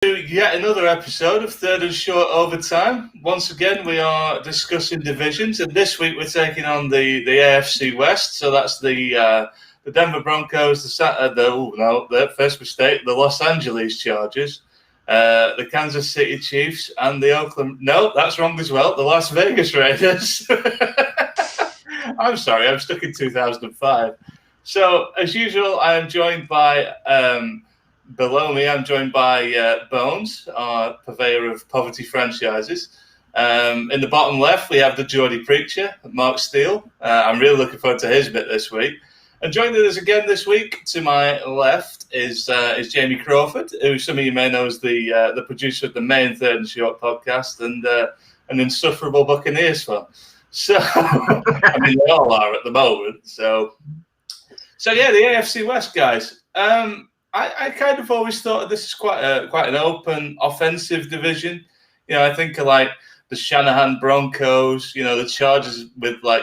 Yet another episode of Third and Short Overtime. Once again, we are discussing divisions, and this week we're taking on the AFC West. So that's the Denver Broncos, the first mistake, the Los Angeles Chargers, the Kansas City Chiefs, and the Oakland. No, that's wrong as well. The Las Vegas Raiders. I'm sorry, I'm stuck in 2005. So as usual, I am joined by. Below me, I'm joined by Bones, our purveyor of poverty franchises. In the bottom left, we have the Geordie Preacher, Mark Steele. I'm really looking forward to his bit this week. And joining us again this week, to my left, is Jamie Crawford, who some of you may know as the producer of the main Third and Short podcast and an insufferable Buccaneers fan. So, I mean, they all are at the moment. So yeah, the AFC West guys. I kind of always thought this is quite an open offensive division. You know, I think of like the Shanahan Broncos, you know, the Chargers with like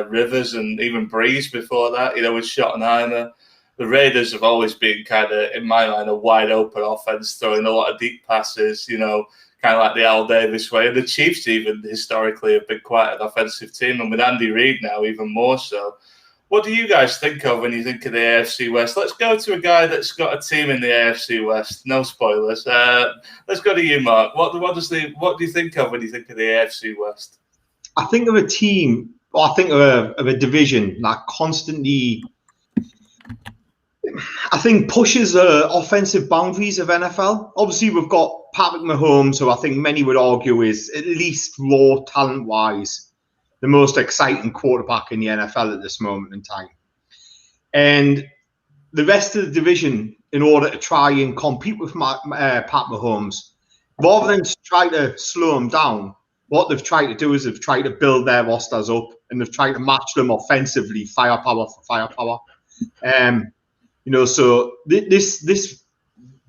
Rivers and even Breeze before that, you know, with Schottenheimer. The Raiders have always been kind of, in my mind, a wide open offense, throwing a lot of deep passes, you know, kind of like the Al Davis way. And the Chiefs even historically have been quite an offensive team, and with Andy Reid now even more so. What do you guys think of when you think of the AFC West? Let's go to a guy that's got a team in the AFC West. No spoilers. Let's go to you, Mark. What do you think of when you think of the AFC West? I think of a team, or I think of a division that constantly, I think, pushes the offensive boundaries of NFL. Obviously, we've got Patrick Mahomes, who I think many would argue is at least raw talent-wise the most exciting quarterback in the NFL at this moment in time. And the rest of the division, in order to try and compete with Pat Mahomes, rather than try to slow him down, what they've tried to do is they've tried to build their rosters up, and they've tried to match them offensively, firepower for firepower. You know, so this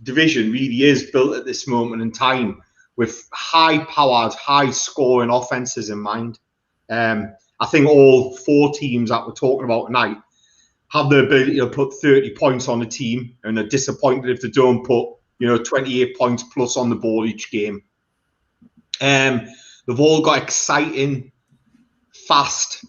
division really is built at this moment in time with high-powered, high-scoring offenses in mind. I think all four teams that we're talking about tonight have the ability to put 30 points on the team, and are disappointed if they don't put, 28 points plus on the board each game. They've all got exciting, fast,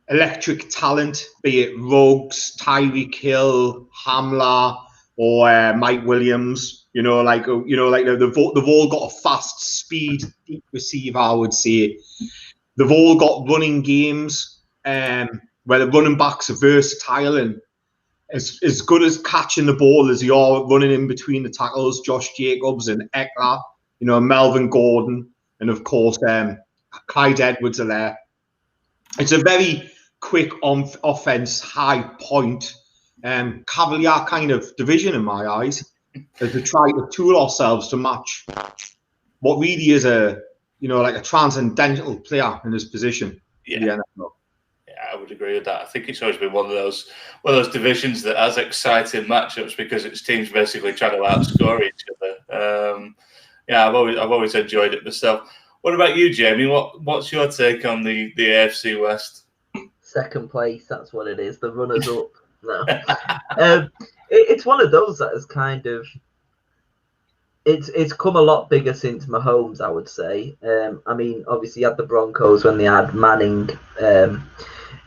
electric talent, be it Ruggs, Tyreek Hill, Hamler, or Mike Williams. They've all got a fast, speed, deep receiver, I would say. They've all got running games where the running backs are versatile and as good as catching the ball as they are running in between the tackles. Josh Jacobs and Eckler, Melvin Gordon, and of course Clyde Edwards are there. It's a very quick offense, high point, cavalier kind of division in my eyes, as we try to tool ourselves to match what really is a transcendental player in this position. Yeah, I would agree with that. I think it's always been one of those divisions that has exciting matchups because it's teams basically trying to outscore each other. I've always enjoyed it myself. What about you, Jamie? What's your take on the AFC West? Second place, that's what it is. The runners up. No, it's one of those that is kind of. It's come a lot bigger since Mahomes, I would say. I mean, obviously, you had the Broncos when they had Manning.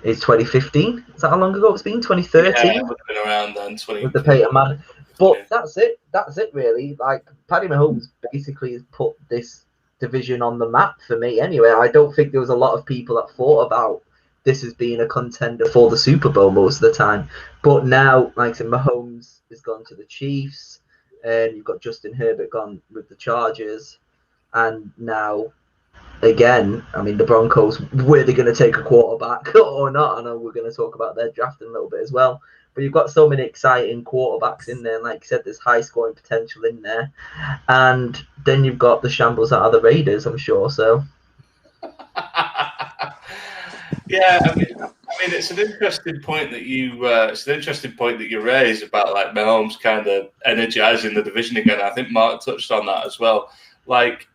It's 2015. Is that how long ago it's been? 2013? Yeah, it would have been around then. With the Peyton Manning. But that's it. That's it, really. Like, Patty Mahomes basically has put this division on the map for me anyway. I don't think there was a lot of people that thought about this as being a contender for the Super Bowl most of the time. But now, like I said, Mahomes has gone to the Chiefs. And you've got Justin Herbert gone with the Chargers. And now, again, I mean, the Broncos, were they going to take a quarterback or not? I know we're going to talk about their drafting a little bit as well. But you've got so many exciting quarterbacks in there. Like you said, there's high scoring potential in there. And then you've got the shambles that are the Raiders, I'm sure. So, yeah, I mean, it's an interesting point that you raise about like Mahomes kind of energizing the division again. I think Mark touched on that as well. Like,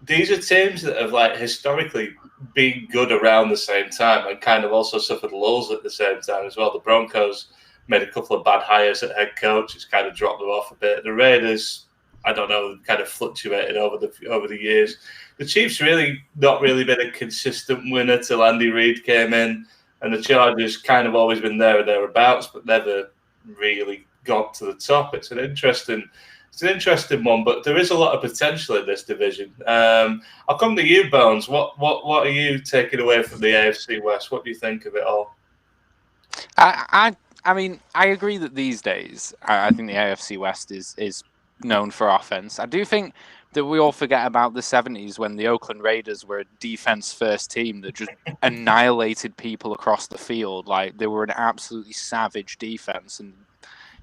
these are teams that have like historically been good around the same time and kind of also suffered lulls at the same time as well. The Broncos made a couple of bad hires at head coach. It's kind of dropped them off a bit. The Raiders, I don't know, kind of fluctuated over the years. The Chiefs not really been a consistent winner till Andy Reid came in, and the Chargers kind of always been there or thereabouts, but never really got to the top. It's an interesting one, but there is a lot of potential in this division. I'll come to you, Bones. What are you taking away from the AFC West? What do you think of it all? I mean, I agree that these days, I think the AFC West is known for offense. I do think that we all forget about the 70s when the Oakland Raiders were a defense-first team that just annihilated people across the field. Like, they were an absolutely savage defense. And,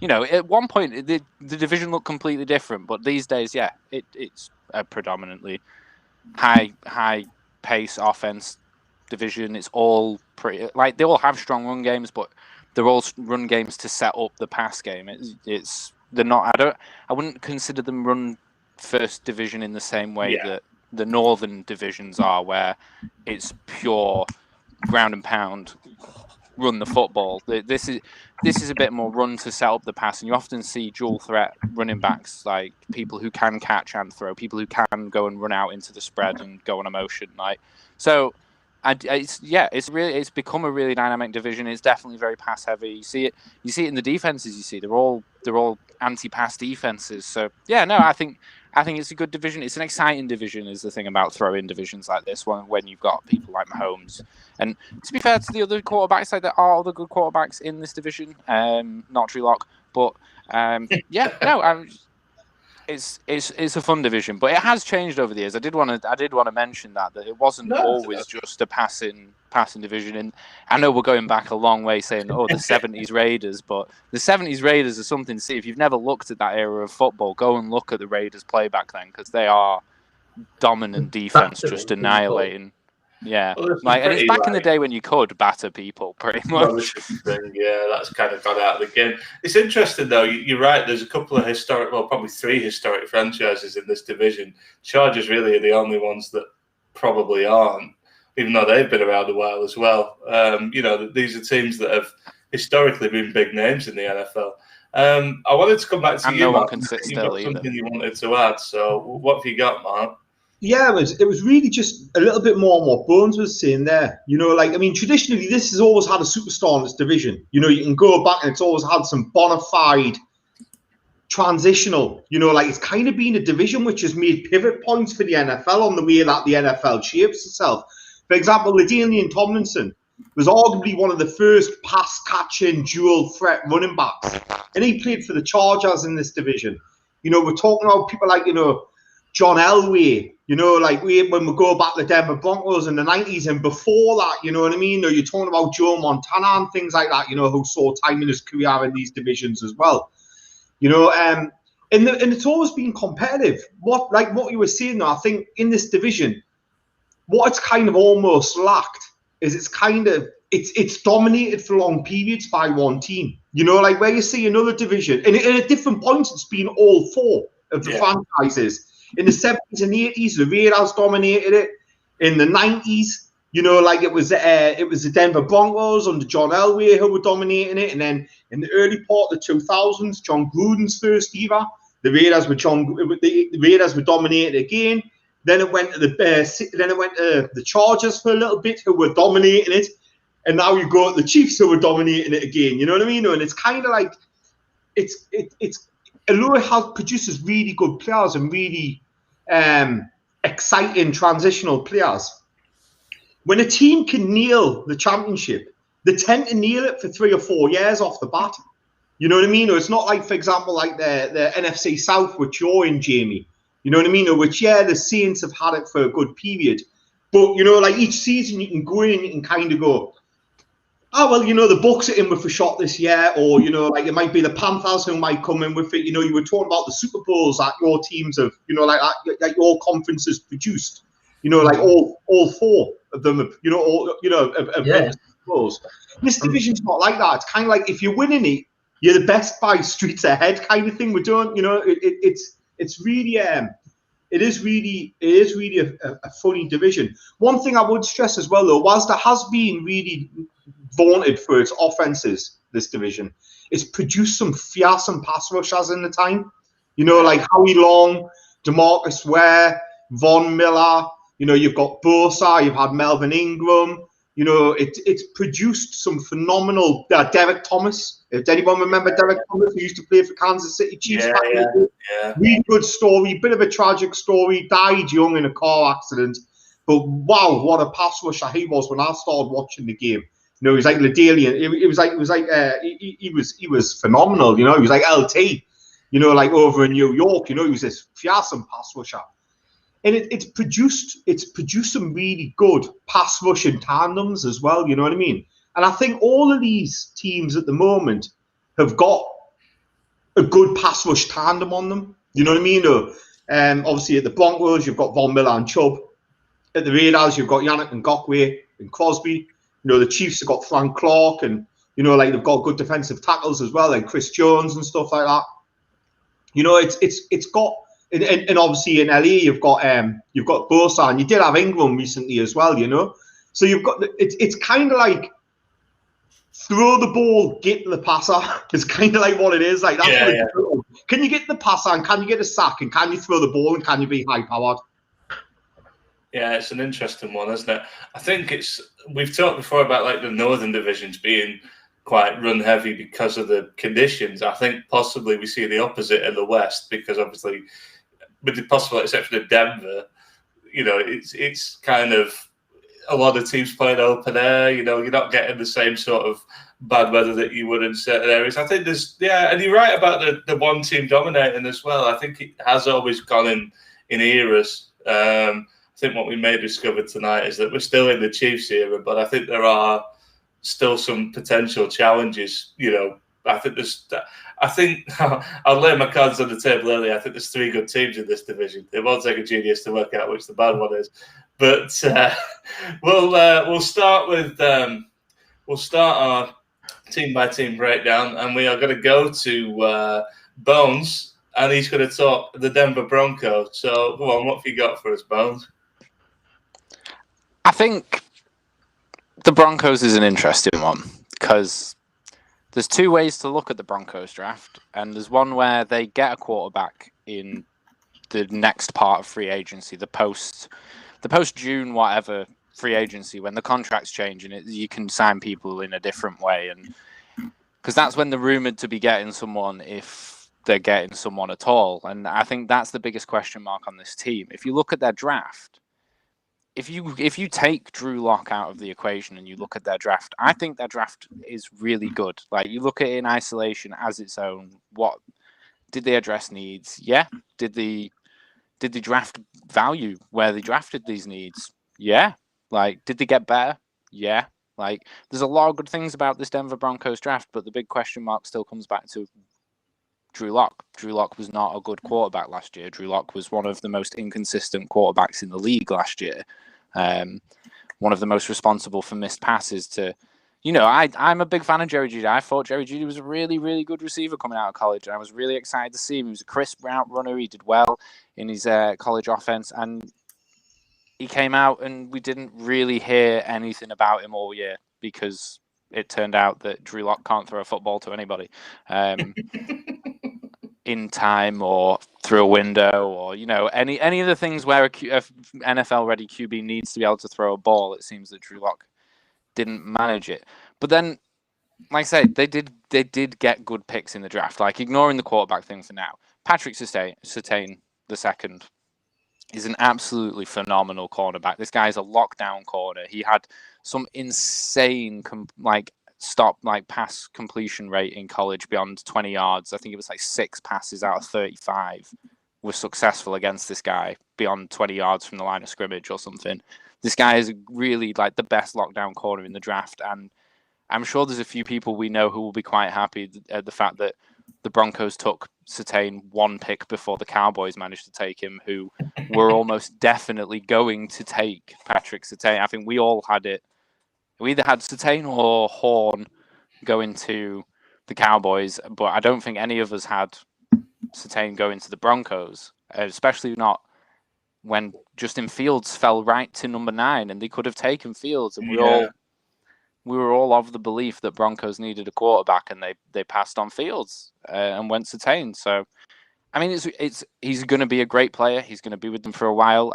you know, at one point, the division looked completely different. But these days, yeah, it's a predominantly high-pace offense division. It's all pretty... Like, they all have strong run games, but they're all run games to set up the pass game. They're not... I wouldn't consider them run first division in the same way that the northern divisions are, where it's pure ground and pound, run the football. This is a bit more run to set up the pass, and you often see dual threat running backs, like people who can catch and throw, people who can go and run out into the spread and go on a motion. Like, so it's become a really dynamic division. It's definitely very pass heavy. You see it in the defenses. They're all anti-pass defenses. So yeah, no, I think it's a good division. It's an exciting division, is the thing about throwing divisions like this one, when you've got people like Mahomes. And to be fair to the other quarterbacks, like, there are other good quarterbacks in this division, not Drew Lock, but it's a fun division, but it has changed over the years. I did want to mention that it wasn't always just a passing division. And I know we're going back a long way saying, the 70s Raiders, but the 70s Raiders are something to see. If you've never looked at that era of football, go and look at the Raiders play back then, because they are dominant defense, just annihilating. Yeah, and it's back in the day when you could batter people, pretty much. Yeah, that's kind of gone out of the game. It's interesting, though. You're right. There's a couple of probably 3 historic franchises in this division. Chargers really are the only ones that probably aren't, even though they've been around a while as well. These are teams that have historically been big names in the NFL. I wanted to come back to you, no Mark. One can sit still either. Something you wanted to add. So, what have you got, Mark? Yeah, it was really just a little bit more on what Bones was saying there. Traditionally, this has always had a superstar in this division. You can go back and it's always had some bona fide transitional, it's kind of been a division which has made pivot points for the NFL on the way that the NFL shapes itself. For example, LaDainian Tomlinson was arguably one of the first pass-catching dual-threat running backs, and he played for the Chargers in this division. We're talking about people like, John Elway, when we go back to the Denver Broncos in the 90s and before that, you know what I mean? Or you're talking about Joe Montana and things like that, who saw time in his career in these divisions as well. And it's always been competitive. What you were saying, though, I think in this division, what it's kind of almost lacked is it's dominated for long periods by one team. Where you see another division, and at different points, it's been all 4 of the franchises. In the 70s and 80s, the Raiders dominated it. In the 90s, it was the Denver Broncos under John Elway who were dominating it. And then in the early part of the 2000s, John Gruden's first era, the Raiders were dominated again. Then it went to the Chargers for a little bit, who were dominating it. And now you go to the Chiefs, who were dominating it again. You know what I mean? And it's kind of like although it produces really good players and really exciting transitional players, when a team can nail the championship, they tend to nail it for 3 or 4 years off the bat. You know what I mean? Or it's not like, for example, like the NFC South, which you're in, Jamie. You know what I mean? Or which, the Saints have had it for a good period. But, each season you can go in and you can kind of go, the Bucks are in with a shot this year, or, it might be the Panthers who might come in with it. You were talking about the Super Bowls that your teams have, like your conferences produced. All 4 of them have, have been the Super Bowls. This division's not like that. It's kind of like if you're winning it, you're the best by streets ahead kind of thing. We don't, it's really, it is really a funny division. One thing I would stress as well, though, whilst there has been really vaunted for its offenses, this division, it's produced some fearsome pass rushers in the time. You know, like Howie Long, DeMarcus Ware, Von Miller. You know, you've got Bosa, you've had Melvin Ingram. You know, it's produced some phenomenal Derek Thomas. If anyone remember Derek Thomas, who used to play for Kansas City Chiefs back in the day? Really good story, bit of a tragic story. Died young in a car accident. But wow, what a pass rusher he was when I started watching the game. You know, he was like Ladalian. He was phenomenal. You know, he was like LT. You know, like over in New York. You know, he was this fearsome pass rusher. And it's produced some really good pass rushing tandems as well. You know what I mean? And I think all of these teams at the moment have got a good pass rush tandem on them. You know what I mean? Obviously at the Broncos you've got Von Miller and Chubb. At the Raiders you've got Yannick Ngakoue and Crosby. You know, the Chiefs have got Frank Clark, and you know, like they've got good defensive tackles as well, like Chris Jones and stuff like that. You know, it's got. And obviously in LA you've got Bosa, and you did have Ingram recently as well, you know. So you've got it's kind of like throw the ball, get the passer. It's kind of like what it is. Like that's what it's doing. Can you get the passer, and can you get a sack, and can you throw the ball, and can you be high powered? Yeah, it's an interesting one, isn't it? I think we've talked before about like the northern divisions being quite run heavy because of the conditions. I think possibly we see the opposite in the West, because obviously, with the possible exception of Denver, you know, it's kind of a lot of teams playing open air. You know, you're not getting the same sort of bad weather that you would in certain areas. I think and you're right about the one team dominating as well. I think it has always gone in eras. I think what we may discover tonight is that we're still in the Chiefs era, but I think there are still some potential challenges. You know, I think I'll lay my cards on the table early. I think there's 3 good teams in this division. It won't take a genius to work out which the bad one is. But we'll start our team by team breakdown, and we are going to go to Bones, and he's going to talk the Denver Broncos. So go on, what have you got for us, Bones? I think the Broncos is an interesting one because there's 2 ways to look at the Broncos draft, and there's one where they get a quarterback in the next part of free agency, the post June whatever free agency, when the contracts change and you can sign people in a different way, and because that's when they're rumored to be getting someone, if they're getting someone at all. And I think that's the biggest question mark on this team. If you look at their draft, if you take Drew Lock out of the equation and you look at their draft, I think their draft is really good. Like, you look at it in isolation as its own. What did they address needs? Yeah. Did they draft value where they drafted these needs? Yeah. Like, did they get better? Yeah. Like, there's a lot of good things about this Denver Broncos draft, but the big question mark still comes back to Drew Lock. Drew Lock was not a good quarterback last year. Drew Lock was one of the most inconsistent quarterbacks in the league last year. One of the most responsible for missed passes to, you know, I'm a big fan of Jerry Jeudy. I thought Jerry Jeudy was a really, really good receiver coming out of college, and I was really excited to see him. He was a crisp route runner. He did well in his college offense, and he came out and we didn't really hear anything about him all year because it turned out that Drew Lock can't throw a football to anybody in time or through a window, or, you know, any of the things where a NFL-ready QB needs to be able to throw a ball. It seems that Drew Lock didn't manage it. But then, like I said, they did get good picks in the draft. Like, ignoring the quarterback thing for now, Patrick Surtain II is an absolutely phenomenal cornerback. This guy is a lockdown corner. He had some insane pass completion rate in college beyond 20 yards. I think it was like 6 passes out of 35 were successful against this guy beyond 20 yards from the line of scrimmage or something. This guy is really like the best lockdown corner in the draft, and I'm sure there's a few people we know who will be quite happy at the fact that the Broncos took Surtain 1 pick before the Cowboys managed to take him, who were almost definitely going to take Patrick Surtain. I think we all had it. We either had Surtain or Horn going to the Cowboys, but I don't think any of us had Surtain going to the Broncos, especially not when Justin Fields fell right to number 9, and they could have taken Fields, and we were all of the belief that Broncos needed a quarterback, and they passed on Fields and went Surtain. So I mean, he's going to be a great player. He's going to be with them for a while.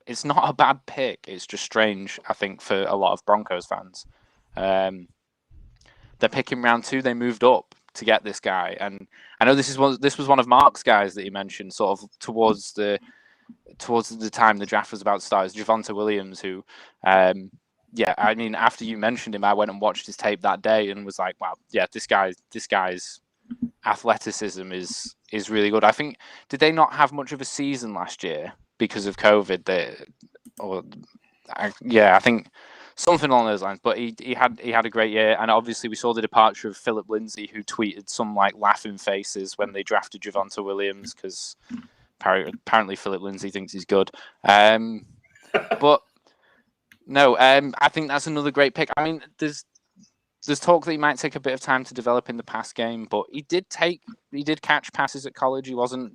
It's not a bad pick. It's just strange, I think, for a lot of Broncos fans. They're picking round 2. They moved up to get this guy, and I know this was one of Mark's guys that he mentioned, sort of towards the time the draft was about to start. Is Javonte Williams, who, yeah, I mean, after you mentioned him, I went and watched his tape that day and was like, wow, yeah, this guy's athleticism is really good. I think, did they not have much of a season last year because of COVID? I think something along those lines. But he had a great year, and obviously we saw the departure of Philip Lindsay, who tweeted some like laughing faces when they drafted Javonte Williams because apparently Philip Lindsay thinks he's good. But no, I think that's another great pick. I mean, there's talk that he might take a bit of time to develop in the pass game, but he did catch passes at college.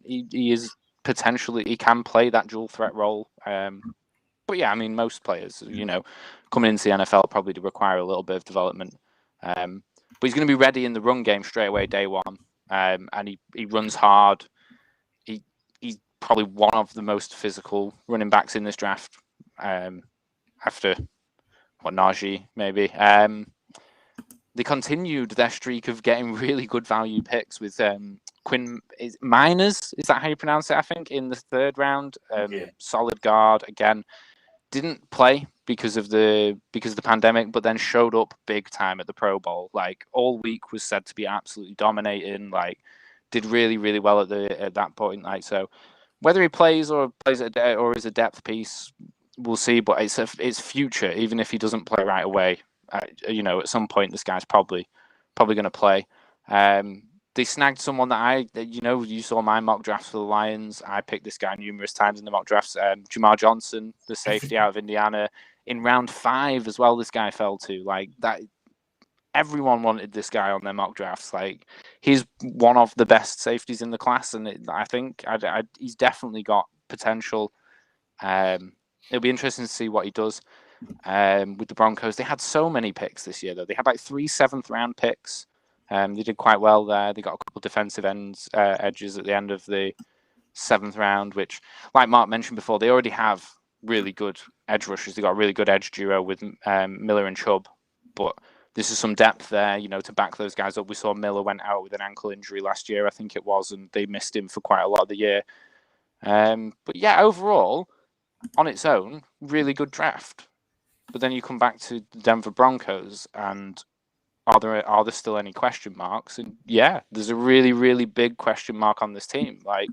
He is potentially, he can play that dual threat role. But yeah, I mean, most players, coming into the NFL probably do require a little bit of development. But he's going to be ready in the run game straight away, day one. And he runs hard. He's probably one of the most physical running backs in this draft. After Najee, maybe. They continued their streak of getting really good value picks with Quinn Miners. Is that how you pronounce it? I think in the 3rd round, solid guard again. Didn't play because of the pandemic, but then showed up big time at the Pro Bowl. Like all week was said to be absolutely dominating. Like did really really well at that point. Like so, whether he plays or is a depth piece, we'll see. But it's future. Even if he doesn't play right away, at some point this guy's probably going to play. They snagged someone that you saw my mock drafts for the Lions. I picked this guy numerous times in the mock drafts. Jamar Johnson, the safety out of Indiana, in round 5 as well. This guy fell to like that. Everyone wanted this guy on their mock drafts. Like he's one of the best safeties in the class, and I think he's definitely got potential. It'll be interesting to see what he does with the Broncos. They had so many picks this year, though. They had like 3 7th round picks. They did quite well there. They got a couple of defensive edges at the end of the 7th round, which, like Mark mentioned before, they already have really good edge rushers. They got a really good edge duo with Miller and Chubb, but this is some depth there, to back those guys up. We saw Miller went out with an ankle injury last year, I think it was, and they missed him for quite a lot of the year. But yeah, overall, on its own, really good draft. But then you come back to the Denver Broncos, and are there still any question marks? And yeah, there's a really, really big question mark on this team. Like,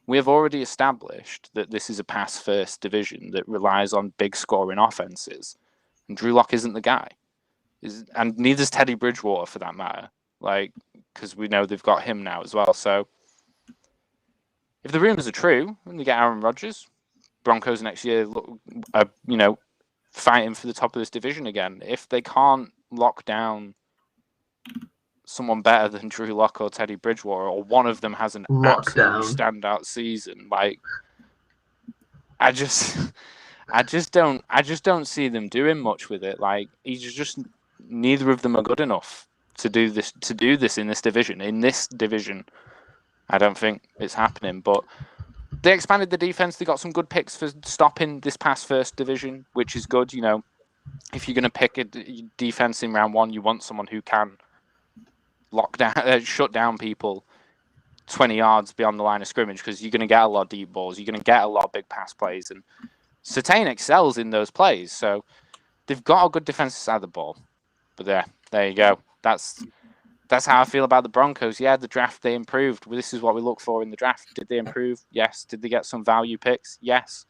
we have already established that this is a pass-first division that relies on big scoring offenses, and Drew Lock isn't the guy. And neither's Teddy Bridgewater, for that matter. Like, because we know they've got him now as well. So, if the rumors are true, and they get Aaron Rodgers, Broncos next year are, fighting for the top of this division again. If they can't lock down someone better than Drew Lock or Teddy Bridgewater, or one of them has an absolutely standout season, like I just don't see them doing much with it. Like neither of them are good enough to do this in this division. I don't think it's happening, but they expanded the defense. They got some good picks for stopping this pass first division, which is good. If you're going to pick a defense in round 1, you want someone who can shut down people 20 yards beyond the line of scrimmage, because you're going to get a lot of deep balls. You're going to get a lot of big pass plays, and Surtain excels in those plays. So they've got a good defensive side of the ball. But there you go. That's how I feel about the Broncos. Yeah, the draft, they improved. Well, this is what we look for in the draft. Did they improve? Yes. Did they get some value picks? Yes.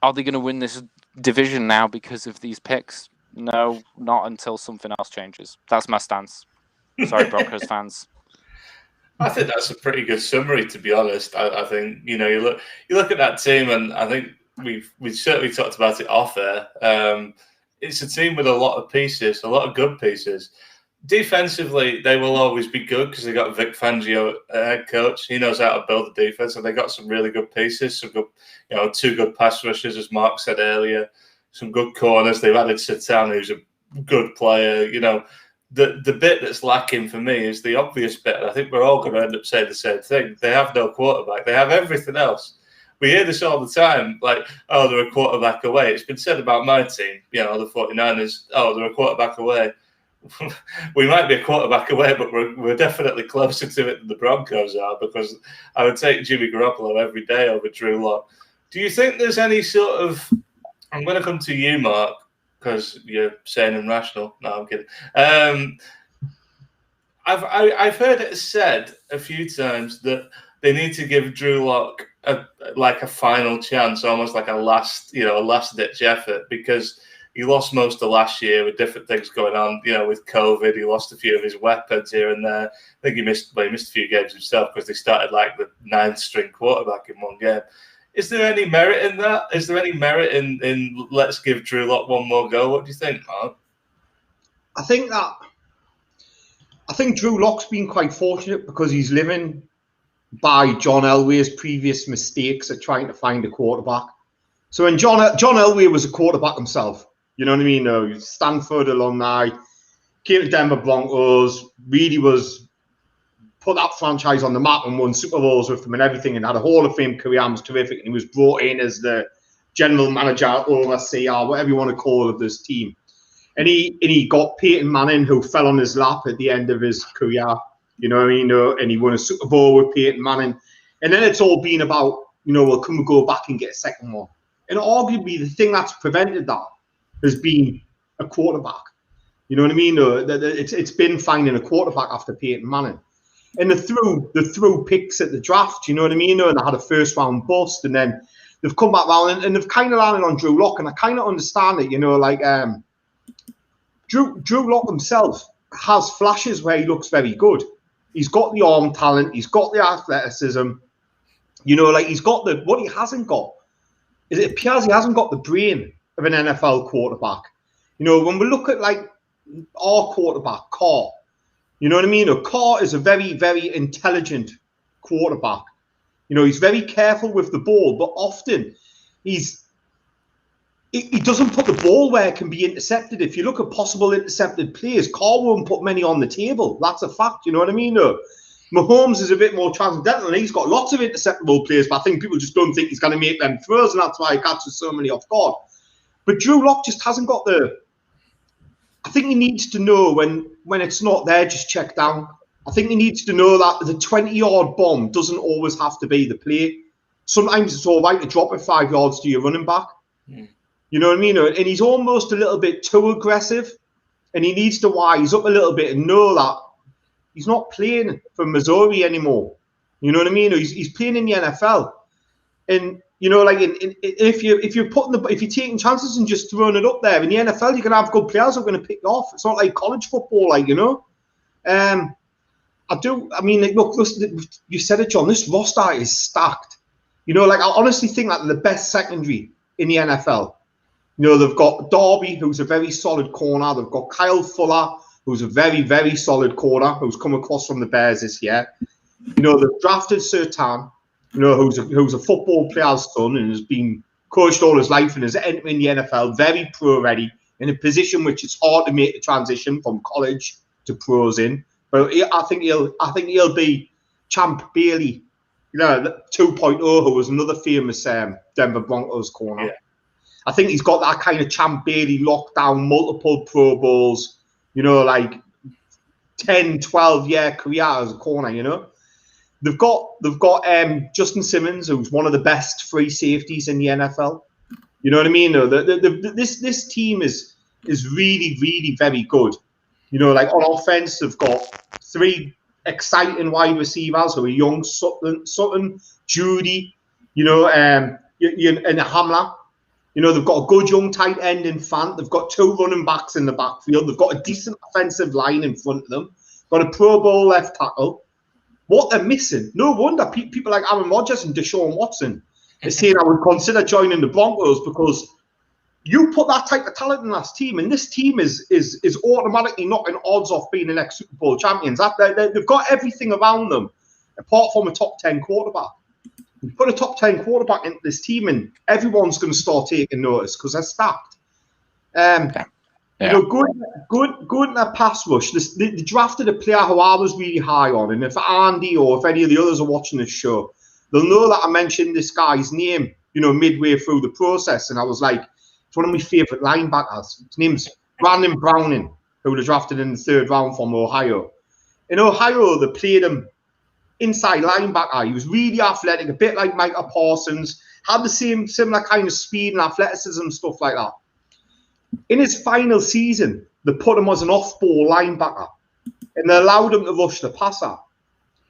Are they going to win this division now because of these picks? No, not until something else changes. That's my stance. Sorry, Broncos fans. I think that's a pretty good summary, to be honest. I think you look at that team, and I think we've certainly talked about it off air. It's a team with a lot of pieces, a lot of good pieces. Defensively, they will always be good because they got Vic Fangio, head coach. He knows how to build the defense, and they got some really good pieces. Some good, 2 good pass rushers, as Mark said earlier. Some good corners. They've added Surtain, who's a good player. the bit that's lacking for me is the obvious bit. And I think we're all going to end up saying the same thing. They have no quarterback. They have everything else. We hear this all the time, like, oh, they're a quarterback away. It's been said about my team, the 49ers, oh, they're a quarterback away. We might be a quarterback away, but we're definitely closer to it than the Broncos are, because I would take Jimmy Garoppolo every day over Drew Lock. Do you think there's any sort of... I'm going to come to you, Mark, because you're sane and rational. No, I'm kidding. I've heard it said a few times that they need to give Drew Lock a final chance, almost like a last ditch effort, because he lost most of last year with different things going on. With COVID, he lost a few of his weapons here and there. I think he missed a few games himself because they started like the 9th string quarterback in one game. Is there any merit in that? Is there any merit in let's give Drew Lock one more go? What do you think, Mark? I think Drew Lock's been quite fortunate because he's living by John Elway's previous mistakes at trying to find a quarterback. So when John Elway was a quarterback himself, you know what I mean? He's Stanford alumni, came to Denver Broncos, really was put that franchise on the map and won Super Bowls with them and everything, and had a Hall of Fame career and was terrific. And he was brought in as the general manager, overseer, whatever you want to call it, of this team. And he got Peyton Manning, who fell on his lap at the end of his career. You know what I mean? And he won a Super Bowl with Peyton Manning. And then it's all been about, well, can we go back and get a second one? And arguably the thing that's prevented that has been a quarterback. You know what I mean? It's been finding a quarterback after Peyton Manning. And they threw picks at the draft, you know what I mean? And they had a first round bust, and then they've come back round and they've kind of landed on Drew Lock. And I kind of understand it, Drew Lock himself has flashes where he looks very good. He's got the arm talent, he's got the athleticism, he's got what he hasn't got is it appears he hasn't got the brain of an NFL quarterback. When we look at our quarterback, Carr, you know what I mean? Carr is a very, very intelligent quarterback. He's very careful with the ball, but often he doesn't put the ball where it can be intercepted. If you look at possible intercepted plays, Carr won't put many on the table. That's a fact, you know what I mean? Mahomes is a bit more transcendental, and he's got lots of interceptable plays, but I think people just don't think he's going to make them throws, and that's why he catches so many off guard. But Drew Lock just hasn't got I think he needs to know when it's not there, just check down. I think he needs to know that the 20-yard bomb doesn't always have to be the play. Sometimes it's all right to drop it 5 yards to your running back. Mm. You know what I mean? And he's almost a little bit too aggressive, and he needs to wise up a little bit and know that he's not playing for Missouri anymore. You know what I mean? He's playing in the NFL, and if you're taking chances and just throwing it up there in the NFL, you're gonna have good players who are gonna pick you off. It's not like college football, Look, you said it, John. This roster is stacked. I honestly think that they're the best secondary in the NFL. They've got Darby, who's a very solid corner. They've got Kyle Fuller, who's a very, very solid corner, who's come across from the Bears this year. They've drafted Surtain, who's a football player's son and has been coached all his life and is entering the NFL very pro-ready in a position which it's hard to make the transition from college to pros in. But I think he'll be Champ Bailey, 2.0, who was another famous Denver Broncos corner. Yeah. I think he's got that kind of Champ Bailey lockdown, multiple Pro Bowls, 10, 12-year career as a corner, They've got Justin Simmons, who's one of the best free safeties in the NFL. You know what I mean? This team is really, really very good. On offense, they've got 3 exciting wide receivers who are young, Sutton, Judy, and Hamler. They've got a good young tight end in Fant. They've got 2 running backs in the backfield. They've got a decent offensive line in front of them. Got a Pro Bowl left tackle. What they're missing, no wonder people like Aaron Rodgers and Deshaun Watson are saying I would consider joining the Broncos, because you put that type of talent in this team, and this team is automatically knocking odds off being the next Super Bowl champions. They've got everything around them, apart from a top 10 quarterback. You put a top 10 quarterback into this team, and everyone's going to start taking notice because they're stacked. And Yeah. You know, going to that pass rush, they drafted a player who I was really high on. And if Andy or if any of the others are watching this show, they'll know that I mentioned this guy's name, you know, midway through the process. And I was like, it's one of my favourite linebackers. His name's Brandon Browning, who was drafted in the 3rd round from Ohio. In Ohio, they played him inside linebacker. He was really athletic, a bit like Micah Parsons, had the similar kind of speed and athleticism, stuff like that. In his final season, they put him as an off-ball linebacker and they allowed him to rush the passer.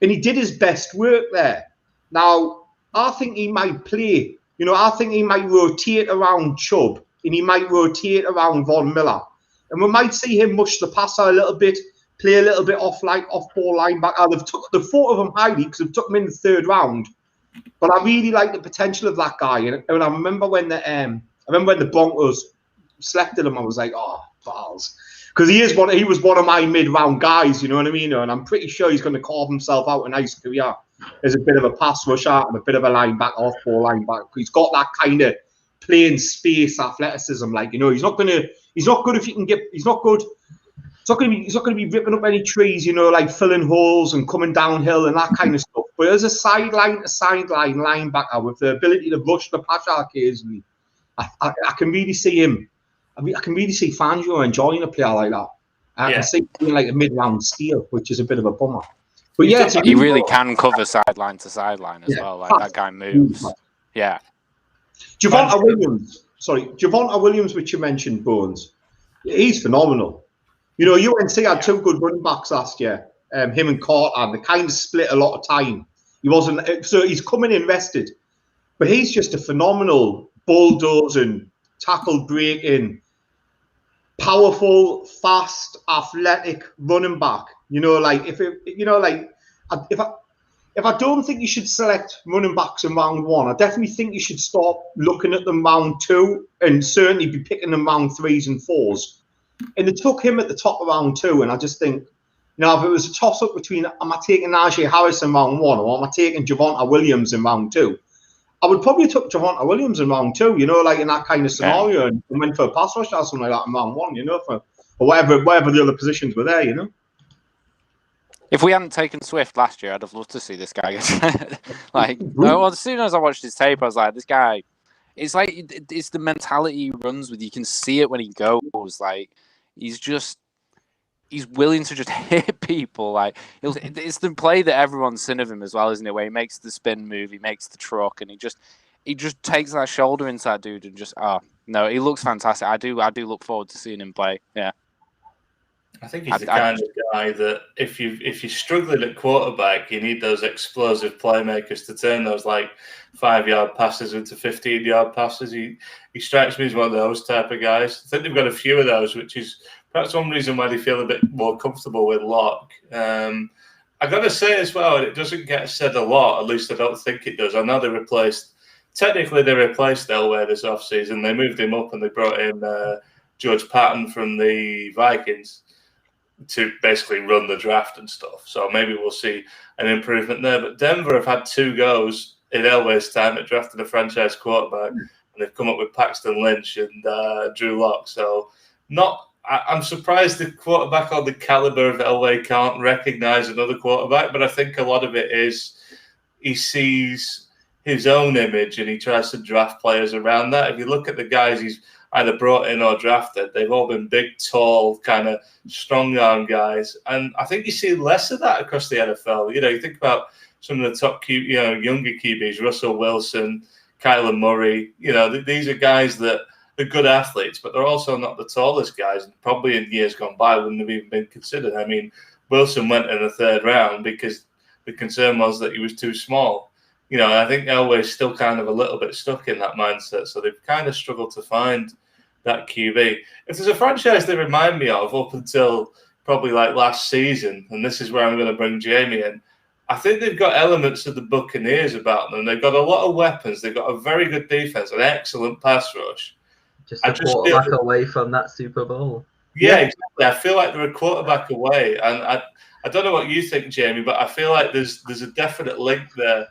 And he did his best work there. Now, I think he might play, you know, I think he might rotate around Chubb and he might rotate around Von Miller. And we might see him mush the passer a little bit, play a little bit off-ball linebacker. They've thought of him highly because they've took him in the 3rd round. But I really like the potential of that guy. And I remember when the Broncos selected him, I was like, oh, balls. Because he was one of my mid-round guys, you know what I mean? And I'm pretty sure he's going to carve himself out a nice career as a bit of a pass rusher and a bit of a linebacker, off-ball linebacker. He's got that kind of playing space athleticism. Like, you know, he's not good if you can get, he's not good. He's not going to be ripping up any trees, you know, like filling holes and coming downhill and that kind of stuff. But as a sideline linebacker with the ability to rush the passer occasionally, I can really see him. I can really see Fangio enjoying a player like that. I can see him being like a mid-round steal, which is a bit of a bummer. But yeah, he really can cover sideline to sideline as well. Like that guy moves. Yeah. Javonte Williams, which you mentioned, Bones. He's phenomenal. You know, UNC had 2 good running backs last year. Him and Carter, and they kind of split a lot of time. So he's coming in rested, but he's just a phenomenal bulldozing, tackle breaking, powerful, fast, athletic running back. You know, like if I don't think you should select running backs in round 1, I definitely think you should start looking at them round 2 and certainly be picking them round 3s and 4s. And they took him at the top of round 2, and I just think, you know, if it was a toss-up between am I taking Najee Harris in round 1 or am I taking Javonte Williams in round 2, I would probably took Javonte Williams in round 2, you know, like in that kind of scenario, and went for a pass rush or something like that in round 1, you know, for whatever the other positions were there, you know. If we hadn't taken Swift last year, I'd have loved to see this guy. As soon as I watched his tape, I was like, this guy, it's like, it's the mentality he runs with. You can see it when he goes. Like, he's willing to just hit people. Like, it's the play that everyone's seen of him as well, isn't it? Where he makes the spin move, he makes the truck, and he just takes that shoulder into that dude and just, no, he looks fantastic. I do look forward to seeing him play. Yeah. I think he's the kind of guy that if you're struggling at quarterback, you need those explosive playmakers to turn those like 5-yard passes into 15-yard passes. He strikes me as one of those type of guys. I think they've got a few of those, which is perhaps one reason why they feel a bit more comfortable with Locke. I got to say as well, and it doesn't get said a lot, at least I don't think it does. I know they replaced Elway this offseason. They moved him up and they brought in George Patton from the Vikings to basically run the draft and stuff. So maybe we'll see an improvement there. But Denver have had 2 goes in Elway's time at drafting a franchise quarterback, and they've come up with Paxton Lynch and Drew Lock. So I'm surprised the quarterback on the caliber of Elway can't recognize another quarterback, but I think a lot of it is he sees his own image and he tries to draft players around that. If you look at the guys he's either brought in or drafted, they've all been big, tall, kind of strong arm guys. And I think you see less of that across the NFL. You know, you think about some of the top, younger QBs, Russell Wilson, Kyler Murray. You know, these are guys that are good athletes, but they're also not the tallest guys. And probably in years gone by wouldn't have even been considered. I mean, Wilson went in the 3rd round because the concern was that he was too small. You know, I think Elway's still kind of a little bit stuck in that mindset. So they've kind of struggled to find that QB. If there's a franchise they remind me of up until probably like last season, and this is where I'm going to bring Jamie in, I think they've got elements of the Buccaneers about them. They've got a lot of weapons. They've got a very good defense, an excellent pass rush. Just a quarterback away from that Super Bowl. Yeah, exactly. I feel like they're a quarterback away. And I don't know what you think, Jamie, but I feel like there's a definite link there.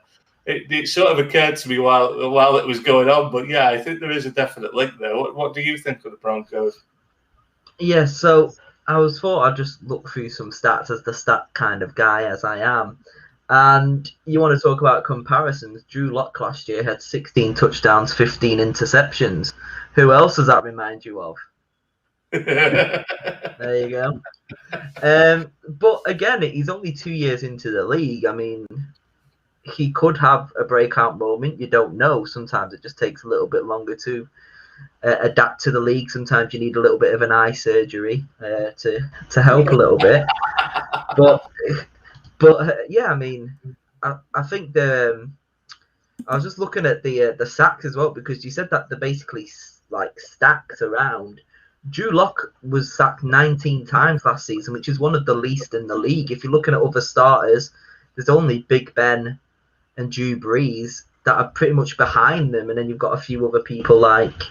It sort of occurred to me while it was going on, but yeah, I think there is a definite link there. What do you think of the Broncos? Yeah, so thought I'd just look through some stats as the stat kind of guy as I am. And you want to talk about comparisons. Drew Lock last year had 16 touchdowns, 15 interceptions. Who else does that remind you of? There you go. But again, he's only 2 years into the league. I mean, he could have a breakout moment. You don't know. Sometimes it just takes a little bit longer to adapt to the league. Sometimes you need a little bit of an eye surgery to help a little bit. But yeah, I mean, I think I was just looking at the sacks as well, because you said that they're basically like stacked around. Drew Lock was sacked 19 times last season, which is one of the least in the league. If you're looking at other starters, there's only Big Ben and Drew Brees that are pretty much behind them, and then you've got a few other people like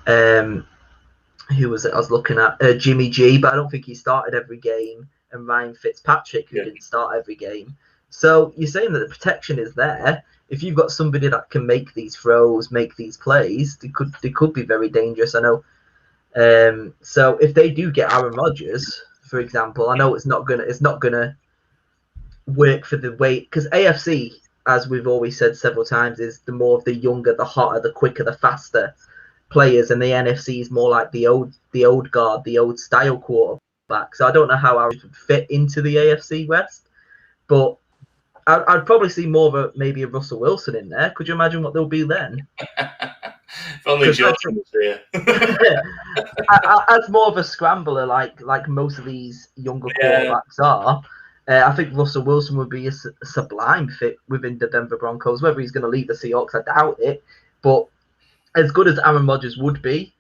who was it I was looking at? Jimmy G, but I don't think he started every game, and Ryan Fitzpatrick, who didn't start every game. So you're saying that the protection is there. If you've got somebody that can make these throws, make these plays, they could be very dangerous. I know. So if they do get Aaron Rodgers, for example, I know it's not gonna work for the way, because AFC, as we've always said several times, is the more of the younger, the hotter, the quicker, the faster players, and the NFC is more like the old guard, the old style quarterback. So I don't know how Aaron would fit into the AFC West, but I'd probably see more of maybe a Russell Wilson in there. Could you imagine what they'll be then? If only Jordan was here. As more of a scrambler, like most of these younger quarterbacks are, I think Russell Wilson would be a sublime fit within the Denver Broncos. Whether he's going to leave the Seahawks, I doubt it. But as good as Aaron Rodgers would be,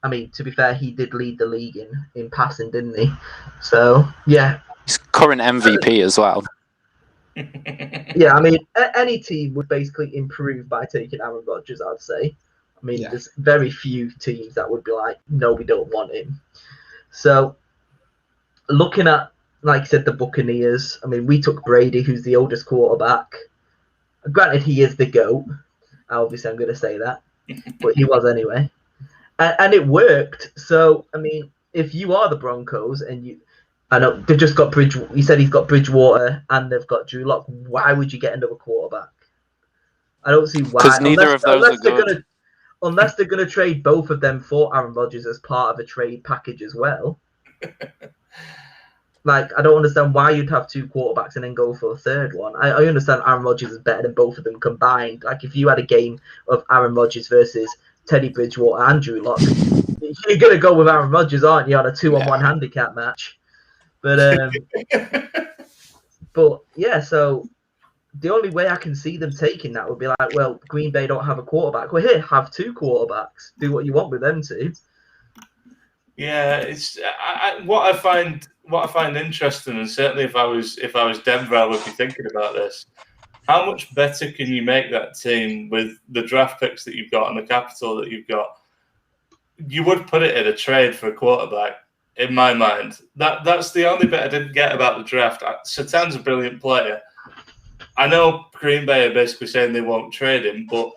I mean, to be fair, he did lead the league in passing, didn't he? So, yeah. He's current MVP as well. Yeah, I mean, any team would basically improve by taking Aaron Rodgers, I'd say. I mean, there's very few teams that would be like, no, we don't want him. So, looking at, like I said, the Buccaneers, I mean, we took Brady, who's the oldest quarterback. Granted, he is the GOAT. Obviously, I'm going to say that. But he was anyway. And it worked. So, I mean, if you are the Broncos and I know they've just got you said he's got Bridgewater and they've got Drew Lock. Why would you get another quarterback? I don't see why. Because neither of those are good. Unless they're going to trade both of them for Aaron Rodgers as part of a trade package as well. Like, I don't understand why you'd have two quarterbacks and then go for a third one. I understand Aaron Rodgers is better than both of them combined. Like, if you had a game of Aaron Rodgers versus Teddy Bridgewater and Drew Lock, you're going to go with Aaron Rodgers, aren't you, on a 2-on-1 handicap match? But yeah, so the only way I can see them taking that would be like, well, Green Bay don't have a quarterback. Well, here, have two quarterbacks. Do what you want with them two. Yeah, it's what I find interesting, and certainly if I was Denver, I would be thinking about this. How much better can you make that team with the draft picks that you've got and the capital that you've got? You would put it in a trade for a quarterback. In my mind, that's the only bit I didn't get about the draft. Surtain's a brilliant player. I know Green Bay are basically saying they won't trade him, but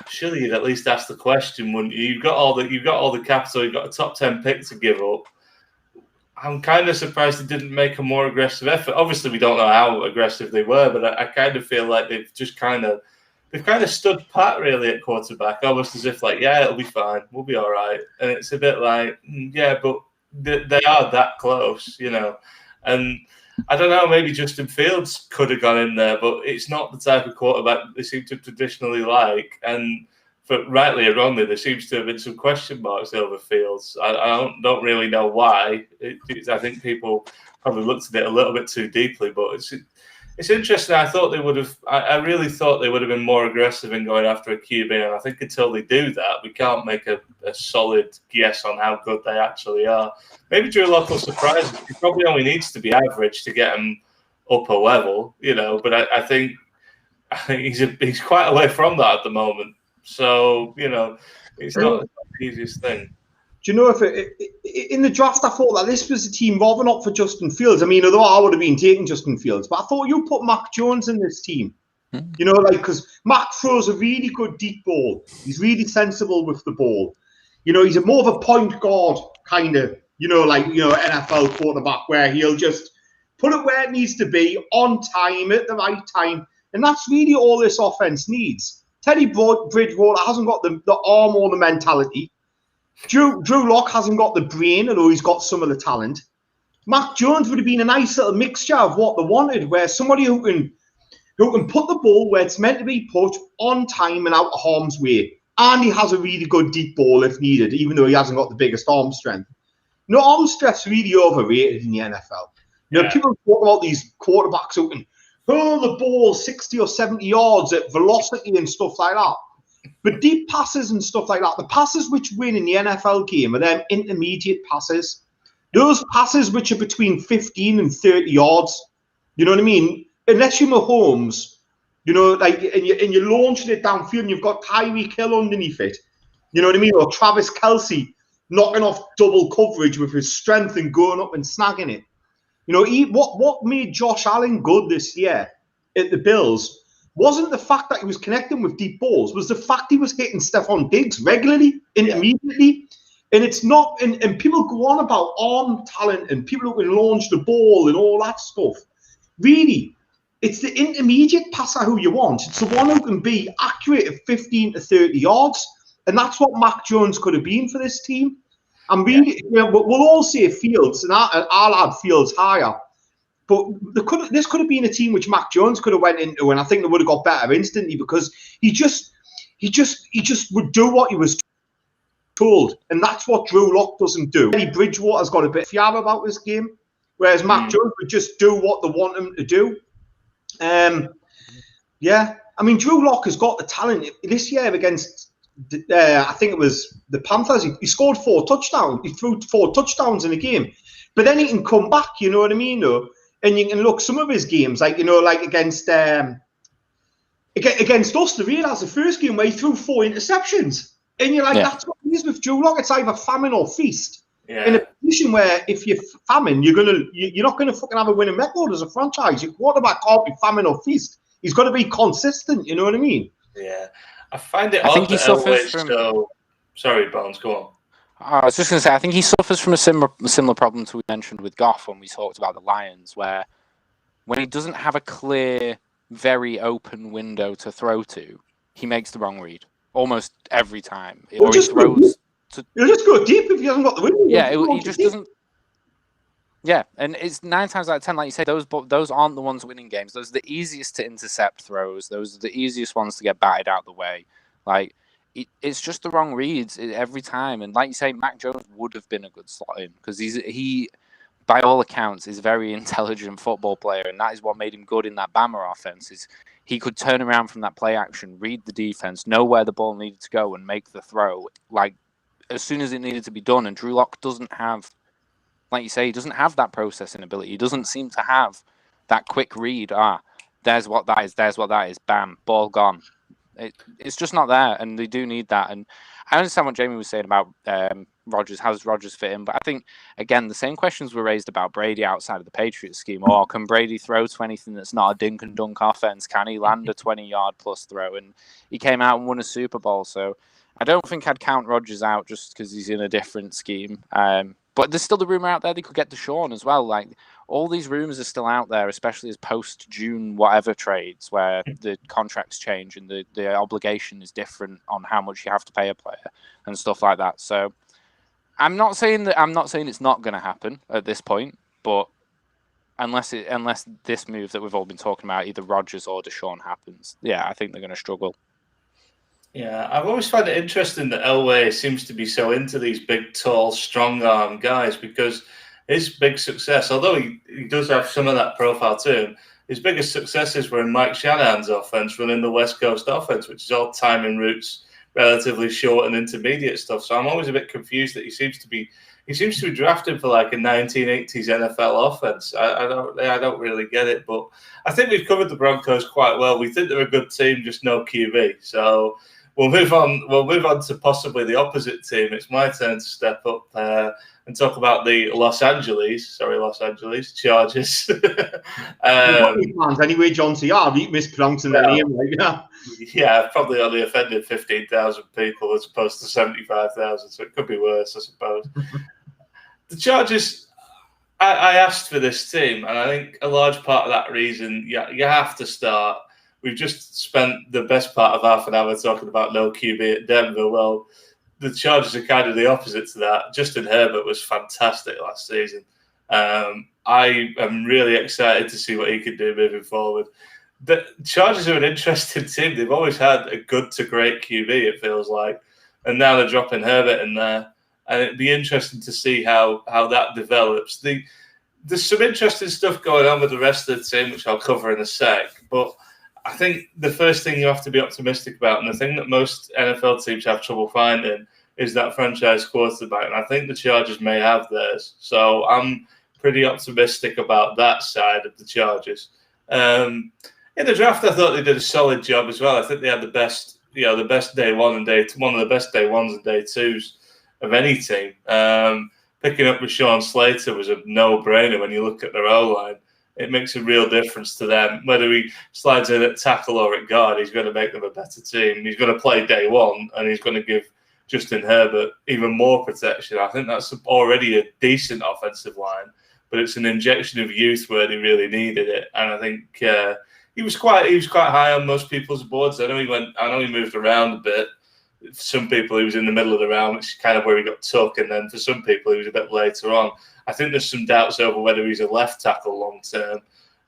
surely you'd at least ask the question, wouldn't you? You've got all the capital. You've got a top 10 pick to give up. I'm kind of surprised they didn't make a more aggressive effort. Obviously, we don't know how aggressive they were, but I kind of feel like they've kind of stood pat really at quarterback, almost as if like, yeah, it'll be fine, we'll be all right. And it's a bit like, yeah, but they are that close, you know. And I don't know, maybe Justin Fields could have gone in there, but it's not the type of quarterback they seem to traditionally like. And for rightly or wrongly, there seems to have been some question marks over Fields. I don't really know why. I think people probably looked at it a little bit too deeply, but it's interesting. I really thought they would have been more aggressive in going after a QB, and I think until they do that, we can't make a solid guess on how good they actually are. Maybe Drew Lock will surprise us. He probably only needs to be average to get him up a level, you know. But I think he's quite away from that at the moment. So, you know, it's not the easiest thing. Do you know, in the draft, I thought that this was a team rather not for Justin Fields. I mean, although I would have been taking Justin Fields, but I thought you put Mac Jones in this team. You know, like, because Mac throws a really good deep ball. He's really sensible with the ball. You know, he's a more of a point guard kind of, NFL quarterback where he'll just put it where it needs to be on time at the right time. And that's really all this offense needs. Teddy Bridgewater hasn't got the arm or the mentality. Drew Lock hasn't got the brain, although he's got some of the talent. Mac Jones would have been a nice little mixture of what they wanted, where somebody who can put the ball where it's meant to be put on time and out of harm's way. And he has a really good deep ball if needed, even though he hasn't got the biggest arm strength. Arm strength's really overrated in the NFL. People talk about these quarterbacks who can hurl the ball 60 or 70 yards at velocity and stuff like that. But deep passes and stuff like that, the passes which win in the NFL game are them intermediate passes. Those passes which are between 15 and 30 yards. You know what I mean? Unless you're Mahomes, and you're launching it downfield and you've got Tyreek Hill underneath it. You know what I mean? Or Travis Kelce knocking off double coverage with his strength and going up and snagging it. What made Josh Allen good this year at the Bills wasn't the fact that he was connecting with deep balls, was the fact he was hitting Stephon Diggs regularly, intermediately. And it's not, and people go on about arm talent and people who can launch the ball and all that stuff. Really, it's the intermediate passer who you want. It's the one who can be accurate at 15 to 30 yards. And that's what Mac Jones could have been for this team. And really, we'll all say Fields, and I'll add Fields higher. But this could have been a team which Mac Jones could have went into, and I think they would have got better instantly because he just would do what he was told, and that's what Drew Lock doesn't do. Teddy Bridgewater's got a bit of fear about this game, whereas Mac Jones would just do what they want him to do. Drew Lock has got the talent this year against. I think it was the Panthers. He scored 4 touchdowns. He threw 4 touchdowns in a game, but then he can come back. You know what I mean? Though, and you can look some of his games, like against us. The Real has the first game where he threw 4 interceptions, and you're like, that's what it is with Drew Lock. It's either famine or feast. Yeah. In a position where if you're famine, you're not gonna fucking have a winning record as a franchise. Your quarterback can't be famine or feast. He's got to be consistent. You know what I mean? Yeah. I find it odd that Elway's so... Sorry, Bones, go on. I was just going to say, I think he suffers from a similar problem to we mentioned with Goff when we talked about the Lions, where when he doesn't have a clear, very open window to throw to, he makes the wrong read almost every time. He'll just go deep if he hasn't got the window. Yeah, he just doesn't. Yeah, and it's 9 times out of 10, like you say, those aren't the ones winning games. Those are the easiest to intercept throws. Those are the easiest ones to get batted out the way. Like, it's just the wrong reads every time. And like you say, Mac Jones would have been a good slot in because he, by all accounts, is a very intelligent football player, and that is what made him good in that Bama offense. Is he could turn around from that play action, read the defense, know where the ball needed to go, and make the throw like as soon as it needed to be done. And Drew Lock doesn't have. Like you say, he doesn't have that processing ability. He doesn't seem to have that quick read. There's what that is. There's what that is. Bam, ball gone. It's just not there, and they do need that. And I understand what Jamie was saying about Rodgers. How does Rodgers fit in? But I think, again, the same questions were raised about Brady outside of the Patriots scheme. Or can Brady throw to anything that's not a dink and dunk offense? Can he land a 20-yard plus throw? And he came out and won a Super Bowl. So I don't think I'd count Rodgers out just because he's in a different scheme. But there's still the rumor out there they could get Deshaun as well. Like, all these rumors are still out there, especially as post-June whatever trades where the contracts change and the obligation is different on how much you have to pay a player and stuff like that. So I'm not saying it's not going to happen at this point, but unless this move that we've all been talking about, either Rodgers or Deshaun happens, I think they're going to struggle. Yeah, I've always found it interesting that Elway seems to be so into these big, tall, strong-arm guys because his big success, although he does have some of that profile to him, his biggest successes were in Mike Shanahan's offense, running the West Coast offense, which is all timing routes, relatively short and intermediate stuff. So I'm always a bit confused that he seems to be drafted for like a 1980s NFL offense. I don't really get it, but I think we've covered the Broncos quite well. We think they're a good team, just no QB. So we'll move on. We'll move on to possibly the opposite team. It's my turn to step up and talk about the Los Angeles Chargers. Fans anyway, John. So I keep mispronouncing the name. Like, yeah, I've probably only offended 15,000 people as opposed to 75,000, so it could be worse, I suppose. The Chargers. I asked for this team, and I think a large part of that reason, you have to start. We've just spent the best part of half an hour talking about no QB at Denver. Well, the Chargers are kind of the opposite to that. Justin Herbert was fantastic last season. I am really excited to see what he can do moving forward. The Chargers are an interesting team. They've always had a good to great QB, it feels like, and now they're dropping Herbert in there. And it'd be interesting to see how that develops. There's some interesting stuff going on with the rest of the team, which I'll cover in a sec. But I think the first thing you have to be optimistic about, and the thing that most NFL teams have trouble finding, is that franchise quarterback. And I think the Chargers may have theirs. So I'm pretty optimistic about that side of the Chargers. In the draft, I thought they did a solid job as well. I think they had the best day one and one of the best day ones and day twos of any team. Picking up Rashawn Slater was a no-brainer when you look at their O-line. It makes a real difference to them. Whether he slides in at tackle or at guard, he's going to make them a better team. He's going to play day one, and he's going to give Justin Herbert even more protection. I think that's already a decent offensive line, but it's an injection of youth where they really needed it. And I think he was quite high on most people's boards. I know he moved around a bit. For some people, he was in the middle of the round, which is kind of where he got took. And then for some people, he was a bit later on. I think there's some doubts over whether he's a left tackle long term.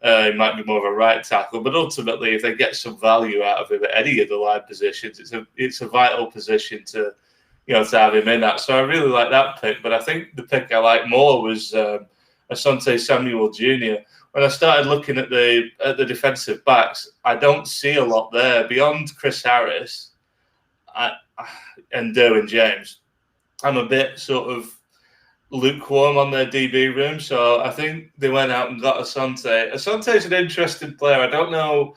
He might be more of a right tackle. But ultimately, if they get some value out of him at any of the line positions, it's a vital position to have him in at. So I really like that pick. But I think the pick I like more was Asante Samuel Jr. When I started looking at the defensive backs, I don't see a lot there beyond Chris Harris and Derwin James. I'm a bit sort of lukewarm on their DB room, so I think they went out and got Asante. Asante's an interesting player. I don't know.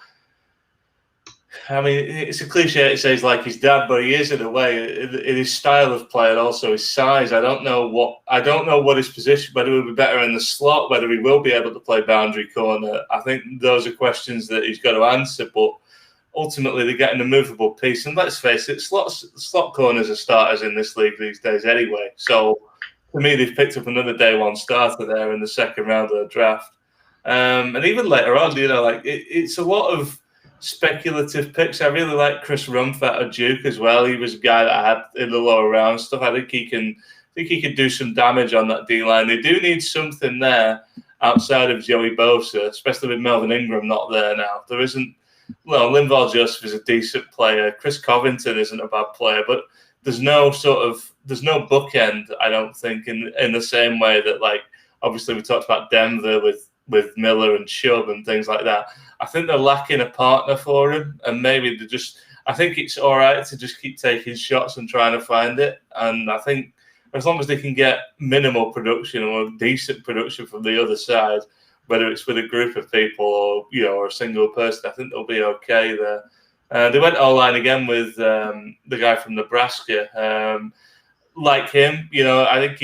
I mean, it's a cliche to say he's like his dad, but he is in a way. In his style of play and also his size, I don't know what his position. Whether he'll be better in the slot, whether he will be able to play boundary corner. I think those are questions that he's got to answer. But ultimately, they're getting a movable piece. And let's face it, slot corners are starters in this league these days anyway. So for me, they've picked up another day one starter there in the second round of the draft. And even later on, it's a lot of speculative picks. I really like Chris Rumph out of Duke as well. He was a guy that I had in the lower round stuff. I think he can do some damage on that D line. They do need something there outside of Joey Bosa, especially with Melvin Ingram not there now. There isn't. Well, Linval Joseph is a decent player. Chris Covington isn't a bad player, but there's no bookend. I don't think in the same way that obviously we talked about Denver with Miller and Chubb and things like that. I think they're lacking a partner for him, and maybe I think it's all right to just keep taking shots and trying to find it. And I think as long as they can get minimal production or decent production from the other side, whether it's with a group of people or a single person, I think they'll be okay there. They went O-line again with the guy from Nebraska. Like him, I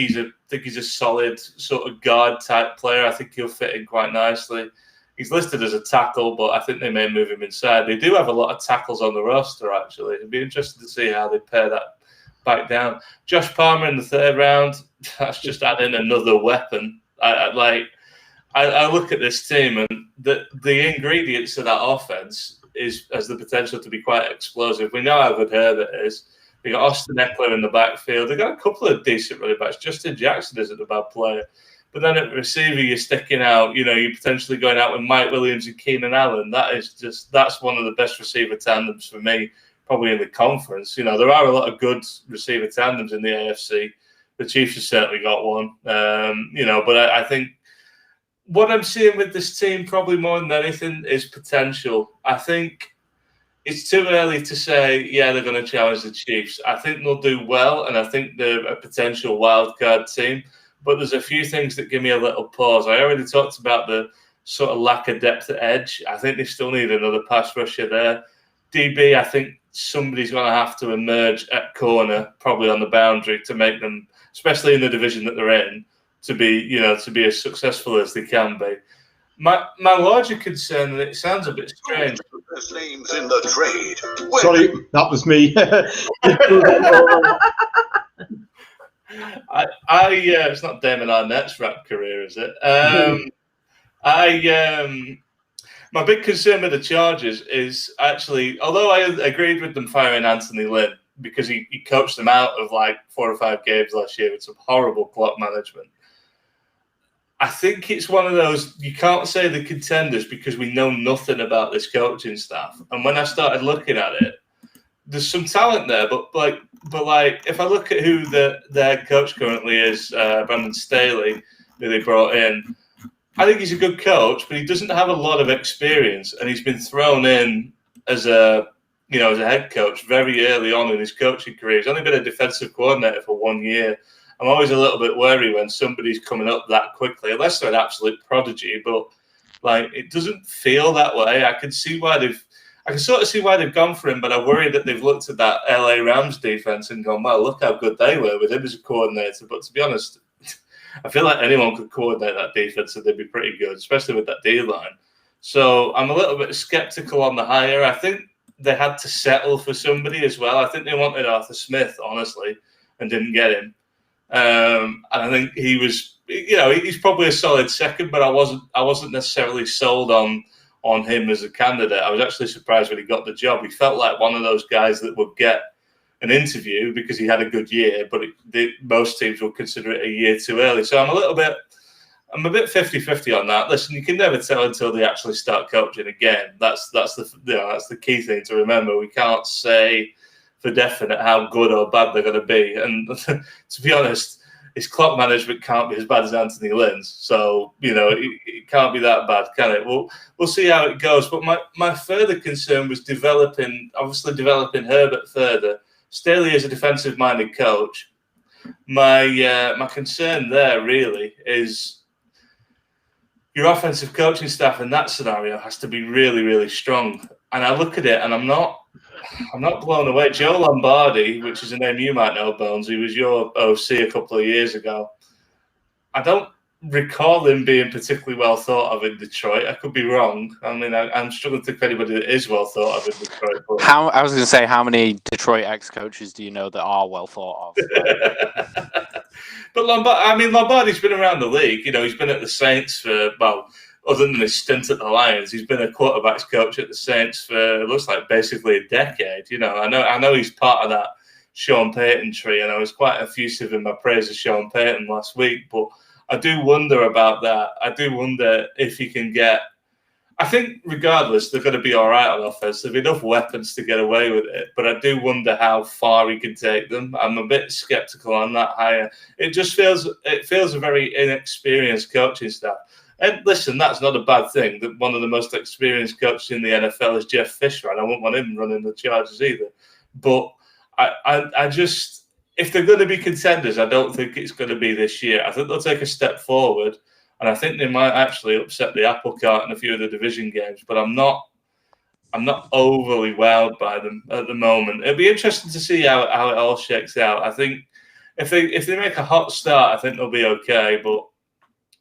think he's a solid sort of guard type player. I think he'll fit in quite nicely. He's listed as a tackle, but I think they may move him inside. They do have a lot of tackles on the roster, actually. It'd be interesting to see how they pare that back down. Josh Palmer in the third round, that's just adding another weapon. I look at this team, and the ingredients of that offense has the potential to be quite explosive. We know how good Herbert is. They got Austin Eckler in the backfield. They got a couple of decent running backs. Justin Jackson isn't a bad player. But then at receiver, you're sticking out. You're potentially going out with Mike Williams and Keenan Allen. That's one of the best receiver tandems for me, probably in the conference. There are a lot of good receiver tandems in the AFC. The Chiefs have certainly got one. But I think what I'm seeing with this team, probably more than anything, is potential. I think it's too early to say, they're going to challenge the Chiefs. I think they'll do well, and I think they're a potential wildcard team. But there's a few things that give me a little pause. I already talked about the sort of lack of depth at edge. I think they still need another pass rusher there. DB, I think somebody's going to have to emerge at corner, probably on the boundary, to make them, especially in the division that they're in, to be as successful as they can be. My larger concern, and it sounds a bit strange. Best names in the trade. Sorry, that was me. It's not Damon Arnett's rap career, is it? My big concern with the Chargers is actually, although I agreed with them firing Anthony Lynn because he coached them out of like 4 or 5 games last year with some horrible clock management, I think it's one of those, you can't say the contenders because we know nothing about this coaching staff. And when I started looking at it, there's some talent there, but if I look at who the head coach currently is, Brandon Staley, who they brought in, I think he's a good coach, but he doesn't have a lot of experience, and he's been thrown in as a head coach very early on in his coaching career. He's only been a defensive coordinator for 1 year. I'm always a little bit wary when somebody's coming up that quickly, unless they're an absolute prodigy. But it doesn't feel that way. I can sort of see why they've gone for him, but I worry that they've looked at that LA Rams defense and gone, well, look how good they were with him as a coordinator. But to be honest, I feel like anyone could coordinate that defense and they'd be pretty good, especially with that D-line. So I'm a little bit skeptical on the hire. I think they had to settle for somebody as well. I think they wanted Arthur Smith, honestly, and didn't get him. And I think he was, he's probably a solid second, but I wasn't necessarily sold on him as a candidate. I was actually surprised when he got the job. He felt like one of those guys that would get an interview because he had a good year, but most teams will consider it a year too early. So I'm a bit 50-50 on that. Listen, you can never tell until they actually start coaching again. That's the key thing to remember. We can't say for definite how good or bad they're going to be. And to be honest, his clock management can't be as bad as Anthony Lynn's. So, it can't be that bad, can it? We'll see how it goes. But my further concern was developing Herbert further. Staley is a defensive-minded coach. My concern there really is your offensive coaching staff in that scenario has to be really, really strong. And I look at it and I'm not blown away. Joe Lombardi, which is a name you might know, Bones, he was your OC a couple of years ago. I don't recall him being particularly well thought of in Detroit. I could be wrong. I mean, I'm struggling to think of anybody that is well thought of in Detroit. But... I was going to say, how many Detroit ex-coaches do you know that are well thought of? But Lombardi's been around the league. He's been at the Saints for, other than his stint at the Lions, he's been a quarterback's coach at the Saints for, it looks like, basically a decade. I know he's part of that Sean Payton tree, and I was quite effusive in my praise of Sean Payton last week, but I do wonder about that. I do wonder if he can get... I think regardless, they're going to be all right on offense. There've enough weapons to get away with it, but I do wonder how far he can take them. I'm a bit skeptical on that hire. It feels a very inexperienced coaching staff. And listen, that's not a bad thing. That one of the most experienced coaches in the NFL is Jeff Fisher, and I wouldn't want him running the Chargers either. But I just, if they're going to be contenders, I don't think it's going to be this year. I think they'll take a step forward, and I think they might actually upset the apple cart in a few of the division games. But I'm not overly wowed by them at the moment. It'll be interesting to see how it all shakes out. I think if they make a hot start, I think they'll be okay. But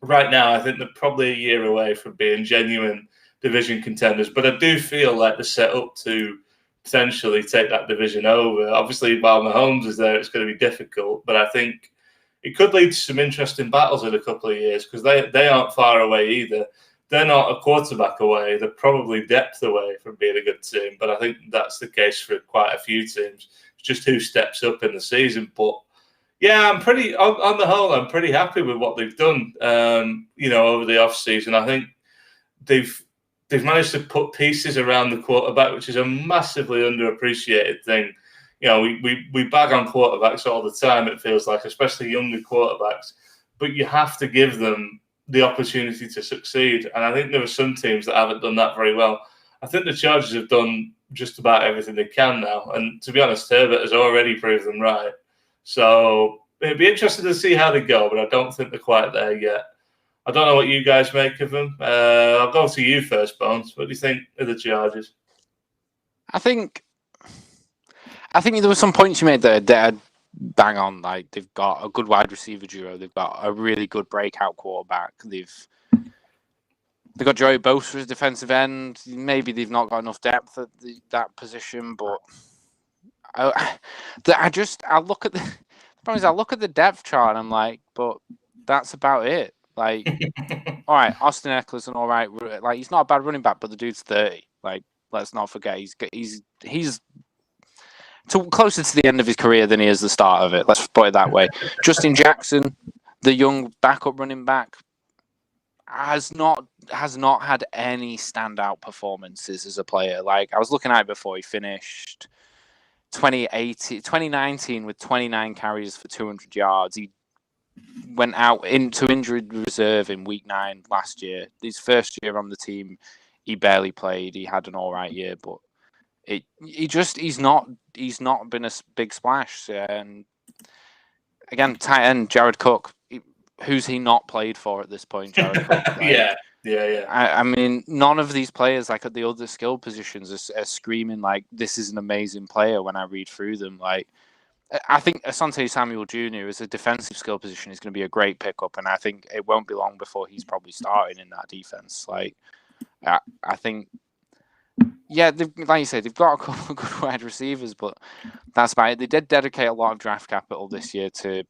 right now, I think they're probably a year away from being genuine division contenders. But I do feel like they're set up to potentially take that division over. Obviously, while Mahomes is there, it's going to be difficult. But I think it could lead to some interesting battles in a couple of years because they aren't far away either. They're not a quarterback away. They're probably depth away from being a good team. But I think that's the case for quite a few teams. It's just who steps up in the season. But yeah, on the whole, I'm pretty happy with what they've done, over the offseason. I think they've managed to put pieces around the quarterback, which is a massively underappreciated thing. We bag on quarterbacks all the time, it feels like, especially younger quarterbacks, but you have to give them the opportunity to succeed. And I think there are some teams that haven't done that very well. I think the Chargers have done just about everything they can now. And to be honest, Herbert has already proved them right. So it'd be interesting to see how they go, but I don't think they're quite there yet. I don't know what you guys make of them. I'll go to you first, Bones. What do you think of the Chargers? I think I think there were some points you made that are bang on. Like they've got a good wide receiver duo. They've got a really good breakout quarterback. They've got Joey Bosa as defensive end. Maybe they've not got enough depth at that position, but I look at the problem is I look at the depth chart and I'm like, but that's about it. Like, all right, Austin Eckler's an all right, like he's not a bad running back, but the dude's 30. Like, let's not forget he's closer to the end of his career than he is the start of it. Let's put it that way. Justin Jackson, the young backup running back, has not had any standout performances as a player. Like I was looking at it before he finished 2019 with 29 carries for 200 yards. He went out into injured reserve in week 9 last year. His first year on the team, he barely played. He had an all right year, but he's not been a big splash. And again, tight end Jared Cook. Who's he not played for at this point, Jared Cook? Like, yeah. I mean, none of these players, like at the other skill positions, are screaming like this is an amazing player. When I read through them, like I think Asante Samuel Jr. as a defensive skill position is going to be a great pickup, and I think it won't be long before he's probably starting in that defense. Like I think, yeah, like you say, they've got a couple of good wide receivers, but that's about it. They did dedicate a lot of draft capital this year to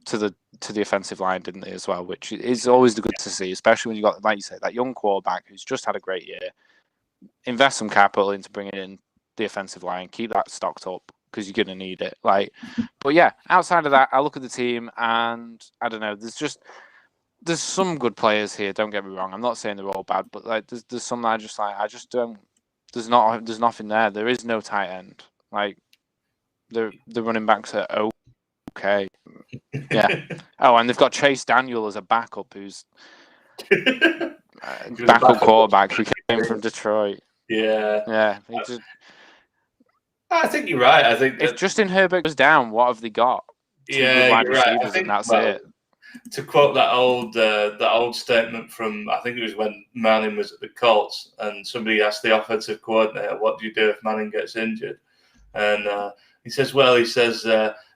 the offensive line, didn't they, as well, which is always good to see, especially when you got, like you say, that young quarterback who's just had a great year. Invest some capital into bringing in the offensive line, keep that stocked up because you're going to need it. Like, but yeah, outside of that, I look at the team and I don't know. There's some good players here. Don't get me wrong. I'm not saying they're all bad, but like there's some that I just don't. There's nothing there. There is no tight end. Like the running backs are okay. Yeah. Oh, and they've got Chase Daniel as a backup, who's backup quarterback who came from Detroit. Yeah. I think you're right. I think if Justin Herbert goes down, what have they got? Two good wide receivers, right. And that's it. To quote that old statement from, I think it was when Manning was at the Colts, and somebody asked the offensive coordinator, "What do you do if Manning gets injured?" And he says,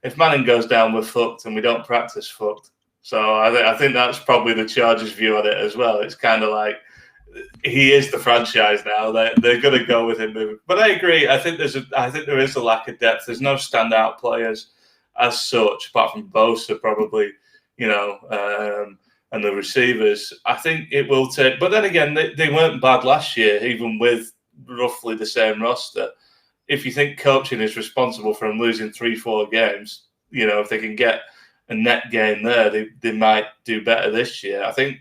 if Manning goes down, we're fucked, and we don't practice fucked. So I think that's probably the Chargers' view on it as well. It's kind of like he is the franchise now. They're going to go with him moving. But I agree. I think there is a lack of depth. There's no standout players as such, apart from Bosa probably, and the receivers. I think it will take. But then again, they weren't bad last year, even with roughly the same roster. If you think coaching is responsible for them losing 3-4 games, if they can get a net gain there, they might do better this year. I think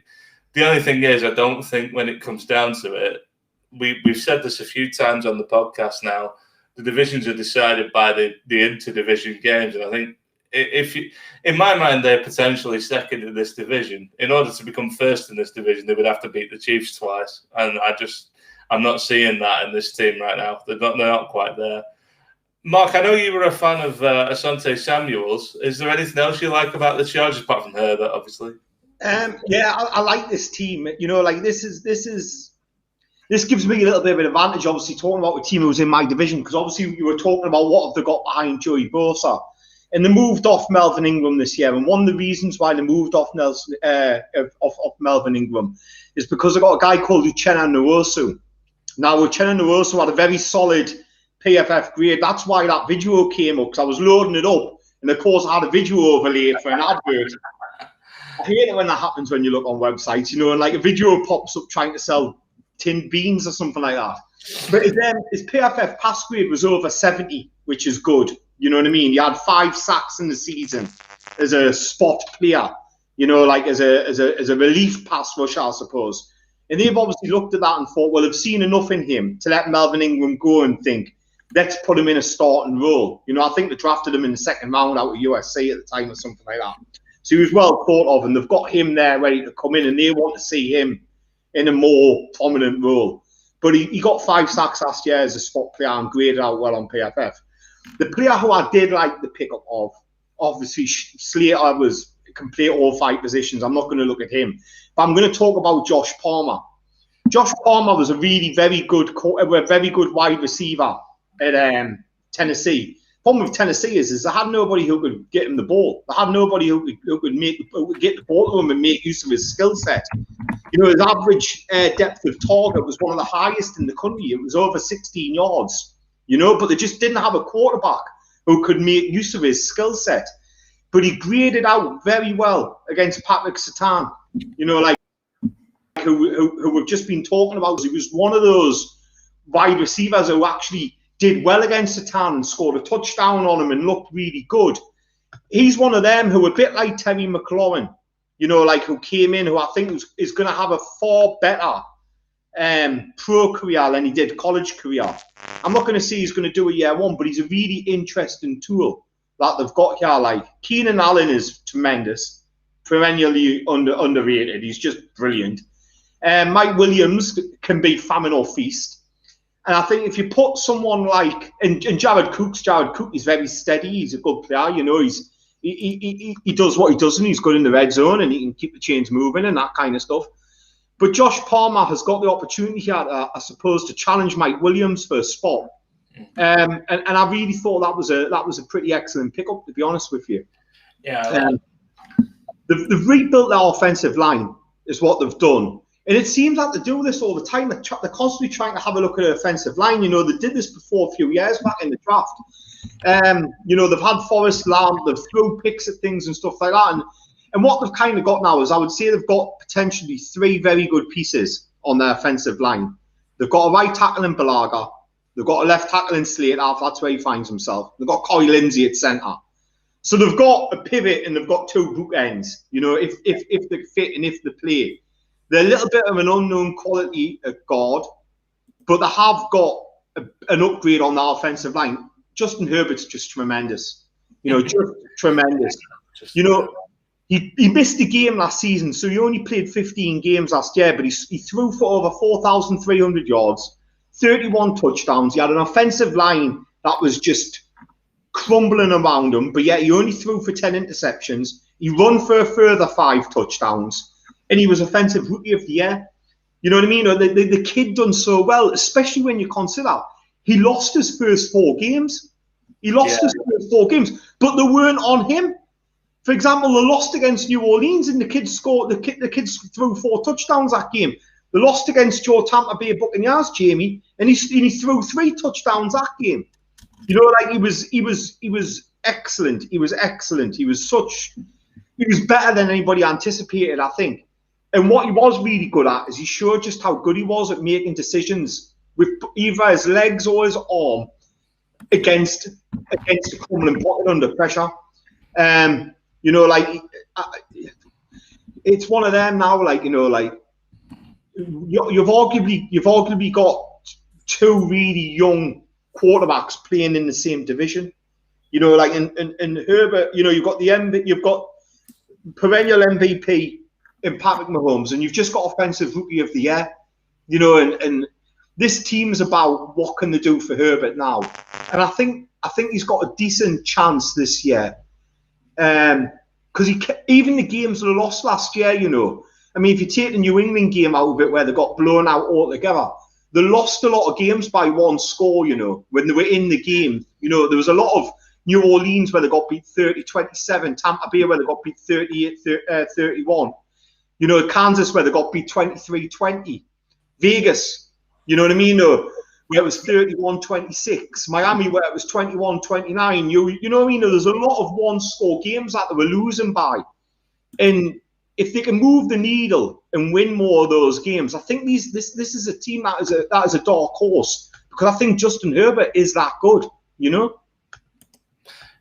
the only thing is, I don't think when it comes down to it, we've said this a few times on the podcast now, the divisions are decided by the interdivision games. And I think in my mind, they're potentially second in this division. In order to become first in this division, they would have to beat the Chiefs twice. And I'm not seeing that in this team right now. They're not quite there. Mark, I know you were a fan of Asante Samuels. Is there anything else you like about the Chargers apart from Herbert, obviously? Yeah, I like this team. This gives me a little bit of an advantage, obviously, talking about the team who was in my division, because obviously you were talking about what have they got behind Joey Bosa. And they moved off Melvin Ingram this year. And one of the reasons why they moved off Melvin Ingram is because they got a guy called Uchenna Nwosu. Now, Uchenna Nwosu had a very solid PFF grade. That's why that video came up, because I was loading it up. And of course, I had a video overlay for an advert. I hate it when that happens when you look on websites, and like a video pops up trying to sell tinned beans or something like that. But his PFF pass grade was over 70, which is good. You know what I mean? He had 5 sacks in the season as a spot player, like as a relief pass rusher, I suppose. And they've obviously looked at that and thought, well, they've seen enough in him to let Melvin Ingram go and think, let's put him in a starting role. I think they drafted him in the second round out of USC at the time or something like that. So he was well thought of, and they've got him there ready to come in, and they want to see him in a more prominent role. But he got 5 sacks last year as a spot player and graded out well on PFF. The player who I did like the pickup of, obviously Slater was complete all 5 positions. I'm not going to look at him. But I'm going to talk about Josh Palmer. Josh Palmer was a very good wide receiver at Tennessee. Problem with Tennessee is they had nobody who could get him the ball. They had nobody who could get the ball to him and make use of his skill set. You know, his average depth of target was one of the highest in the country. It was over 16 yards, you know, but they just didn't have a quarterback who could make use of his skill set. But he graded out very well against Patrick Surtain, you know, like who we've just been talking about. He was one of those wide receivers who actually did well against Surtain and scored a touchdown on him and looked really good. He's one of them who, a bit like Terry McLaurin, you know, like who came in, who I think is going to have a far better pro career than he did college career. I'm not going to say he's going to do a year one, but he's a really interesting tool that they've got here. Like Keenan Allen is tremendous, perennially underrated. He's just brilliant. Mike Williams can be famine or feast. And I think if you put someone like and Jared Cook is very steady. He's a good player. You know, he does what he does and he's good in the red zone and he can keep the chains moving and that kind of stuff. But Josh Palmer has got the opportunity here, I suppose, to challenge Mike Williams for a spot. And I really thought that was a pretty excellent pickup, to be honest with you. Yeah. They've rebuilt their offensive line, is what they've done. And it seems like they do this all the time. They're constantly trying to have a look at the offensive line. You know, they did this before a few years back in the draft. You know, they've had Forrest Lamb, they've thrown picks at things and stuff like that. And what they've kind of got now is, I would say they've got potentially 3 very good pieces on their offensive line. They've got a right tackle in Balaga. They've got a left tackle in Slater, if that's where he finds himself. They've got Corey Lindsey at centre. So they've got a pivot and they've got 2 bookends, you know, if they fit and if they play. They're a little bit of an unknown quality at guard, but they have got an upgrade on the offensive line. Justin Herbert's just tremendous. You know, just tremendous. You know, he missed a game last season, so he only played 15 games last year, but he threw for over 4,300 yards, 31 touchdowns. He had an offensive line that was just crumbling around him, but yet he only threw for 10 interceptions. He run for a further 5 touchdowns. And he was Offensive Rookie of the Year. You know what I mean? The kid done so well, especially when you consider he lost his first 4 games. He lost his first 4 games, but they weren't on him. For example, they lost against New Orleans and the kids threw 4 touchdowns that game. They lost against your Tampa Bay Buccaneers, Jamie, and he threw 3 touchdowns that game. You know, like he was excellent. He was excellent. He was better than anybody anticipated, I think. And what he was really good at is he showed just how good he was at making decisions with either his legs or his arm against the crumbling pocket under pressure. You know, like it's one of them now. Like, you know, like you've arguably got 2 really young quarterbacks playing in the same division. You know, like in Herbert, you know, you've got perennial MVP in Patrick Mahomes, and you've just got Offensive Rookie of the Year, you know, and this team's about what can they do for Herbert now, and I think he's got a decent chance this year, because even the games they lost last year, you know, I mean, if you take the New England game out of it where they got blown out altogether, they lost a lot of games by 1 score, you know, when they were in the game. You know, there was a lot of New Orleans where they got beat 30-27, Tampa Bay where they got beat 38-31. You know, Kansas where they got beat 23-20. Vegas, you know what I mean? Where it was 31-26. Miami where it was 21-29. You know what I mean? There's a lot of 1-score games that they were losing by. And if they can move the needle and win more of those games, I think this is a team that is a dark horse, because I think Justin Herbert is that good, you know?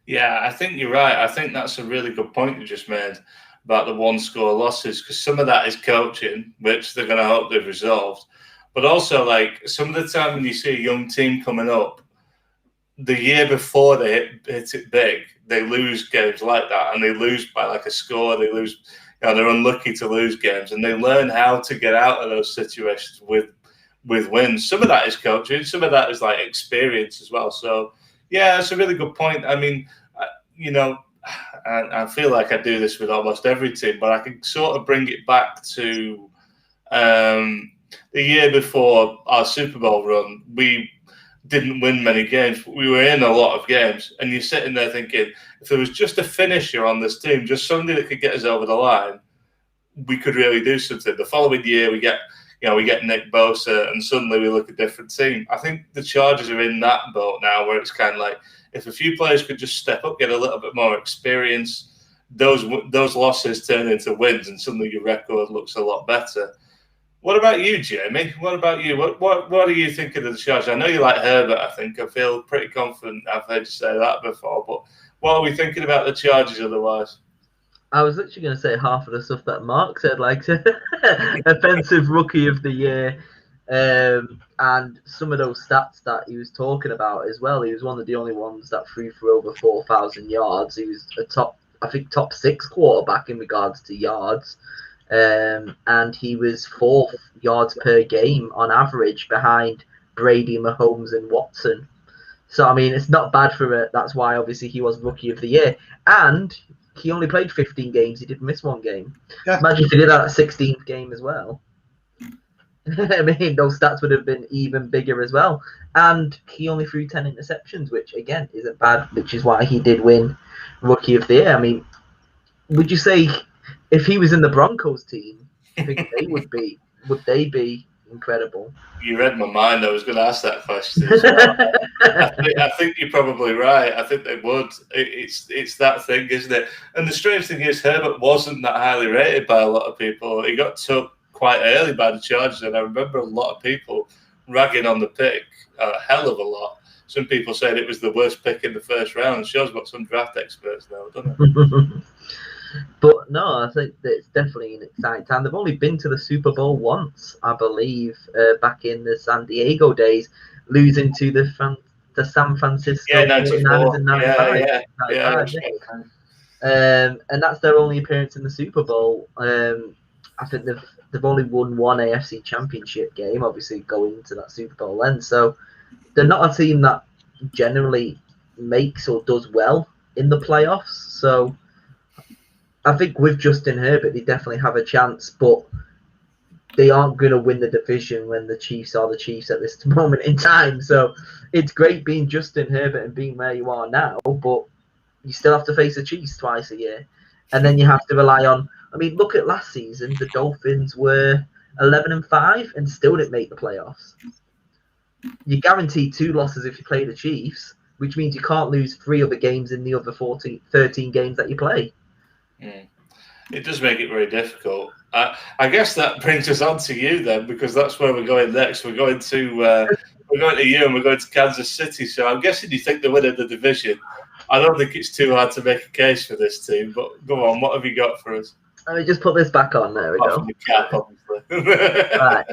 Yeah, I think you're right. I think that's a really good point you just made about the 1-score losses, because some of that is coaching, which they're going to hope they've resolved. But also, like, some of the time when you see a young team coming up, the year before they hit it big, they lose games like that, and they lose by like a score. They lose, you know, they're unlucky to lose games, and they learn how to get out of those situations with wins. Some of that is coaching, some of that is like experience as well. So, yeah, it's a really good point. I mean, you know, I feel like I do this with almost every team, but I can sort of bring it back to the year before our Super Bowl run. didn't win many games, but we were in a lot of games. And you're sitting there thinking, if there was just a finisher on this team, just somebody that could get us over the line, we could really do something. The following year, we get Nick Bosa, and suddenly we look a different team. I think the Chargers are in that boat now, where it's kind of like, if a few players could just step up, get a little bit more experience, those losses turn into wins, and suddenly your record looks a lot better. What about you, Jamie? What about you? What are you thinking of the Chargers? I know you like Herbert. I think I feel pretty confident. I've heard you say that before, but what are we thinking about the Chargers otherwise? I was literally going to say half of the stuff that Mark said, like offensive rookie of the year, and some of those stats that he was talking about as well. He was one of the only ones that threw for over 4,000 yards. He was a top 6 quarterback in regards to yards, and he was 4th yards per game on average behind Brady, Mahomes, and Watson. So I mean, it's not bad for it. That's why obviously he was rookie of the year, and he only played 15 games. He didn't miss one game. Yeah. Imagine if he did that 16th game as well. I mean, those stats would have been even bigger as well. And he only threw 10 interceptions, which, again, isn't bad, which is why he did win Rookie of the Year. I mean, would you say if he was in the Broncos team, I think would they be incredible? You read my mind. I was going to ask that question as well. I think you're probably right. I think they would. It's that thing, isn't it? And the strange thing is, Herbert wasn't that highly rated by a lot of people. He got took quite early by the Chargers, and I remember a lot of people ragging on the pick a hell of a lot. Some people said it was the worst pick in the first round. It shows what some draft experts know, doesn't it? But no, I think that it's definitely an exciting time. They've only been to the Super Bowl once, I believe, back in the San Diego days, losing to the San Francisco 49ers in 95. And that's their only appearance in the Super Bowl. I think they've only won one AFC Championship game, obviously going into that Super Bowl then. So they're not a team that generally makes or does well in the playoffs. So I think with Justin Herbert, they definitely have a chance, but they aren't going to win the division when the Chiefs are the Chiefs at this moment in time. So it's great being Justin Herbert and being where you are now, but you still have to face the Chiefs twice a year. And then you have to rely on, I mean, look at last season. The Dolphins were 11-5 and still didn't make the playoffs. You guarantee 2 losses if you play the Chiefs, which means you can't lose 3 other games in the other 13 games that you play. It does make it very difficult. I guess that brings us on to you then, because that's where we're going next. We're going to you, and we're going to Kansas City. So I'm guessing you think they're winning the division. I don't think it's too hard to make a case for this team. But go on, what have you got for us? Let me just put this back on. There we go. The cap, obviously. Right.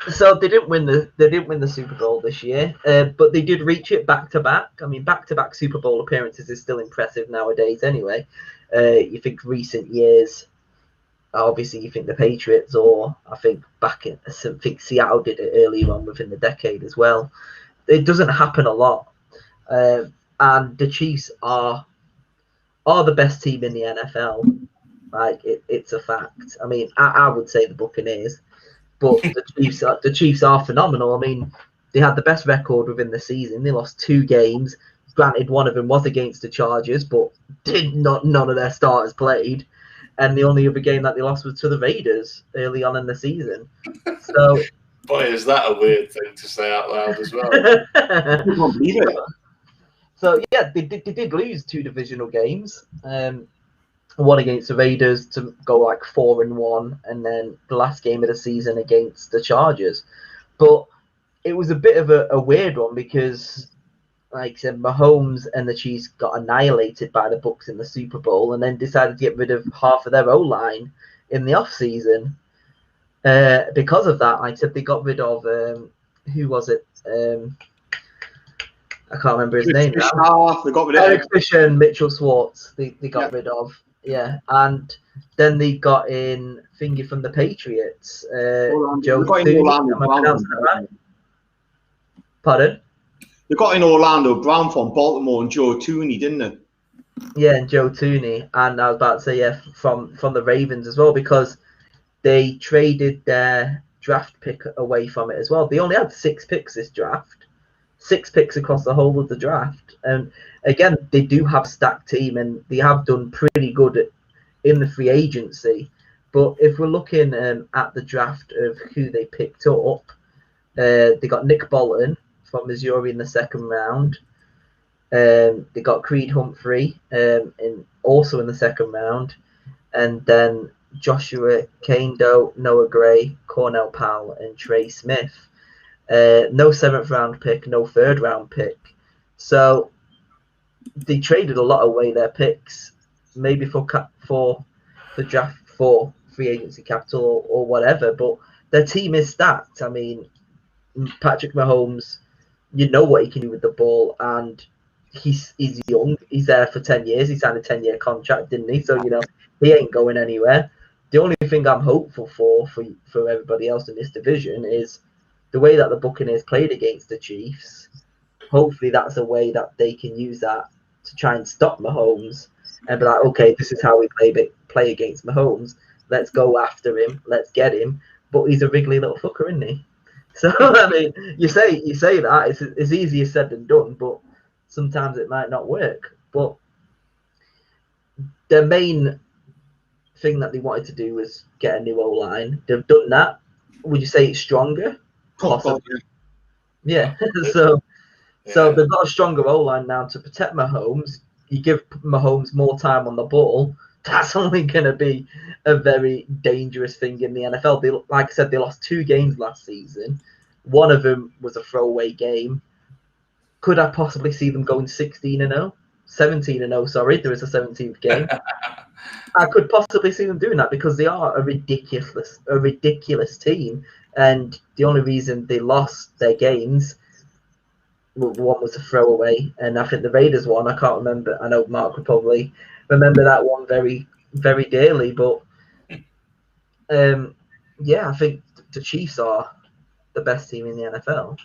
So they didn't win the Super Bowl this year, but they did reach it back to back. I mean, back to back Super Bowl appearances is still impressive nowadays. Anyway, you think recent years, obviously you think the Patriots, or I think Seattle did it earlier on within the decade as well. It doesn't happen a lot, and the Chiefs are the best team in the NFL. Like it's a fact. I mean, I would say the Buccaneers, but the Chiefs are phenomenal. I mean, they had the best record within the season. They lost 2 games. Granted, one of them was against the Chargers, but none of their starters played. And the only other game that they lost was to the Raiders early on in the season. So, boy, is that a weird thing to say out loud as well. So yeah, they did lose 2 divisional games. One against the Raiders to go like 4-1, and then the last game of the season against the Chargers. But it was a bit of a weird one because, like I said, Mahomes and the Chiefs got annihilated by the Bucs in the Super Bowl, and then decided to get rid of half of their O-line in the off season. Because of that, like I said, they got rid of who was it? I can't remember his name now. They got rid of Eric Fisher and Mitchell Schwartz. They got rid of. Yeah, and then they got in thingy from the Patriots. Joe Thuney. Pardon? They got in Orlando Brown from Baltimore and Joe Thuney, didn't they? Yeah, and Joe Thuney. And I was about to say, yeah, from the Ravens as well, because they traded their draft pick away from it as well. They only had 6 picks this draft. 6 picks across the whole of the draft. And again, they do have a stacked team, and they have done pretty good in the free agency. But if we're looking at the draft of who they picked up, they got Nick Bolton from Missouri in the 2nd round. They got Creed Humphrey also in the 2nd round. And then Joshua Kendo, Noah Gray, Cornell Powell, and Trey Smith. No 7th round pick, no 3rd round pick. So they traded a lot away their picks, maybe for the draft for free agency capital or whatever. But their team is stacked. I mean, Patrick Mahomes, you know what he can do with the ball, and he's young. He's there for 10 years. He signed a 10-year contract, didn't he? So, he ain't going anywhere. The only thing I'm hopeful for everybody else in this division is the way that the Buccaneers played against the Chiefs. Hopefully that's a way that they can use that to try and stop Mahomes and be like, okay, this is how we play against Mahomes. Let's go after him. Let's get him. But he's a wriggly little fucker, isn't he? So, I mean, you say that. It's easier said than done, but sometimes it might not work. But the main thing that they wanted to do was get a new O-line. They've done that. Would you say it's stronger? Possibly. Yeah. So they've got a stronger O-line now to protect Mahomes. You give Mahomes more time on the ball, that's only going to be a very dangerous thing in the NFL. Like I said, they lost 2 games last season. One of them was a throwaway game. Could I possibly see them going 16-0? 17-0, sorry. There is a 17th game. I could possibly see them doing that because they are a ridiculous team. And the only reason they lost their games, one was a throwaway, and I think the Raiders one, I can't remember. I know Mark would probably remember that one very, very dearly. But I think the Chiefs are the best team in the NFL.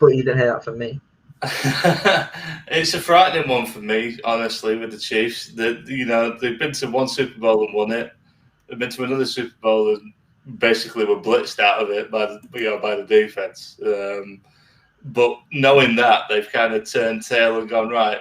But you didn't hear that from me. It's a frightening one for me, honestly, with the Chiefs. They've been to one Super Bowl and won it. They've been to another Super Bowl and basically were blitzed out of it by the defense. But knowing that, they've kind of turned tail and gone, right,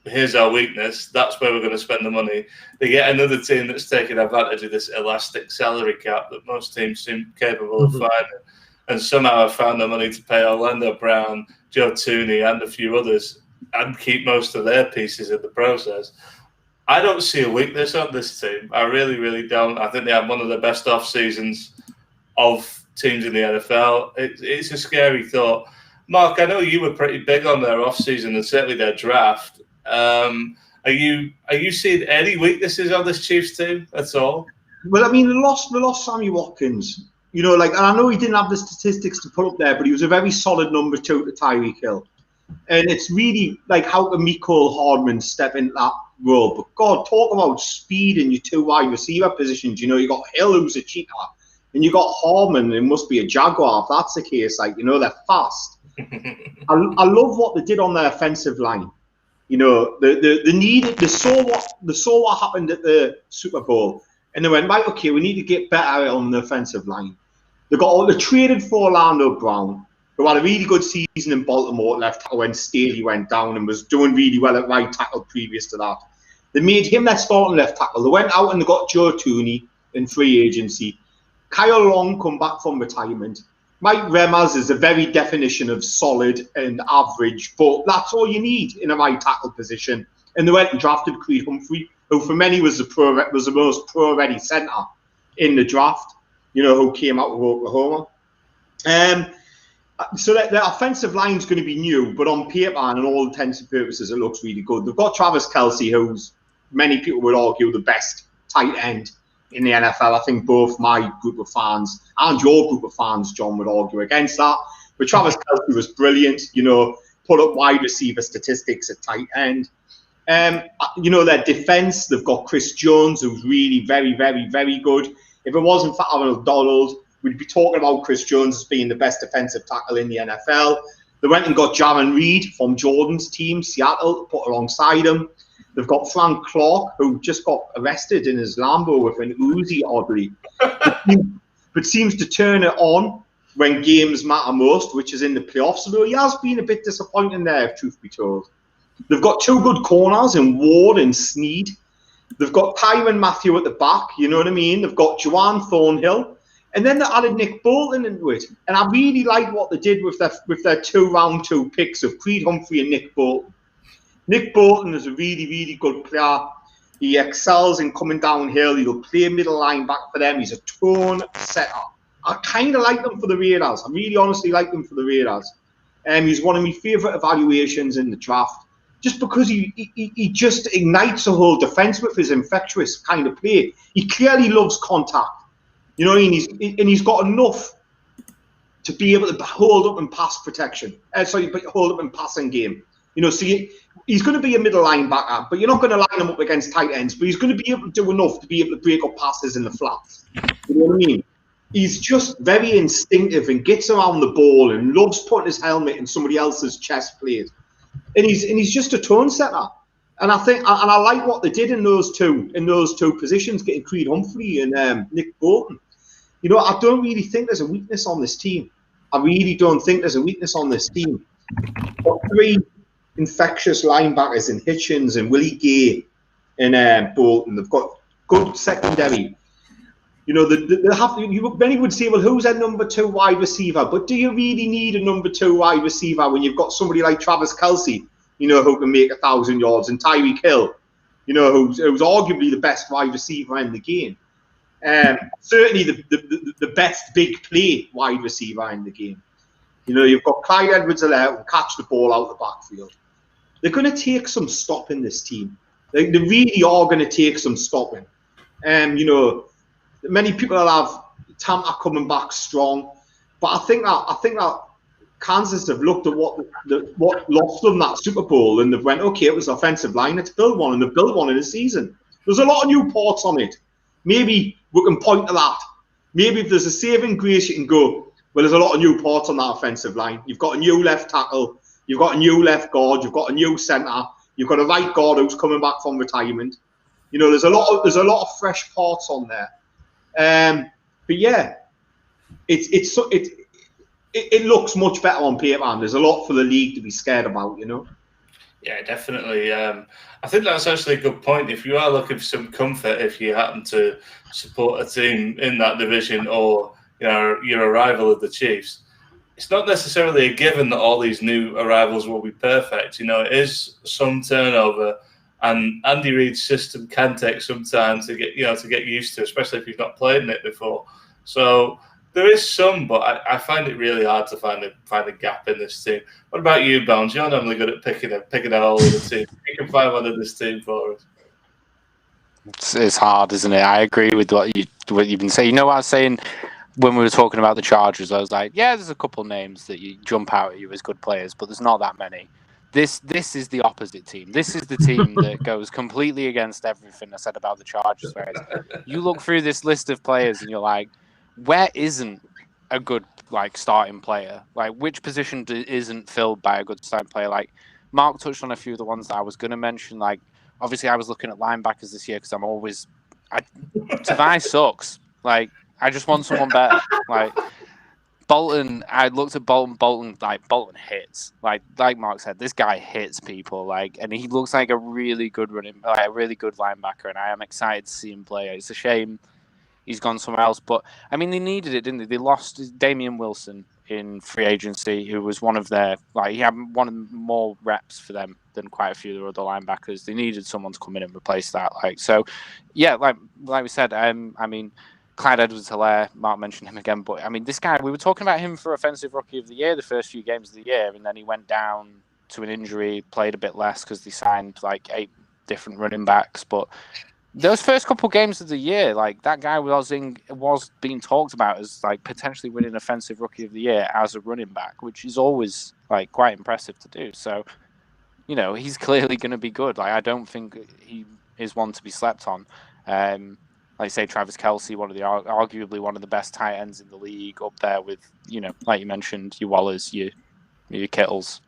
here's our weakness. That's where we're going to spend the money. They get another team that's taking advantage of this elastic salary cap that most teams seem capable of finding. And somehow have found the money to pay Orlando Brown, Joe Tooney, and a few others, and keep most of their pieces in the process. I don't see a weakness on this team. I really, really don't. I think they have one of the best off seasons of teams in the NFL. It's a scary thought. Mark, I know you were pretty big on their off season and certainly their draft. Are you seeing any weaknesses on this Chiefs team at all? Well, I mean, they lost Sammy Watkins. And I know he didn't have the statistics to put up there, but he was a very solid number 2 to Tyreek Hill. And it's really like, how can Mecole Hardman step into that role? But God, talk about speed in your 2 wide receiver positions. You got Hill, who's a cheetah, and you got Hardman, it must be a Jaguar if that's the case. They're fast. I love what they did on their offensive line. They saw what happened at the Super Bowl, and they went, right, okay, we need to get better on the offensive line. They traded for Orlando Brown, who had a really good season in Baltimore at left tackle when Staley went down and was doing really well at right tackle previous to that. They made him their starting left tackle. They went out and they got Joe Tooney in free agency. Kyle Long come back from retirement. Mike Remaz is the very definition of solid and average, but that's all you need in a right tackle position. And they went and drafted Creed Humphrey, who for many was the most pro-ready centre in the draft. Who came out of Oklahoma. So their offensive line is going to be new, but on paper and on all intents and purposes, it looks really good. They've got Travis Kelce, who's many people would argue the best tight end in the NFL. I think both my group of fans and your group of fans, John, would argue against that. But Travis Kelce was brilliant, put up wide receiver statistics at tight end. Their defense, they've got Chris Jones, who's really very, very, very good. If it wasn't for Aaron Donald, we'd be talking about Chris Jones as being the best defensive tackle in the NFL. They went and got Jaron Reed from Jordan's team, Seattle, to put alongside him. They've got Frank Clark, who just got arrested in his Lambo with an Uzi, oddly, but seems to turn it on. when games matter most, which is in the playoffs. So he has been a bit disappointing there, if truth be told. They've got two good corners in Ward and Sneed. They've got Tyron Matthew at the back, you know what I mean? They've got Joanne Thornhill. And then they added Nick Bolton into it. And I really like what they did with their 2 round 2 picks of Creed Humphrey and Nick Bolton. Nick Bolton is a really, really good player. He excels in coming downhill. He'll play middle linebacker for them. He's a tone setter. I kind of like them for the Raiders. I really honestly like them for the Raiders. He's one of my favourite evaluations in the draft. Just because he just ignites the whole defence with his infectious kind of play. He clearly loves contact. You know what I mean? He's got enough to be able to hold up in pass protection. Hold up in passing game. You know, so he's going to be a middle linebacker, but you're not going to line him up against tight ends. But he's going to be able to do enough to be able to break up passes in the flats. You know what I mean? He's just very instinctive and gets around the ball and loves putting his helmet in somebody else's chest plate. And he's just a tone setter. And I like what they did in those two positions, getting Creed Humphrey and Nick Bolton. You know, I don't really think there's a weakness on this team. I really don't think there's a weakness on this team. Got 3 infectious linebackers in Hitchens and Willie Gay and Bolton. They've got good secondary. You know, many would say, well, who's their number 2 wide receiver? But do you really need a number 2 wide receiver when you've got somebody like Travis Kelce, you know, who can make 1,000 yards, and Tyreek Hill, you know, who's arguably the best wide receiver in the game? Certainly the best big play wide receiver in the game. You know, you've got Clyde Edwards-Helaire who can catch the ball out of the backfield. They're going to take some stopping, this team. They really are going to take some stopping. You know, many people will have Tampa coming back strong, but I think that Kansas have looked at what lost them that Super Bowl, and they've went, okay, it was offensive line, let's build one, and they've built one in a season. There's a lot of new parts on it. Maybe we can point to that. Maybe if there's a saving grace, you can go, well, there's a lot of new parts on that offensive line. You've got a new left tackle, you've got a new left guard, you've got a new centre, you've got a right guard who's coming back from retirement. You know, there's a lot of fresh parts on there. But yeah, it looks much better on paper, and there's a lot for the league to be scared about, you know. Yeah, definitely. I think that's actually a good point. If you are looking for some comfort, if you happen to support a team in that division, or you know you're a rival of the Chiefs, it's not necessarily a given that all these new arrivals will be perfect. You know, it is some turnover, and Andy Reid's system can take some time to get used to, especially if you've not played in it before. So there is some, but I find it really hard to find a gap in this team. What about you, Bones? You're normally good at picking a hole in the team. You can find one in this team for us. It's hard, isn't it? I agree with what you've been saying. You know what I was saying when we were talking about the Chargers? I was like, yeah, there's a couple names that you jump out at you as good players, but there's not that many. This is the opposite team. This is the team that goes completely against everything I said about the Chargers. Whereas you look through this list of players and you're like, where isn't a good starting player? Like, which position isn't filled by a good starting player? Like, Mark touched on a few of the ones that I was going to mention. Like, obviously, I was looking at linebackers this year because Tavai sucks. Like, I just want someone better. Like, Bolton, I looked at Bolton. Bolton hits. Like Mark said, this guy hits people. Like, and he looks like a really good a really good linebacker. And I am excited to see him play. It's a shame he's gone somewhere else. But, I mean, they needed it, didn't they? They lost Damian Wilson in free agency, who was one of their... he had one of the more reps for them than quite a few of the other linebackers. They needed someone to come in and replace that. So, yeah, like we said, I mean, Clyde Edwards-Helaire, Mark mentioned him again, but, I mean, this guy, we were talking about him for Offensive Rookie of the Year the first few games of the year, and then he went down to an injury, played a bit less because they signed, 8 different running backs, but... Those first couple games of the year, that guy was being talked about as potentially winning Offensive Rookie of the Year as a running back, which is always quite impressive to do. So, you know, he's clearly going to be good. I don't think he is one to be slept on. Say Travis Kelce, arguably one of the best tight ends in the league, up there with, you know, like you mentioned, your Wallers, your Kittles.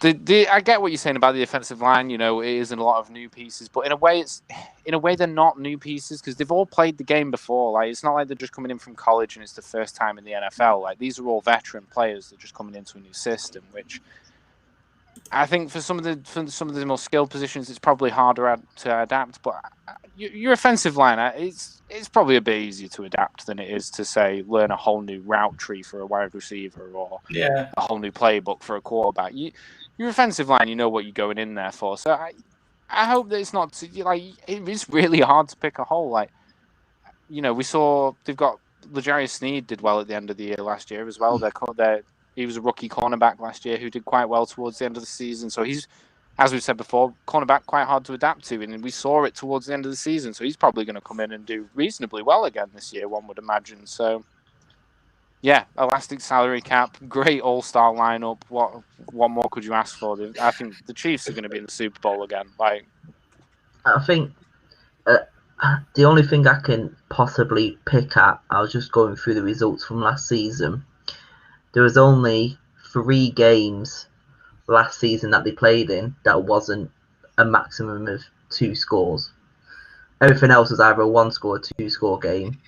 I get what you're saying about the offensive line. You know, it isn't a lot of new pieces, but in a way, they're not new pieces because they've all played the game before. Like, it's not like they're just coming in from college and it's the first time in the NFL. Like, these are all veteran players that are just coming into a new system, which I think for some of the more skilled positions, it's probably harder to adapt. But your offensive line, it's probably a bit easier to adapt than it is to say learn a whole new route tree for a wide receiver or a whole new playbook for a quarterback. Your offensive line, you know what you're going in there for. So I hope that it's not like it is really hard to pick a hole. Like, you know, we saw they've got L'Jarius Sneed did well at the end of the year last year as well. He was a rookie cornerback last year who did quite well towards the end of the season. So he's, as we've said before, cornerback quite hard to adapt to, and we saw it towards the end of the season. So he's probably going to come in and do reasonably well again this year, one would imagine. So, yeah, elastic salary cap, great all-star lineup. What more could you ask for? I think the Chiefs are going to be in the Super Bowl again. Like, I think the only thing I can possibly pick at, I was just going through the results from last season. There was only 3 games last season that they played in that wasn't a maximum of 2 scores. Everything else was either a 1-score or 2-score game.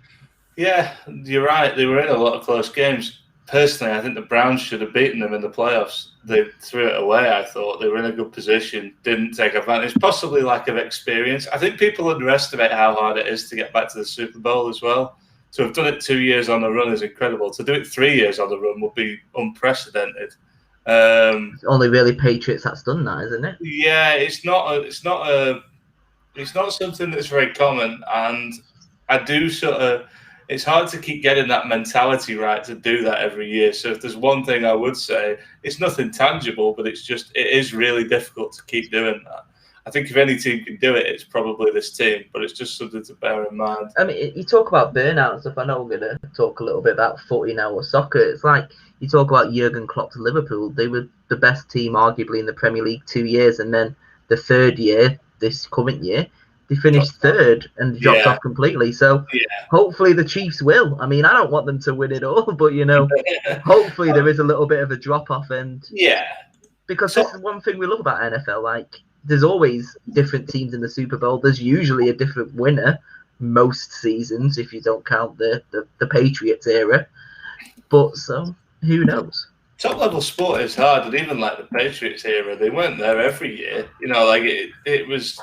Yeah, you're right. They were in a lot of close games. Personally, I think the Browns should have beaten them in the playoffs. They threw it away, I thought. They were in a good position, didn't take advantage. Possibly lack of experience. I think people underestimate how hard it is to get back to the Super Bowl as well. To have done it 2 years on the run is incredible. To do it 3 years on the run would be unprecedented. It's only really Patriots that's done that, isn't it? Yeah, it's not something that's very common, and I do sort of. It's hard to keep getting that mentality right to do that every year. So if there's one thing I would say, it's nothing tangible, but it is really difficult to keep doing that. I think if any team can do it, it's probably this team, but it's just something to bear in mind. I mean, you talk about burnout and stuff. I know we're going to talk a little bit about footy now or soccer. It's like you talk about Jurgen Klopp's Liverpool. They were the best team, arguably, in the Premier League 2 years. And then the third year, this current year, they finished third and dropped off completely. So hopefully the Chiefs will. I mean, I don't want them to win it all, but, you know, hopefully there is a little bit of a drop-off. And because this is one thing we love about NFL, like, there's always different teams in the Super Bowl. There's usually a different winner most seasons, if you don't count the Patriots era. But so, who knows? Top level sport is hard, and even like the Patriots era, they weren't there every year. You know, like it was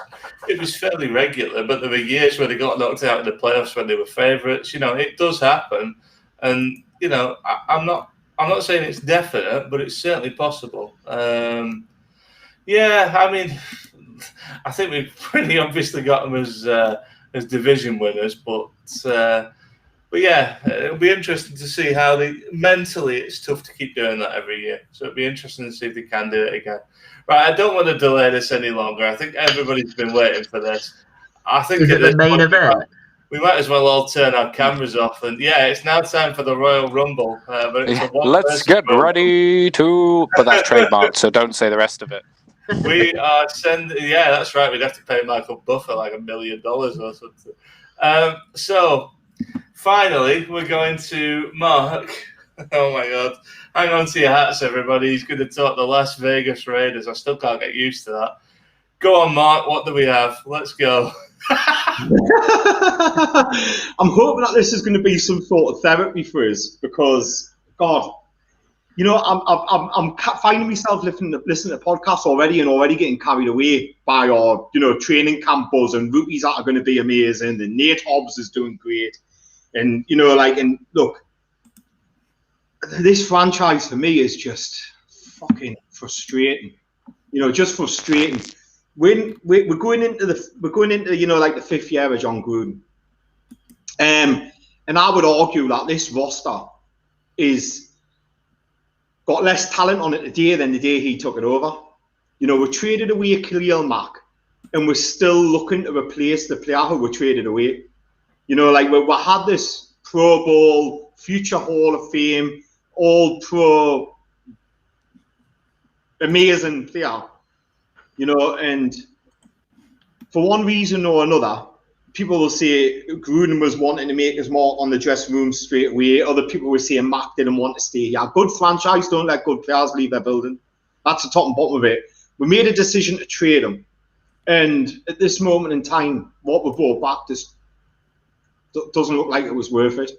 fairly regular, but there were years where they got knocked out in the playoffs when they were favourites. You know, it does happen, and you know, I'm not saying it's definite, but it's certainly possible. Yeah, I mean, I think we've pretty obviously got them as division winners, but yeah, it'll be interesting to see how mentally it's tough to keep doing that every year. So it'll be interesting to see if they can do it again. Right, I don't want to delay this any longer. I think everybody's been waiting for this. I think is it the main event? We might as well all turn our cameras off. And yeah, it's now time for the Royal Rumble. But let's get ready to. But that's trademarked, so don't say the rest of it. We are sending. Yeah, that's right. We'd have to pay Michael Buffer like $1 million or something. So finally, we're going to Mark. Oh my God! Hang on to your hats, everybody. He's going to talk the Las Vegas Raiders. I still can't get used to that. Go on, Mark. What do we have? Let's go. I'm hoping that this is going to be some sort of therapy for us because, God, you know, I'm finding myself listening to podcasts already and already getting carried away by our, you know, training camp buzz and rookies that are going to be amazing. And Nate Hobbs is doing great. And, you know, like, and look, this franchise for me is just fucking frustrating. You know, just frustrating. We're going into you know, like the 5th year of John Gruden, and I would argue that this roster is got less talent on it today than the day he took it over. You know, we traded away Khalil Mack, and we're still looking to replace the player who we traded away. You know, like we had this Pro Bowl, future Hall of Fame, All Pro, amazing player. You know, and for one reason or another, people will say Gruden was wanting to make his mark on the dressing room straight away. Other people will say Mack didn't want to stay here. Good franchise don't let good players leave their building. That's the top and bottom of it. We made a decision to trade him. And at this moment in time, what we brought back just doesn't look like it was worth it.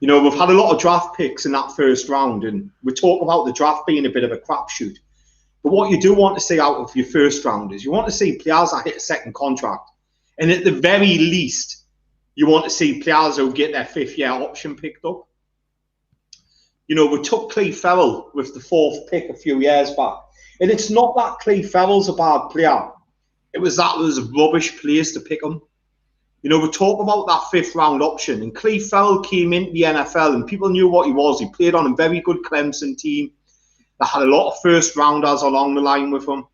You know, we've had a lot of draft picks in that first round, and we talk about the draft being a bit of a crapshoot. But what you do want to see out of your first round is you want to see players that hit a second contract. And at the very least, you want to see players who get their fifth-year option picked up. You know, we took Cleve Farrell with the 4th pick a few years back. And it's not that Cleve Farrell's a bad player. It was that it was a rubbish place to pick him. You know, we talk about that 5th round option. And Cleve Farrell came into the NFL and people knew what he was. He played on a very good Clemson team that had a lot of first rounders along the line with him.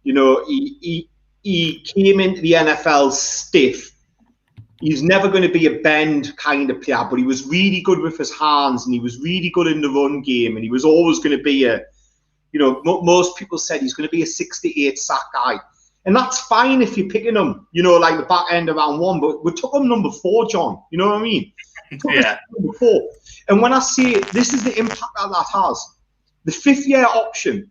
You know, he came into the NFL stiff. He's never going to be a bend kind of player, but he was really good with his hands and he was really good in the run game. And he was always going to be a, you know, most people said he's going to be a 68 sack guy. And that's fine if you're picking him, you know, like the back end of round 1. But we took him number 4, John. You know what I mean? Yeah. Number 4. And when I say this is the impact that has, the 5th-year option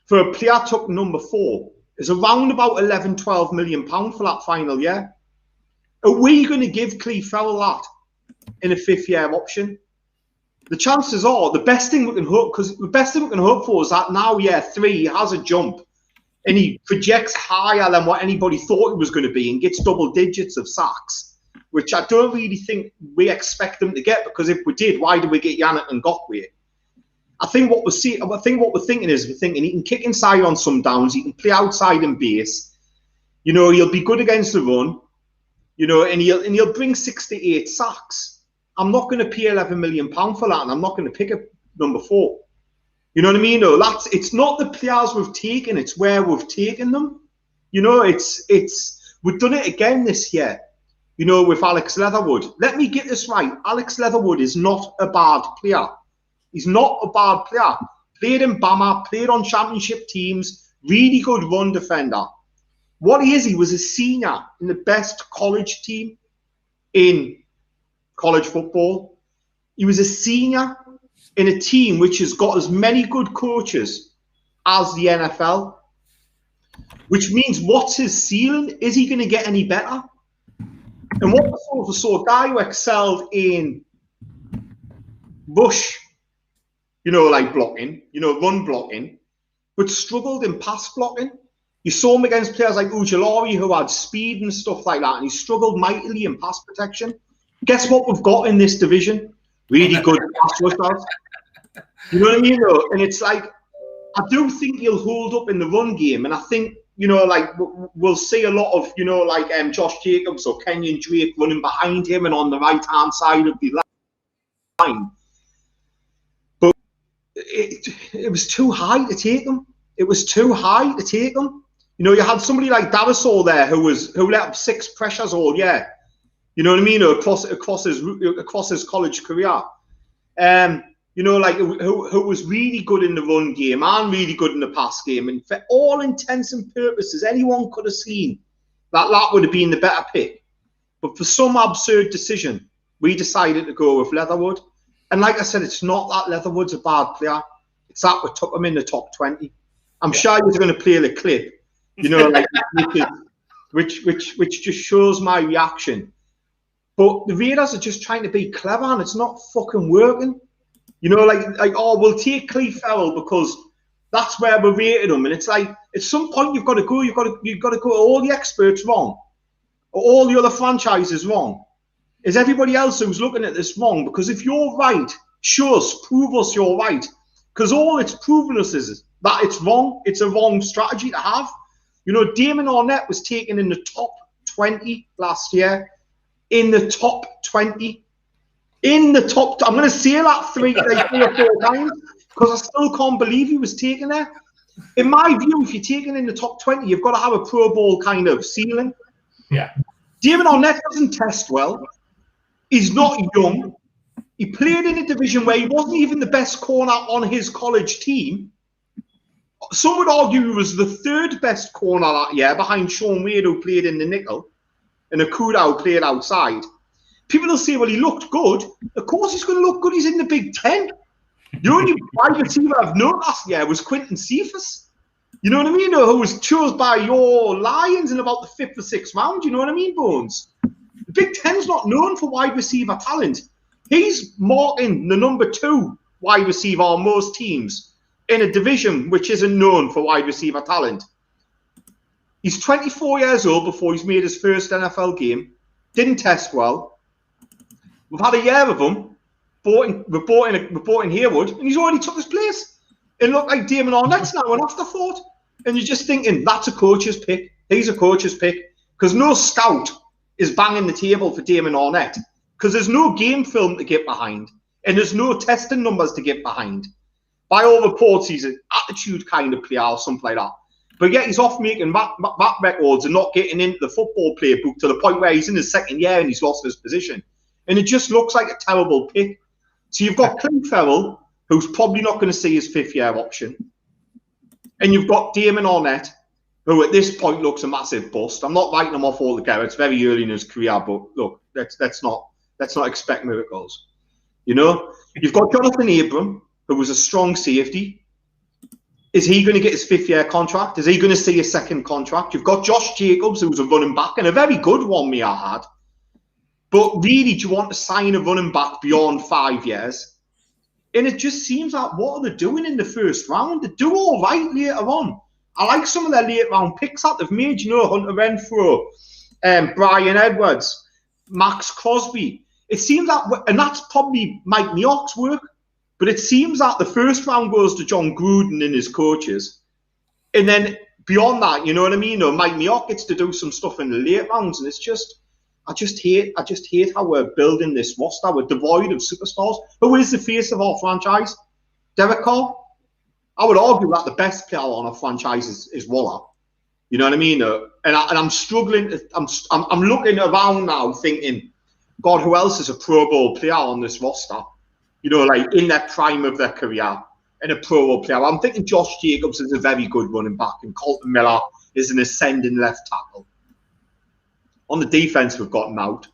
for a player took number 4 is around about 11, 12 million pounds for that final year. Are we going to give Cleve Farrell that in a 5th-year option? The chances are the best thing we can hope, because the best thing we can hope for is that now year 3 he has a jump and he projects higher than what anybody thought he was going to be and gets double digits of sacks, which I don't really think we expect him to get, because if we did, why did we get Yannick and Ngakoue? I think what we're thinking is he can kick inside on some downs, he can play outside in base, you know, he'll be good against the run, you know, and he'll bring 6 to 8 sacks. I'm not going to pay 11 million pounds for that, and I'm not going to pick up number 4. You know what I mean? No, it's not the players we've taken, it's where we've taken them. You know, we've done it again this year, you know, with Alex Leatherwood. Let me get this right. Alex Leatherwood is not a bad player. He's not a bad player. Played in Bama, played on championship teams, really good run defender. What he was a senior in the best college team in college football. He was a senior in a team which has got as many good coaches as the NFL, which means what's his ceiling? Is he going to get any better? And what we saw a guy who excelled in rush, you know, like blocking, you know, run blocking, but struggled in pass blocking. You saw him against players like Ujulari who had speed and stuff like that, and he struggled mightily in pass protection. Guess what we've got in this division? Really good pass rushers. You know what I mean? Though? And it's like, I do think he'll hold up in the run game, and I think, you know, like we'll see a lot of, you know, like Josh Jacobs or Kenyon Drake running behind him and on the right-hand side of the line. But it was too high to take him. It was too high to take him. You know, you had somebody like Davisol there who let up 6 pressures all year. You know what I mean? Across his college career. You know, like who was really good in the run game and really good in the pass game. And for all intents and purposes, anyone could have seen that would have been the better pick. But for some absurd decision, we decided to go with Leatherwood. And like I said, it's not that Leatherwood's a bad player. It's that we took him in the top 20. I'm sure you're going to play the clip, you know, like which just shows my reaction. But the Raiders are just trying to be clever, and it's not fucking working. You know, like oh, we'll take Cleve Farrell because that's where we rated him. And it's like, at some point you've got to go. All the experts wrong, or all the other franchises wrong. Is everybody else who's looking at this wrong? Because if you're right, show us, prove us you're right. Because all it's proven us is that it's wrong. It's a wrong strategy to have. You know, Damon Arnett was taken in the top 20 last year. In the top 20. In the top, I'm going to say that 3 or 4 times because I still can't believe he was taken there. In my view, if you're taken in the top 20, you've got to have a Pro Bowl kind of ceiling. Yeah. David Arnett doesn't test well. He's not young. He played in a division where he wasn't even the best corner on his college team. Some would argue he was the 3rd best corner that year behind Sean Wade, who played in the nickel, and Okuda, who played outside. People will say, well, he looked good. Of course he's going to look good. He's in the Big Ten. The only wide receiver I've known last year was Quinton Cephas. You know what I mean? Who was chosen by your Lions in about the 5th or 6th round. You know what I mean, Bones? The Big Ten's not known for wide receiver talent. He's marking the number 2 wide receiver on most teams in a division which isn't known for wide receiver talent. He's 24 years old before he's made his first NFL game. Didn't test well. We've had a year of him. We brought in Haywood, and he's already took his place. It looked like Damon Arnett's now an afterthought. And you're just thinking, that's a coach's pick. He's a coach's pick. Because no scout is banging the table for Damon Arnett. Because there's no game film to get behind. And there's no testing numbers to get behind. By all reports, he's an attitude kind of player or something like that. But yet he's off making map records and not getting into the football playbook to the point where he's in his 2nd year and he's lost his position. And it just looks like a terrible pick. So you've got Clint Ferrell, who's probably not going to see his 5th year option. And you've got Damon Arnett, who at this point looks a massive bust. I'm not writing him off altogether. It's very early in his career, but look, let's not expect miracles. You know, you've got Jonathan Abram, who was a strong safety. Is he going to get his 5th year contract? Is he going to see a 2nd contract? You've got Josh Jacobs, who was a running back, and a very good one, may I had. But really, do you want to sign a running back beyond 5 years? And it just seems like, what are they doing in the 1st round? They do all right later on. I like some of their late round picks that they've made, you know, Hunter Renfrow, Brian Edwards, Max Crosby. It seems like, and that's probably Mike Neock's work, but it seems like the 1st round goes to John Gruden and his coaches. And then beyond that, you know what I mean? Mike Neock gets to do some stuff in the late rounds, and it's just, I just hate how we're building this roster. We're devoid of superstars. Who is the face of our franchise? Derek Carr? I would argue that the best player on our franchise is Waller. You know what I mean? And I'm struggling. I'm looking around now thinking, God, who else is a Pro Bowl player on this roster? You know, like in their prime of their career and a Pro Bowl player. I'm thinking Josh Jacobs is a very good running back and Colton Miller is an ascending left tackle. On the defense, we've got Nout.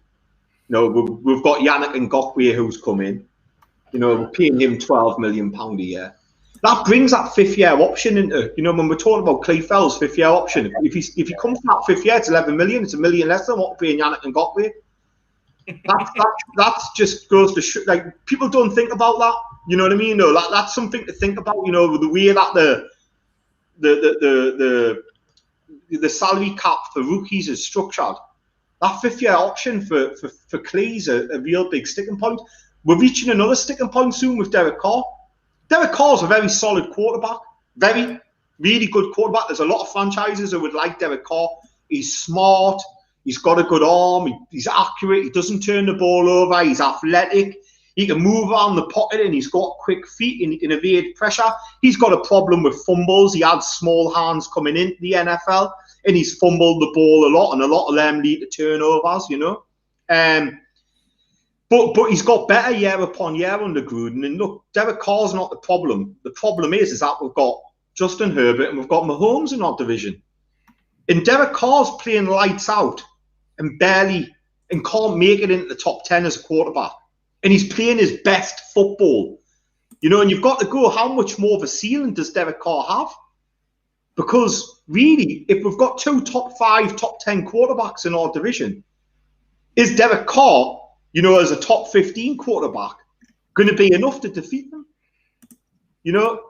You know, we've got Yannick Ngakoue who's come in. You know, we're paying him £12 million a year. That brings that 5th year option into, you know, when we're talking about Clint Ferrell's 5th year option. If he comes from that 5th year, it's 11 million. It's $1 million less than what we're paying Yannick Ngakoue. That just goes to like, people don't think about that. You know what I mean? No, that's something to think about. You know, the way that the salary cap for rookies is structured. That 5th year option for Clay's a real big sticking point. We're reaching another sticking point soon with Derek Carr. Derek Carr's a very solid quarterback. Very, really good quarterback. There's a lot of franchises who would like Derek Carr. He's smart. He's got a good arm. He's accurate. He doesn't turn the ball over. He's athletic. He can move around the pocket and he's got quick feet and he can evade pressure. He's got a problem with fumbles. He had small hands coming into the NFL and he's fumbled the ball a lot, and a lot of them lead to turnovers, you know. But he's got better year upon year under Gruden. And look, Derek Carr's not the problem. The problem is that we've got Justin Herbert and we've got Mahomes in our division. And Derek Carr's playing lights out and barely and can't make it into the top 10 as a quarterback. And he's playing his best football. You know, and you've got to go, how much more of a ceiling does Derek Carr have? Because really, if we've got 2 top 5, top 10 quarterbacks in our division, is Derek Carr, you know, as a top 15 quarterback, going to be enough to defeat them? You know,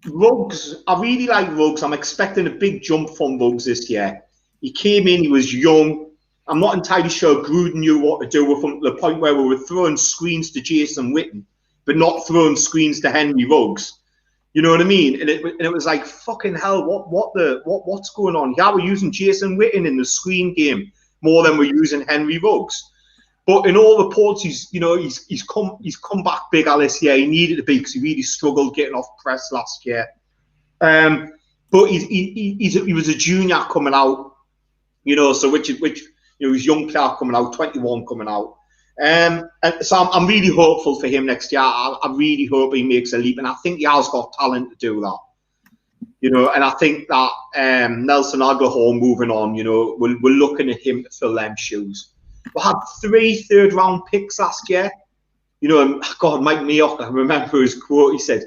Ruggs, I really like Ruggs. I'm expecting a big jump from Ruggs this year. He came in, he was young. I'm not entirely sure Gruden knew what to do with him to the point where we were throwing screens to Jason Witten, but not throwing screens to Henry Ruggs. You know what I mean? And it was like, fucking hell, what's going on? Yeah, we're using Jason Witten in the screen game more than we're using Henry Ruggs. But in all reports, he's come back bigger this year. He needed to be because he really struggled getting off press last year. But he was a junior coming out, you know, so which you know, he's young player coming out, 21 coming out. And so I'm really hopeful for him next year. I really hope he makes a leap, and I think he has got talent to do that. You know, and I think that Nelson Aguilar moving on, you know, we're looking at him to fill them shoes. We had 3 third-round picks last year. You know, and God, Mike Neock, I remember his quote. He said,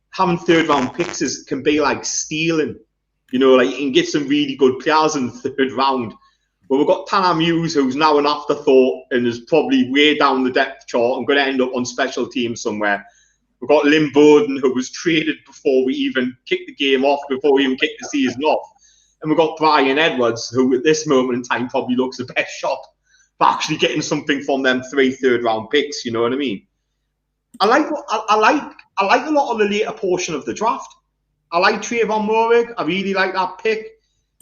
having third-round picks can be like stealing. You know, like you can get some really good players in the third round. But we've got Tanner Muse, who's now an afterthought and is probably way down the depth chart and going to end up on special teams somewhere. We've got Lynn Bowden, who was traded before we even kicked the game off, before we even kicked the season off. And we've got Brian Edwards, who at this moment in time probably looks the best shot for actually getting something from them 3 third-round picks. You know what I mean? I like a lot of the later portion of the draft. I like Trayvon Moehrig. I really like that pick.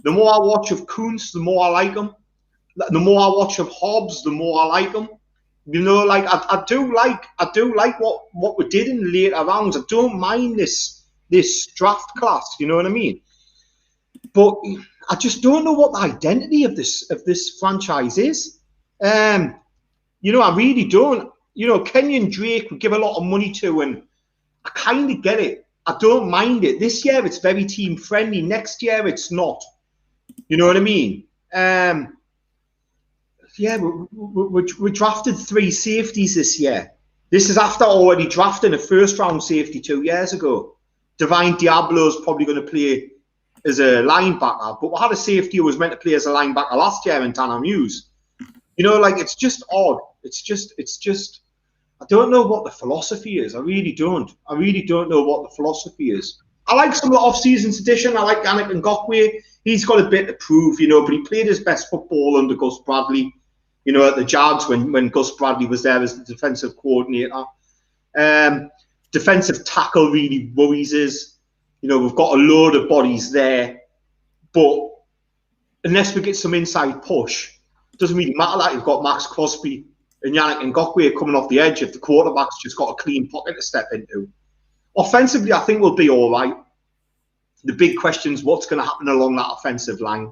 The more I watch of Kuntz, the more I like him. The more I watch of Hobbs, the more I like him. You know, like I do like what we did in the later rounds. I don't mind this draft class. You know what I mean? But I just don't know what the identity of this franchise is. You know, I really don't. You know, Kenyon Drake would give a lot of money to, and I kind of get it. I don't mind it. This year it's very team friendly. Next year it's not. You know what I mean? Yeah, we drafted 3 safeties this year. This is after already drafting a first-round safety 2 years ago. Divine Diablo's probably going to play as a linebacker, but we had a safety who was meant to play as a linebacker last year in Tanner Muse. You know, like, it's just odd. It's just, I don't know what the philosophy is. I really don't know what the philosophy is. I like some of the off-season addition. I like Yannick Ngakoue. He's got a bit to prove, you know, but he played his best football under Gus Bradley, you know, at the Jags when Gus Bradley was there as the defensive coordinator. Defensive tackle really worries us. You know, we've got a load of bodies there, but unless we get some inside push, it doesn't really matter that you've got Max Crosby and Yannick Ngakoue coming off the edge if the quarterback's just got a clean pocket to step into. Offensively, I think we'll be all right. The big question is what's going to happen along that offensive line.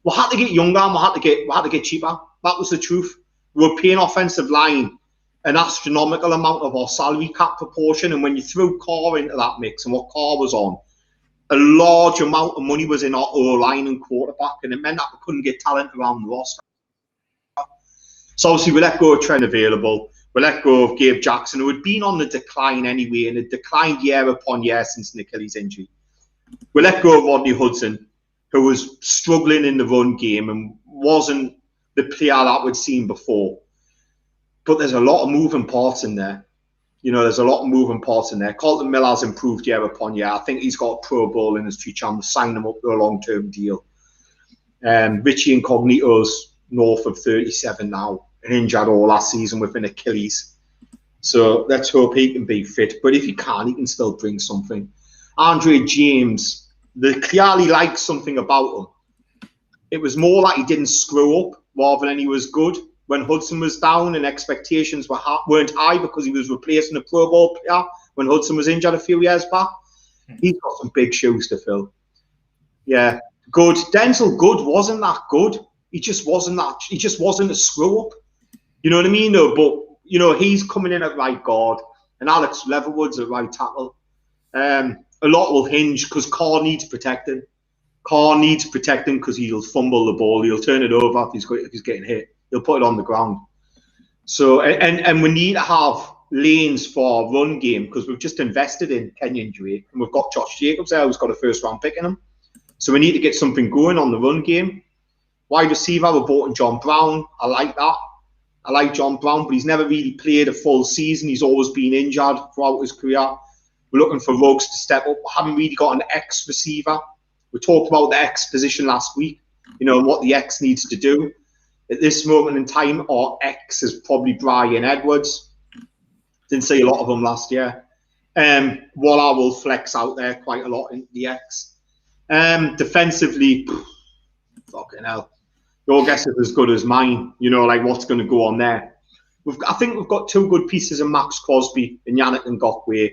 We had to get younger and we had to get cheaper. That was the truth. We were paying offensive line an astronomical amount of our salary cap proportion, and when you threw Carr into that mix and what Carr was on, a large amount of money was in our O-line and quarterback, and it meant that we couldn't get talent around the roster. So obviously we let go of Trent Available. We let go of Gabe Jackson, who had been on the decline anyway, and had declined year upon year since an Achilles injury. We let go of Rodney Hudson, who was struggling in the run game and wasn't the player that we'd seen before. But there's a lot of moving parts in there. You know, there's a lot of moving parts in there. Colton Miller's improved year upon year. I think he's got a Pro Bowl in his future. I'm signing him up to a long-term deal. Richie Incognito's north of 37 now, and injured all last season with an Achilles. So let's hope he can be fit. But if he can't, he can still bring something. Andre James, they clearly liked something about him. It was more like he didn't screw up rather than he was good. When Hudson was down and expectations weren't high because he was replacing a Pro Bowl player when Hudson was injured a few years back. He's got some big shoes to fill. Yeah, good. Denzel Good wasn't that good. He just wasn't a screw up. You know what I mean? No, but you know, he's coming in at right guard and Alex Leatherwood's at right tackle. A lot will hinge because Carr needs protecting. Carr needs protecting because he'll fumble the ball. He'll turn it over if he's getting hit. He'll put it on the ground. So and we need to have lanes for our run game because we've just invested in Kenyon Drake and we've got Josh Jacobs there who's got a first round pick in him. So we need to get something going on the run game. Wide receiver, we bought in John Brown. I like that. I like John Brown, but he's never really played a full season. He's always been injured throughout his career. We're looking for Ruggs to step up. We haven't really got an X receiver. We talked about the X position last week, you know, and what the X needs to do. At this moment in time, our X is probably Brian Edwards. Didn't see a lot of them last year. Waller will flex out there quite a lot in the X. Defensively, fucking hell. Your guess is as good as mine, you know, like what's going to go on there. I think we've got 2 good pieces of Max Crosby and Yannick Ngakoue.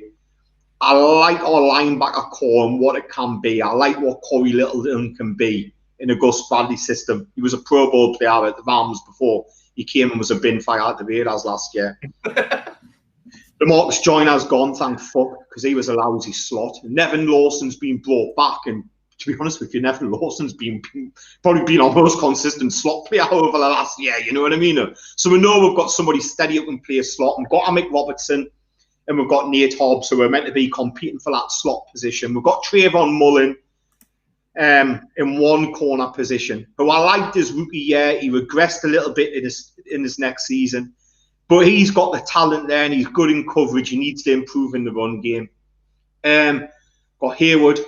I like our linebacker core and what it can be. I like what Corey Littleton can be in a Gus Bradley system. He was a Pro Bowl player at the Rams before he came and was a bin fire at the Raiders last year. DeMarcus Joyner's gone, thank fuck, because he was a lousy slot. Nevin Lawson's been brought back, and to be honest with you, Nevin Lawson's probably been our most consistent slot player over the last year, you know what I mean? So we know we've got somebody steady who can play a slot. We've got Amick Robertson, and we've got Nate Hobbs, who are meant to be competing for that slot position. We've got Trayvon Mullen. in one corner position, who I liked his rookie year. He regressed a little bit in his next season, but he's got the talent there and he's good in coverage. He needs to improve in the run game. Got Hayward,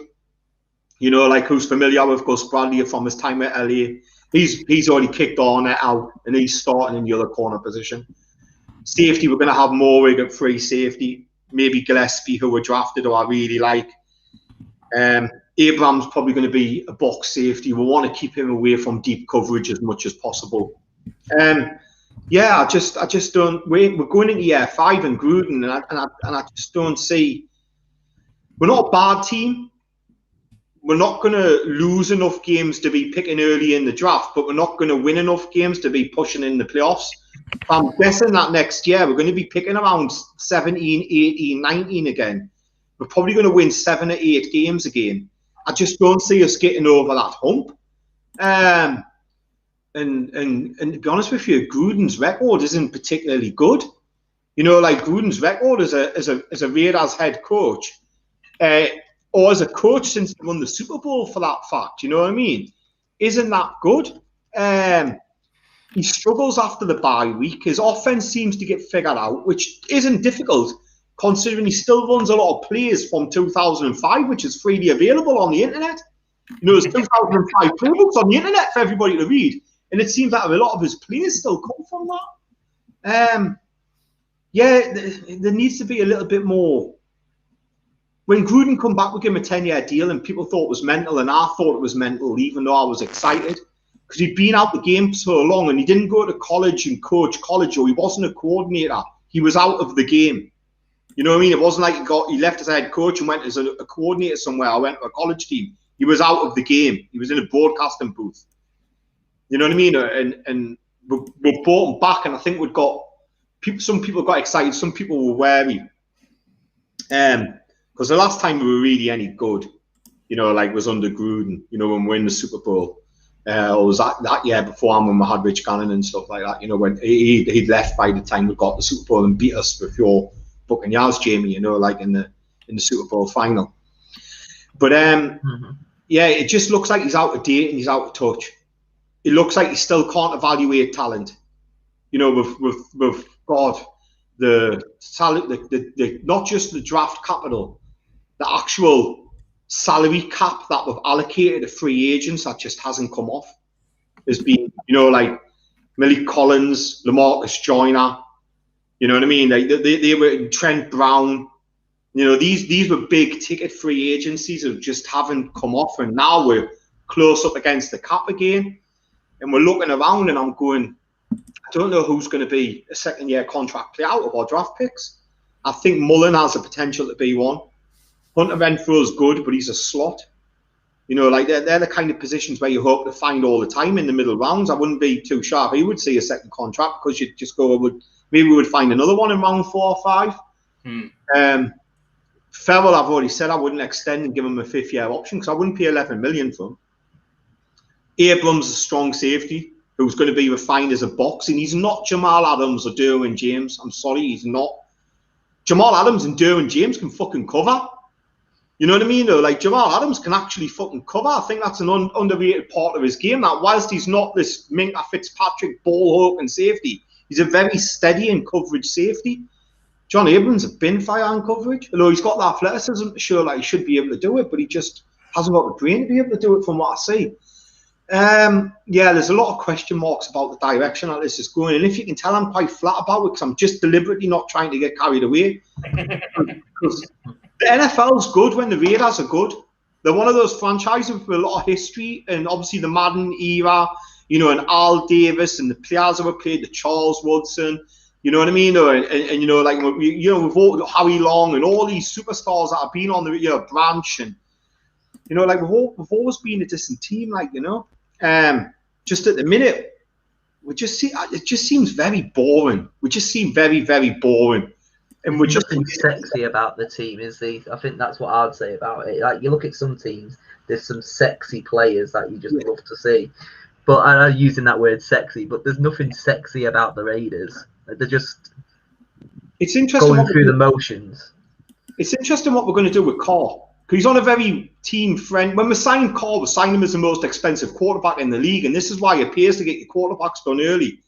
who's familiar with Gus Bradley from his time at LA. He's already kicked on it out and he's starting in the other corner position. Safety, we're going to have Morrig at free safety. Maybe Gillespie, who were drafted, who I really like. Abraham's probably going to be a box safety. We want to keep him away from deep coverage as much as possible. I just don't. We're going into year 5 in Gruden, and I just don't see. We're not a bad team. We're not going to lose enough games to be picking early in the draft, but we're not going to win enough games to be pushing in the playoffs. I'm guessing that next year we're going to be picking around 17, 18, 19 again. We're probably going to win 7 or 8 games again. I just don't see us getting over that hump. And to be honest with you, Gruden's record isn't particularly good. Gruden's record as a Raiders head coach, or as a coach since he won the Super Bowl, for that fact, you know what I mean? Isn't that good? He struggles after the bye week. His offense seems to get figured out, which isn't difficult, considering he still runs a lot of plays from 2005, which is freely available on the internet. There's 2005 playbooks on the internet for everybody to read, and it seems that a lot of his plays still come from that. There needs to be a little bit more. When Gruden come back, we give him a 10-year deal, and people thought it was mental, and I thought it was mental, even though I was excited, because he'd been out the game so long, and he didn't go to college and coach college, or he wasn't a coordinator. He was out of the game. You know what I mean? It wasn't like he left as a head coach and went as a coordinator somewhere. I went to a college team. He was out of the game. He was in a broadcasting booth. You know what I mean? And we brought him back, and I think we've got people. Some people got excited. Some people were wary. Because the last time we were really any good, was under Gruden. When we were in the Super Bowl. Or was that year before when we had Rich Gannon and stuff like that. When he'd left by the time we got the Super Bowl and beat us with your fucking yards, Jamie. In the Super Bowl final. But it just looks like he's out of date and he's out of touch. It looks like he still can't evaluate talent. With God, the talent, the not just the draft capital, the actual salary cap that we've allocated to free agents that just hasn't come off. There's been, Malik Collins, LaMarcus Joyner, you know what I mean? They were Trent Brown. These were big ticket free agencies that just haven't come off, and now we're close up against the cap again, and we're looking around, and I'm going, I don't know who's going to be a second-year contract play out of our draft picks. I think Mullen has the potential to be one. Hunter Renfro's good, but he's a slot. They're the kind of positions where you hope to find all the time in the middle rounds. I wouldn't be too sharp. He would see a second contract because you'd just go, maybe we would find another one in round 4 or 5. Farrell, I've already said I wouldn't extend and give him a 5th-year option because I wouldn't pay $11 million for him. Abrams is a strong safety who's going to be refined as a box, and he's not Jamal Adams or Derwin James. I'm sorry, he's not. Jamal Adams and Derwin James can fucking cover. You know what I mean? Jamal Adams can actually fucking cover. I think that's an underrated part of his game. That whilst he's not this Minka Fitzpatrick ball hawking safety, he's a very steady in coverage safety. John Abrams a bin fire in coverage. Although he's got the athleticism to show he should be able to do it, but he just hasn't got the brain to be able to do it from what I see. There's a lot of question marks about the direction that this is going. And if you can tell, I'm quite flat about it because I'm just deliberately not trying to get carried away. Because the NFL's good when the Raiders are good. They're one of those franchises with a lot of history, and obviously the Madden era, and Al Davis and the players that were played, the Charles Woodson, you know what I mean? We've all Howie Long and all these superstars that have been on the Branch, and we've always been a decent team, just at the minute, it just seems very boring. We just seem very, very boring. And we're just nothing sexy about the team, I think that's what I'd say about it. You look at some teams, there's some sexy players that you just love to see. But I'm using that word sexy, but there's nothing sexy about the Raiders. They're just it's interesting going through the motions. It's interesting what we're going to do with Carr. Because he's on a very team friend. When we signed Carr, we signed him as the most expensive quarterback in the league, and this is why it pays to get your quarterbacks done early.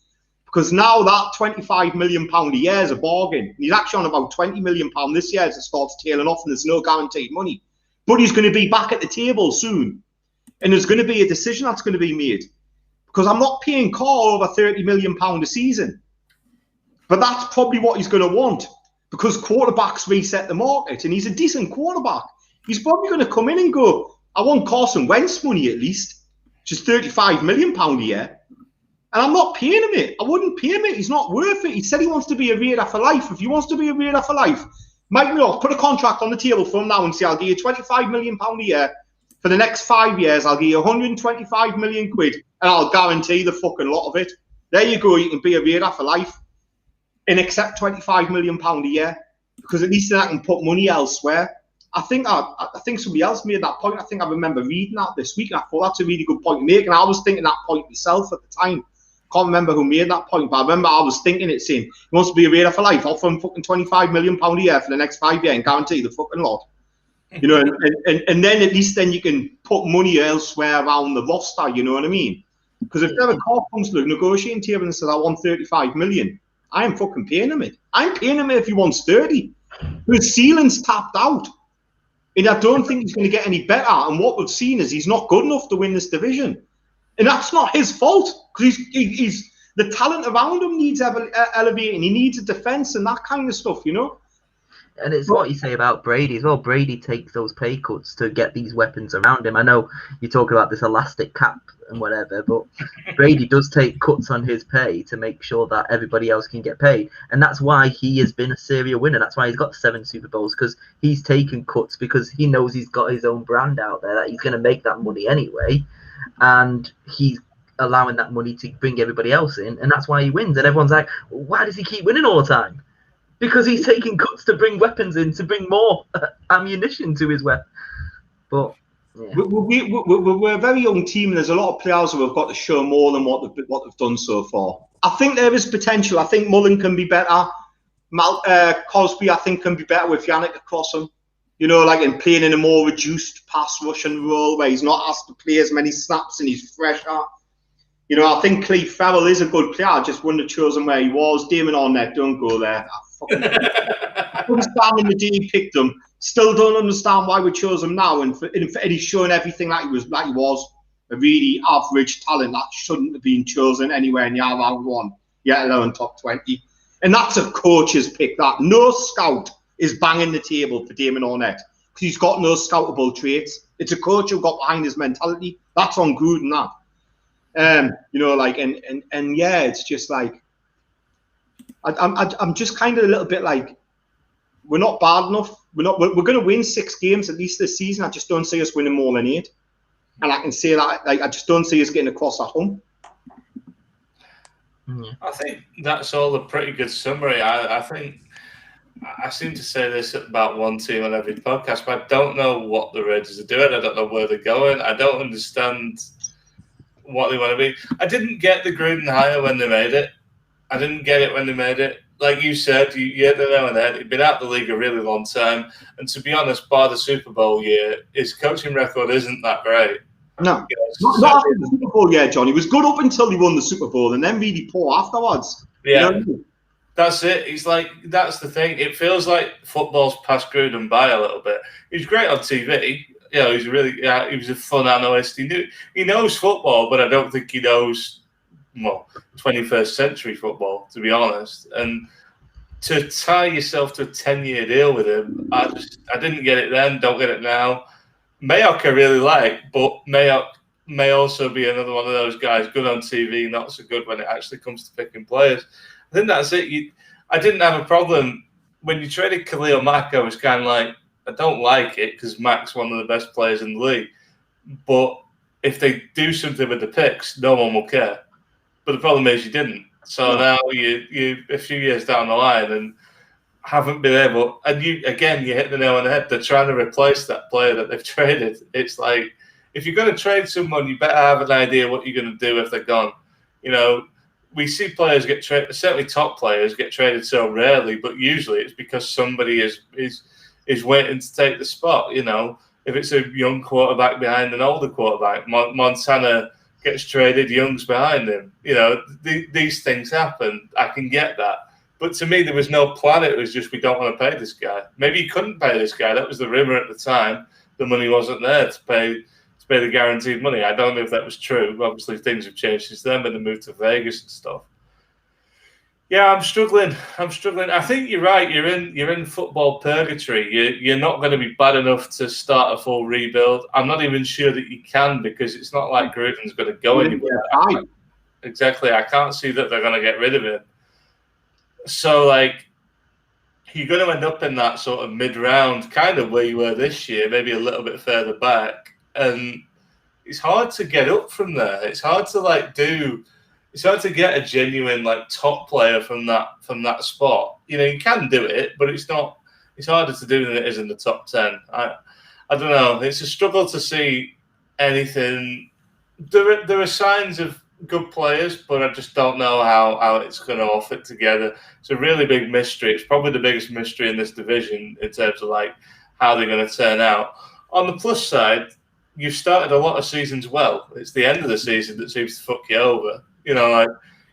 Because now that £25 million a year is a bargain. He's actually on about £20 million this year as it starts tailing off, and there's no guaranteed money. But he's going to be back at the table soon, and there's going to be a decision that's going to be made. Because I'm not paying Carr over £30 million a season. But that's probably what he's going to want, because quarterbacks reset the market, and he's a decent quarterback. He's probably going to come in and go, I want Carson Wentz money at least, which is £35 million a year. And I'm not paying him it. I wouldn't pay him it. He's not worth it. He said he wants to be a Raider for life. If he wants to be a Raider for life, Mike Munoz, put a contract on the table for him now and say, I'll give you £25 million a year. For the next 5 years, I'll give you 125 million quid, and I'll guarantee the fucking lot of it. There you go. You can be a Raider for life and accept £25 million a year, because at least then I can put money elsewhere. I think somebody else made that point. I think I remember reading that this week, and I thought that's a really good point to make. And I was thinking that point myself at the time. Can't remember who made that point, but I remember I was thinking it, saying he wants to be a Raider for life. Offer him fucking £25 million a year for the next 5 years and guarantee the fucking lot. You know, and then at least then you can put money elsewhere around the roster. You know what I mean? Because if Derek Carr comes to the negotiating table and says, I want 35 million, I am fucking paying him it. I'm paying him it if he wants 30. His ceiling's tapped out. And I don't think he's going to get any better. And what we've seen is he's not good enough to win this division. And that's not his fault, because he's the talent around him needs elevating. He needs a defense and that kind of stuff, you know? And it's what you say about Brady as well. Brady takes those pay cuts to get these weapons around him. I know you talk about this elastic cap and whatever, but Brady does take cuts on his pay to make sure that everybody else can get paid. And that's why he has been a serial winner. That's why he's got 7 Super Bowls, because he's taken cuts because he knows he's got his own brand out there, that he's going to make that money anyway. And he's allowing that money to bring everybody else in. And that's why he wins. And everyone's like, why does he keep winning all the time? Because he's taking cuts to bring weapons in, to bring more ammunition to his weapon. But yeah. We're a very young team, and there's a lot of players who have got to show more than what they've done so far. I think there is potential. I think Mullen can be better. Cosby, I think, can be better with Yannick across him. You know, like in playing in a more reduced pass rushing role where he's not asked to play as many snaps and he's fresher. You know, I think Cleve Farrell is a good player. I just wouldn't have chosen where he was. Damon Arnett, don't go there. I couldn't stand him the day he picked him. Still don't understand why we chose him now. And he's showing everything like he was a really average talent that shouldn't have been chosen anywhere near round 1, yet alone top 20. And that's a coach's pick. That no scout is banging the table for Damon Arnett because he's got no scoutable traits. It's a coach who got behind his mentality. That's on Gruden, that. You know, like, and yeah, it's just like, I'm just kind of a little bit like, we're not bad enough. We're going to win 6 games at least this season. I just don't see us winning more than 8. And I can say that, like, I just don't see us getting across at home. I think that's all a pretty good summary. I think I seem to say this about one team on every podcast, but I don't know what the Raiders are doing. I don't know where they're going. I don't understand what they want to be. I didn't get the Gruden hire when they made it. I didn't get it when they made it. Like you said, you hit the nail on the head. He'd been out of the league a really long time. And to be honest, bar the Super Bowl year, his coaching record isn't that great. No. Not after the Super Bowl year, John. He was good up until he won the Super Bowl and then really poor afterwards. Yeah. You know what I mean? That's it. He's like, that's the thing. It feels like football's passed Gruden by a little bit. He's great on TV. You know, he was a fun analyst. He knows football, but I don't think he knows 21st century football, to be honest. And to tie yourself to a 10-year deal with him, I didn't get it then, don't get it now. Mayock I really like, but Mayock may also be another one of those guys, good on TV, not so good when it actually comes to picking players. I think that's it. I didn't have a problem. When you traded Khalil Mack, I was kind of like, I don't like it because Mack's one of the best players in the league. But if they do something with the picks, no one will care. But the problem is you didn't. So now you a few years down the line and haven't been able. And you hit the nail on the head. They're trying to replace that player that they've traded. It's like, if you're going to trade someone, you better have an idea what you're going to do if they're gone. You know, we see players get traded. Certainly, top players get traded so rarely, but usually it's because somebody is is waiting to take the spot. You know, if it's a young quarterback behind an older quarterback, Montana gets traded, Young's behind him. You know, these things happen. I can get that. But to me, there was no plan. It was just, we don't want to pay this guy. Maybe you couldn't pay this guy. That was the rumor at the time. The money wasn't there to pay the guaranteed money. I don't know if that was true. Obviously, things have changed since then, but they moved to Vegas and stuff. Yeah, I'm struggling. I think you're right. You're in football purgatory. You're not going to be bad enough to start a full rebuild. I'm not even sure that you can, because it's not like Gruden's going to go anywhere. Exactly. I can't see that they're going to get rid of him. So, like, you're going to end up in that sort of mid-round, kind of where you were this year, maybe a little bit further back. And it's hard to get up from there. It's hard to it's hard to get a genuine top player from that spot. You know, you can do it, but it's harder to do than it is in the top 10. I don't know. It's a struggle to see anything. There are signs of good players, but I just don't know how it's going to all fit together. It's a really big mystery. It's probably the biggest mystery in this division in terms of how they're going to turn out. On the plus side, you've started a lot of seasons well. It's the end of the season that seems to fuck you over. You know,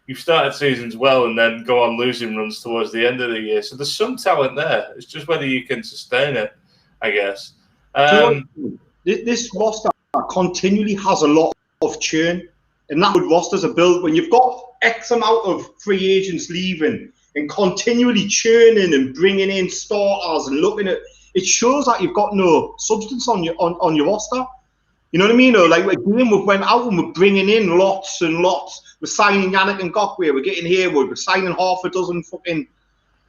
you've started seasons well and then go on losing runs towards the end of the year. So there's some talent there. It's just whether you can sustain it, I guess. This roster continually has a lot of churn. And that good rosters are built when you've got X amount of free agents leaving and continually churning and bringing in starters and looking at it, shows that you've got no substance on your roster. You know what I mean? Or we went out and we're bringing in lots and lots. We're signing Yannick Ngakoue. We're getting Hayward. We're signing half a dozen fucking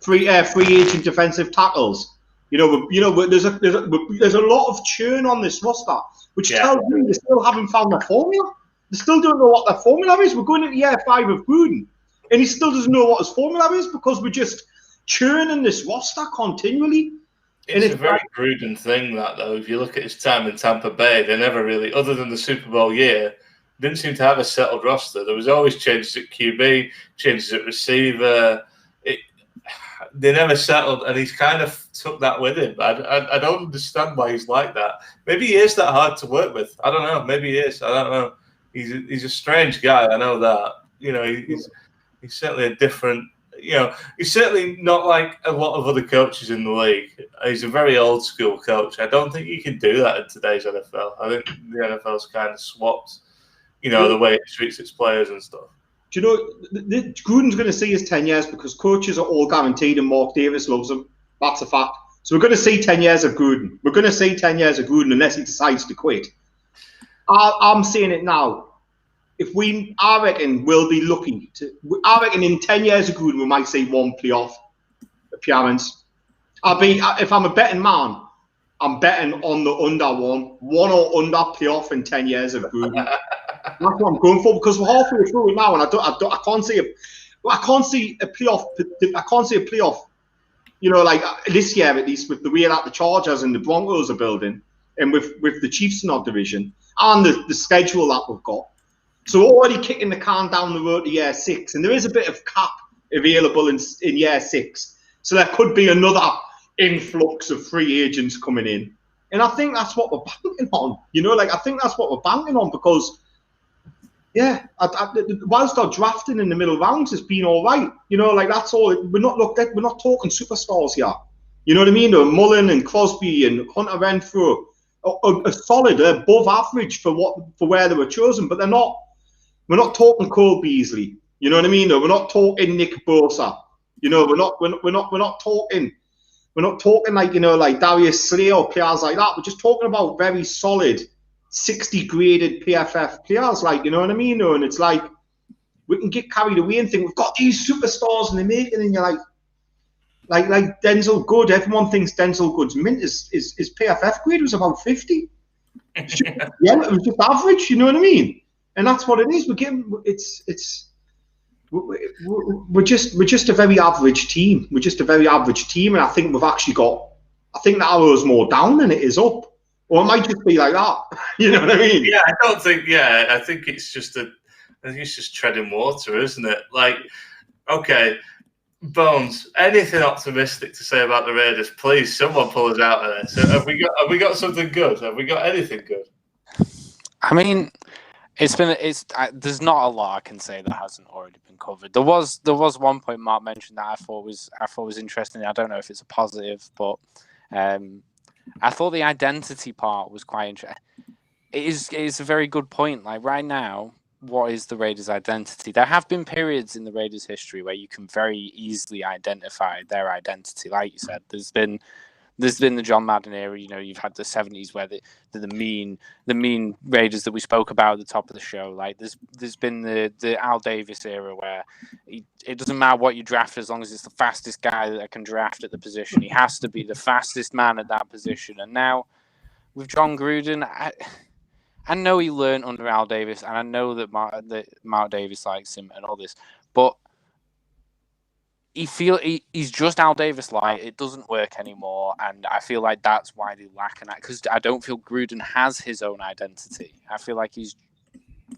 free agent defensive tackles. There's a lot of churn on this roster, which tells me they still haven't found their formula. They still don't know what their formula is. We're going into year 5 of Gruden, and he still doesn't know what his formula is because we're just churning this roster continually. It's a very Gruden thing, that, though. If you look at his time in Tampa Bay, they never really, other than the Super Bowl year, didn't seem to have a settled roster. There was always changes at QB, changes at receiver. They never settled, and he's kind of took that with him. I don't understand why he's like that. Maybe he is that hard to work with. I don't know. Maybe he is. I don't know. He's a strange guy. I know that. You know, he's certainly a different. You know, he's certainly not like a lot of other coaches in the league. He's a very old school coach. I don't think you can do that in today's NFL. I think the NFL's kind of swapped, the way it treats its players and stuff. Do you know, Gruden's going to see his 10 years because coaches are all guaranteed and Mark Davis loves him. That's a fact. So we're going to see 10 years of Gruden. We're going to see 10 years of Gruden unless he decides to quit. I'm saying it now. I reckon we'll be lucky I reckon in 10 years of Gruden, we might see one playoff appearance. If I'm a betting man, I'm betting on the under one or under playoff in 10 years of Gruden. That's what I'm going for because we're halfway through it now, and I can't see a playoff. I can't see a playoff. This year at least, with the way that the Chargers and the Broncos are building, and with the Chiefs in our division and the schedule that we've got. So we're already kicking the can down the road to year 6, and there is a bit of cap available in year 6. So there could be another influx of free agents coming in. And I think that's what we're banking on. I think that's what we're banking on because, whilst our drafting in the middle rounds has been all right, that's all. We're not talking superstars here. You know what I mean? Mullen and Crosby and Hunter Renfrow are solid, they're above average for where they were chosen, but they're not. We're not talking Cole Beasley. You know what I mean? We're not talking Nick Bosa. We're not talking like Darius Slay or players like that. We're just talking about very solid 60 graded PFF players, you know what I mean? And it's like we can get carried away and think we've got these superstars in the making, and you're like Denzel Good. Everyone thinks Denzel Good's mint is PFF grade was about 50. It was just average. You know what I mean? And that's what it is. We're just a very average team. We're just a very average team, and I think we've actually got. I think the arrow's more down than it is up, or it might just be like that. You know what I mean? Yeah, I don't think. Yeah, I think it's just treading water, isn't it? Okay, Bones, anything optimistic to say about the Raiders? Please, someone pull us out of this. Have we got something good? Have we got anything good? I mean, there's not a lot I can say that hasn't already been covered. There was one point Mark mentioned that I thought was interesting. I don't know if it's a positive, but I thought the identity part was quite interesting. It is a very good point. Like right now, what is the Raiders' identity? There have been periods in the Raiders' history where you can very easily identify their identity. Like you said, there's been the John Madden era. You know, you've had the 70s where the mean Raiders that we spoke about at the top of the show. Like there's been the Al Davis era where it doesn't matter what you draft as long as it's the fastest guy that I can draft at the position. He has to be the fastest man at that position. And now with John Gruden, I know he learned under Al Davis, and I know that Mark Davis likes him and all this, but he's just Al Davis light. It doesn't work anymore, and I feel like that's why they lack an because I don't feel Gruden has his own identity. I feel like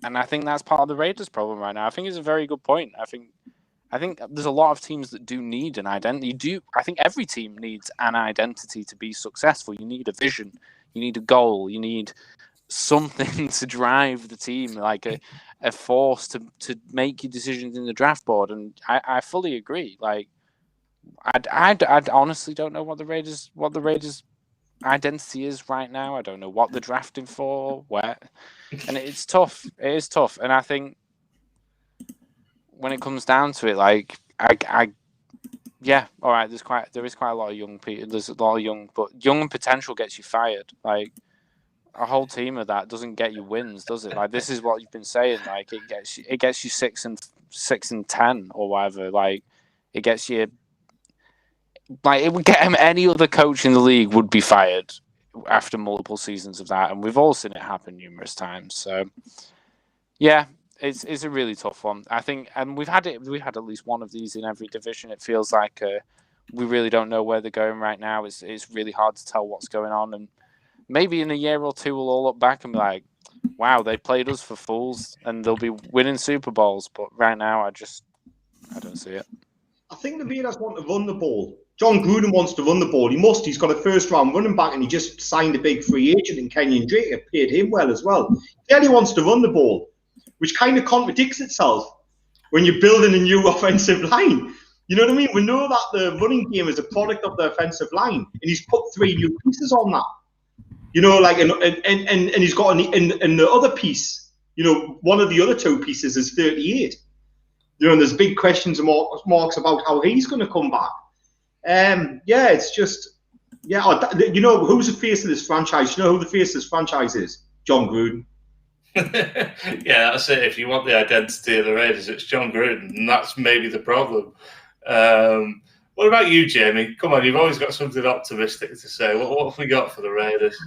and I think that's part of the Raiders' problem right now. I think it's a very good point. I think there's a lot of teams that do need an identity. I think every team needs an identity to be successful. You need a vision. You need a goal. You need something to drive the team, like a force to make your decisions in the draft board. And I fully agree. Like, I honestly don't know what the Raiders' identity is right now. I don't know what they're drafting for, where, and it's tough. It is tough, and I think when it comes down to it, like yeah, all right. There is quite a lot of young people. There's a lot of young potential gets you fired. Like a whole team of that doesn't get you wins, does it? Like this is what you've been saying. Like it gets you 6-10 or whatever. Like it gets you. Like it would get him. Any other coach in the league would be fired after multiple seasons of that, and we've all seen it happen numerous times. So yeah. It's a really tough one. I think, and we've had at least one of these in every division. It feels like we really don't know where they're going right now. It's really hard to tell what's going on, and maybe in a year or two we'll all look back and be like, "Wow, they played us for fools," and they'll be winning Super Bowls. But right now, I don't see it. I think the Raiders want to run the ball. John Gruden wants to run the ball. He must. He's got a first-round running back, and he just signed a big free agent in Kenyon Drake. Paid him well as well. He only wants to run the ball, which kind of contradicts itself when you're building a new offensive line. You know what I mean? We know that the running game is a product of the offensive line, and he's put 3 new pieces on that. You know, like, and he's got and the other piece, you know, one of the other 2 pieces is 38. You know, and there's big questions and marks about how he's going to come back. Yeah, it's just, yeah, you know, who's the face of this franchise? You know who the face of this franchise is? John Gruden. Yeah, that's it. If you want the identity of the Raiders, it's John Gruden, and that's maybe the problem. What about you, Jamie? Come on, you've always got something optimistic to say. What have we got for the Raiders?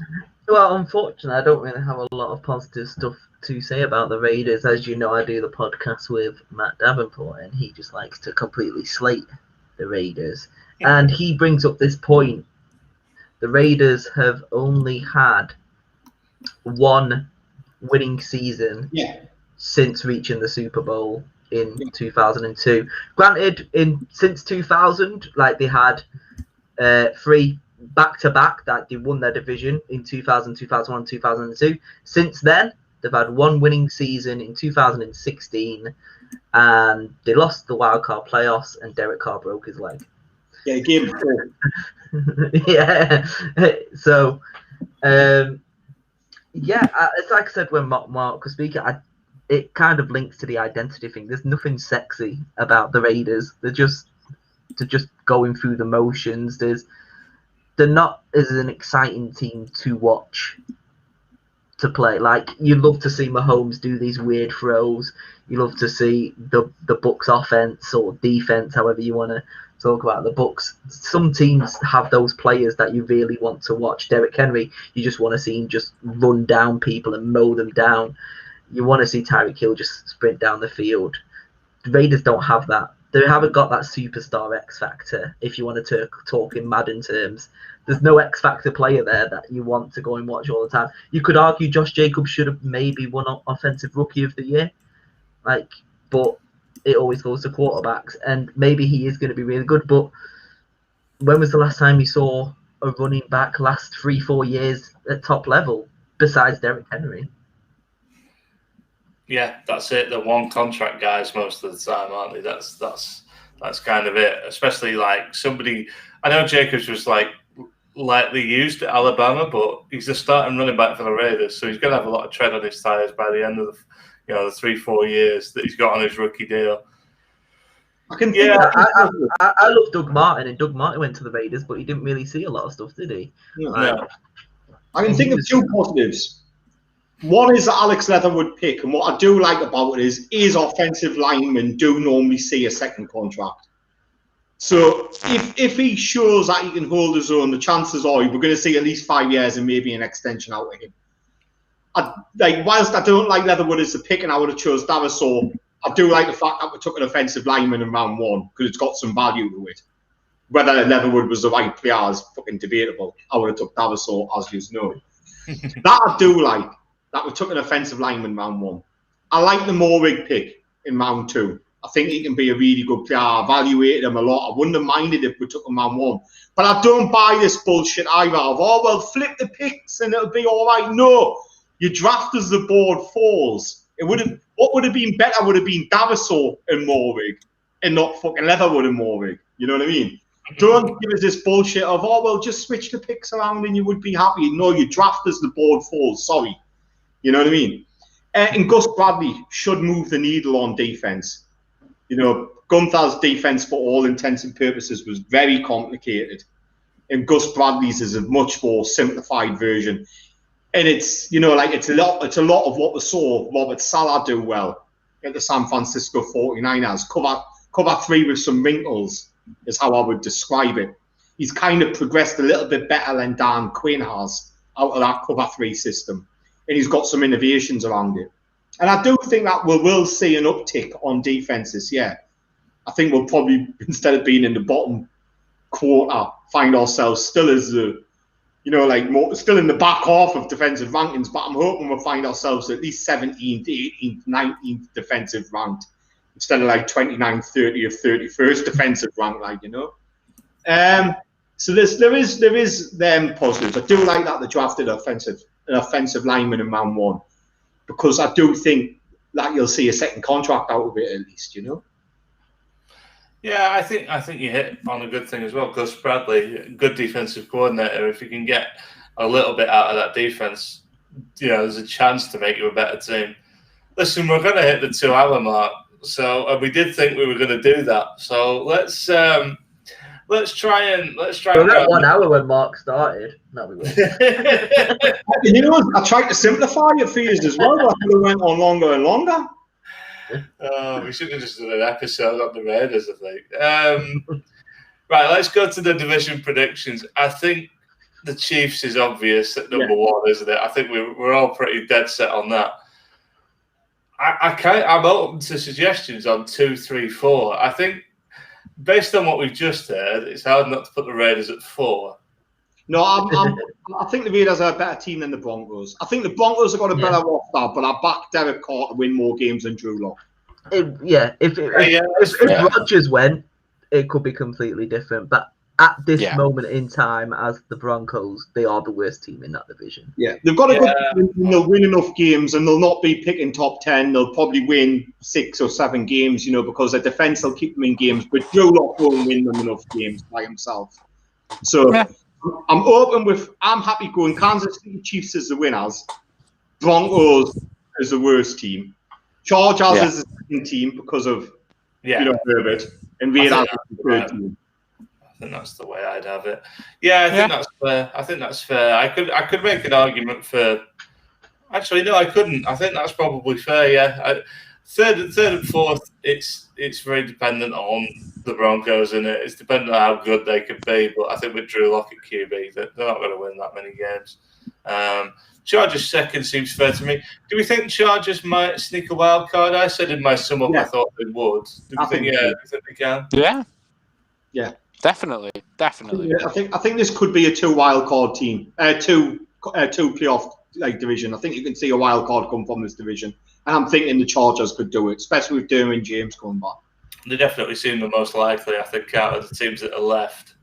Well, unfortunately, I don't really have a lot of positive stuff to say about the Raiders. As you know, I do the podcast with Matt Davenport, and he just likes to completely slate the Raiders. And he brings up this point. The Raiders have only had 1 winning season since reaching the Super Bowl in 2002. Granted, since 2000, like they had 3 back-to-back that they won their division in 2000, 2001, 2002. Since then, they've had 1 winning season in 2016, and they lost the wildcard playoffs, and Derek Carr broke his leg. Yeah, game 4. Yeah. So, yeah, it's like I said when Mark was speaking, it kind of links to the identity thing. There's nothing sexy about the Raiders. They're just going through the motions. They're not as an exciting team to watch, to play. Like, you love to see Mahomes do these weird throws. You love to see the Bucs offense or defense, however you want to talk about the Bucs. Some teams have those players that you really want to watch. Derrick Henry, you just want to see him just run down people and mow them down. You want to see Tyreek Hill just sprint down the field. The Raiders don't have that. They haven't got that superstar X factor, if you want to talk in Madden terms. There's no X factor player there that you want to go and watch all the time. You could argue Josh Jacobs should have maybe won Offensive Rookie of the Year, but it always goes to quarterbacks, and maybe he is going to be really good. But when was the last time you saw a running back last 3-4 years at top level besides Derrick Henry? Yeah, that's it. They're one contract guys most of the time, aren't they? That's kind of it. Especially like somebody. I know Jacobs was like lightly used at Alabama, but he's the starting running back for the Raiders, so he's going to have a lot of tread on his tires by the end of the 3-4 years that he's got on his rookie deal. I love Doug Martin, and Doug Martin went to the Raiders, but he didn't really see a lot of stuff, did he? No. I can think of two positives. One is the Alex Leatherwood pick, and what I do like about it is offensive linemen do normally see a second contract. So if he shows that he can hold his own, the chances are we're going to see at least 5 years and maybe an extension out of him. Whilst I don't like Leatherwood as a pick, and I would have chose Davasaw, I do like the fact that we took an offensive lineman in round 1 because it's got some value to it. Whether Leatherwood was the right player is fucking debatable. I would have took Davasaw, as you know. That I do like, that we took an offensive lineman in round 1. I like the Morrig pick in round 2. I think he can be a really good player. I evaluated him a lot. I wouldn't have minded if we took him round 1. But I don't buy this bullshit either of, flip the picks and it'll be all right. No, you draft as the board falls. What would have been better would have been Davasaw and Morrig and not fucking Leatherwood and Morrig. You know what I mean? Don't give us this bullshit of, just switch the picks around and you would be happy. No, you draft as the board falls. Sorry. You know what I mean? And Gus Bradley should move the needle on defense. Gunther's defense, for all intents and purposes, was very complicated, and Gus Bradley's is a much more simplified version. And it's it's a lot of what we saw Robert Saleh do well at the San Francisco 49ers. Cover 3 with some wrinkles is how I would describe it. He's kind of progressed a little bit better than Dan Quinn has out of that cover 3 system, and he's got some innovations around it. And I do think that we will see an uptick on defenses, yeah. I think we'll probably, instead of being in the bottom quarter, find ourselves still as still in the back half of defensive rankings, but I'm hoping we'll find ourselves at least 17th, 18th, 19th defensive ranked, instead of 29th, 30th, 31st defensive rank, So there is them positives. I do like that they drafted an offensive lineman in round 1. Because I do think that you'll see a second contract out of it at least, Yeah, I think you hit on a good thing as well. Gus Bradley, good defensive coordinator. If you can get a little bit out of that defense, there's a chance to make you a better team. Listen, we're going to hit the 2-hour mark, so we did think we were going to do that. So let's try. Well, that 1 hour when Mark started. No, we won't. I tried to simplify it for you as well. But it went on longer and longer. We should have just done an episode on the Raiders, I think. Right, let's go to the division predictions. I think the Chiefs is obvious at number 1, isn't it? I think we're all pretty dead set on that. I'm open to suggestions on 2, 3, 4. I think, based on what we've just heard, it's hard not to put the Raiders at 4. No, I think the Raiders are a better team than the Broncos. I think the Broncos have got a better roster, but I back Derek Carr to win more games than Drew Lock. If Rodgers went, it could be completely different. But at this moment in time, as the Broncos, they are the worst team in that division. Yeah, they've got a good team. They'll win enough games, and they'll not be picking top 10. They'll probably win 6 or 7 games, because their defense will keep them in games. But Drew Lock won't win them enough games by himself. So I'm happy going Kansas City Chiefs as the winners, Broncos as the worst team, Chargers as the second team because of Herbert, and Raiders as the third team. I think that's the way I'd have it. Yeah, I think that's fair. I think that's fair. I could make an argument for. Actually, no, I couldn't. I think that's probably fair. Yeah, third and fourth, it's very dependent on the Broncos, and it's dependent on how good they could be. But I think with Drew Lock at QB, they're not going to win that many games. Chargers second seems fair to me. Do we think Chargers might sneak a wild card? I said in my sum up I thought they would. Do you think they can? Yeah. Definitely. Yeah, I think this could be a 2 wild card team, 2 playoff division. I think you can see a wild card come from this division, and I'm thinking the Chargers could do it, especially with Derwin James coming back. They definitely seem the most likely, I think, out of the teams that are left,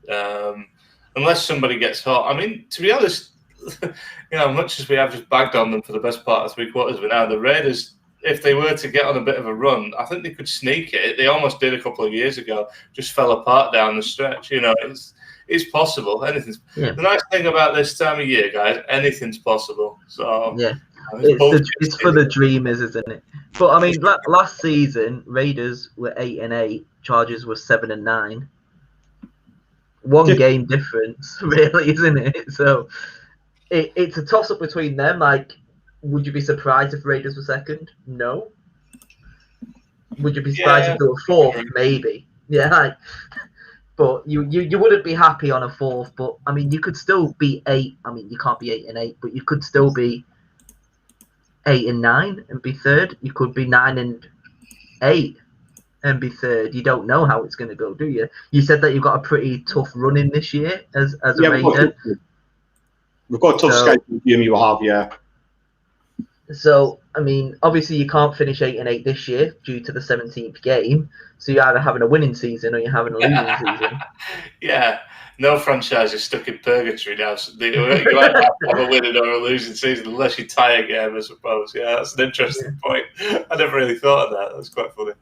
unless somebody gets hot. I mean, to be honest, much as we have just bagged on them for the best part of 3 quarters of an hour, the Raiders, if they were to get on a bit of a run, I think they could sneak it. They almost did a couple of years ago, just fell apart down the stretch. It's possible. Anything's. Yeah. The nice thing about this time of year, guys, anything's possible. So yeah, it's for the dreamers, isn't it? But I mean, last season Raiders were 8-8, Chargers were 7-9. One game difference, really, isn't it? So it's a toss up between them. Like, would you be surprised if Raiders were second? No. Would you be surprised if they were fourth? Maybe. Yeah. But you wouldn't be happy on a fourth. But I mean, you could still be 8. I mean, you can't be 8-8, but you could still be 8-9 and be third. You could be 9-8 and be third. You don't know how it's going to go, do you? You said that you've got a pretty tough run in this year as a Raider. We've got a tough schedule. You have, yeah. So, I mean, obviously you can't finish 8-8 this year due to the 17th game. So you're either having a winning season or you're having a losing season. Yeah, no franchise is stuck in purgatory now. So you either have a winning or a losing season unless you tie a game, I suppose. Yeah, that's an interesting point. I never really thought of that. That's quite funny.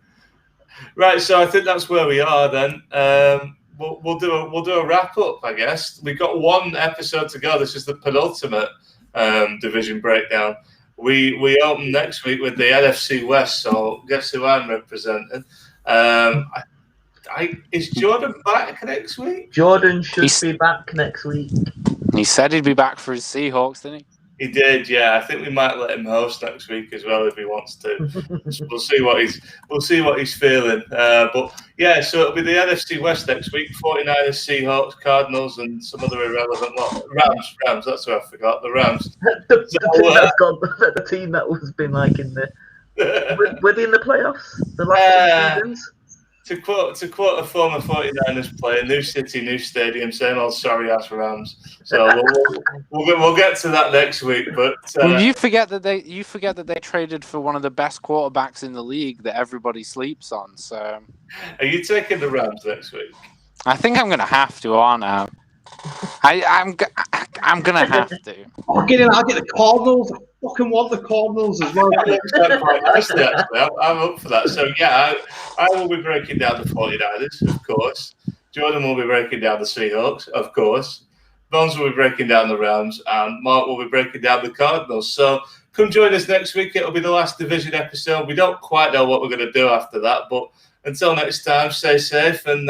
Right, so I think that's where we are then. We'll do a wrap up, I guess. We've got one episode to go. This is the penultimate division breakdown. We open next week with the NFC West, so guess who I'm representing? Is Jordan back next week? Jordan should be back next week. He said he'd be back for his Seahawks, didn't he? He did, yeah. I think we might let him host next week as well if he wants to. We'll see what he's feeling. But yeah, so it'll be the NFC West next week. 49ers, Seahawks, Cardinals, and some other irrelevant lot. Rams. That's what I forgot. The Rams. the team that has been like in the. Were they in the playoffs the last 2 seasons? To quote a former 49ers player, new city, new stadium, same old sorry ass Rams. So we'll get to that next week. But you forget that they traded for one of the best quarterbacks in the league that everybody sleeps on. So are you taking the Rams next week? I think I'm gonna have to, aren't I? I'm gonna have to. I'll get the Cardinals. I fucking want the Cardinals as well. I'm up for that. So yeah, I will be breaking down the 49ers, of course. Jordan will be breaking down the Seahawks, of course. Bones will be breaking down the Rams, and Mark will be breaking down the Cardinals. So come join us next week. It'll be the last division episode. We don't quite know what we're going to do after that, but until next time, stay safe and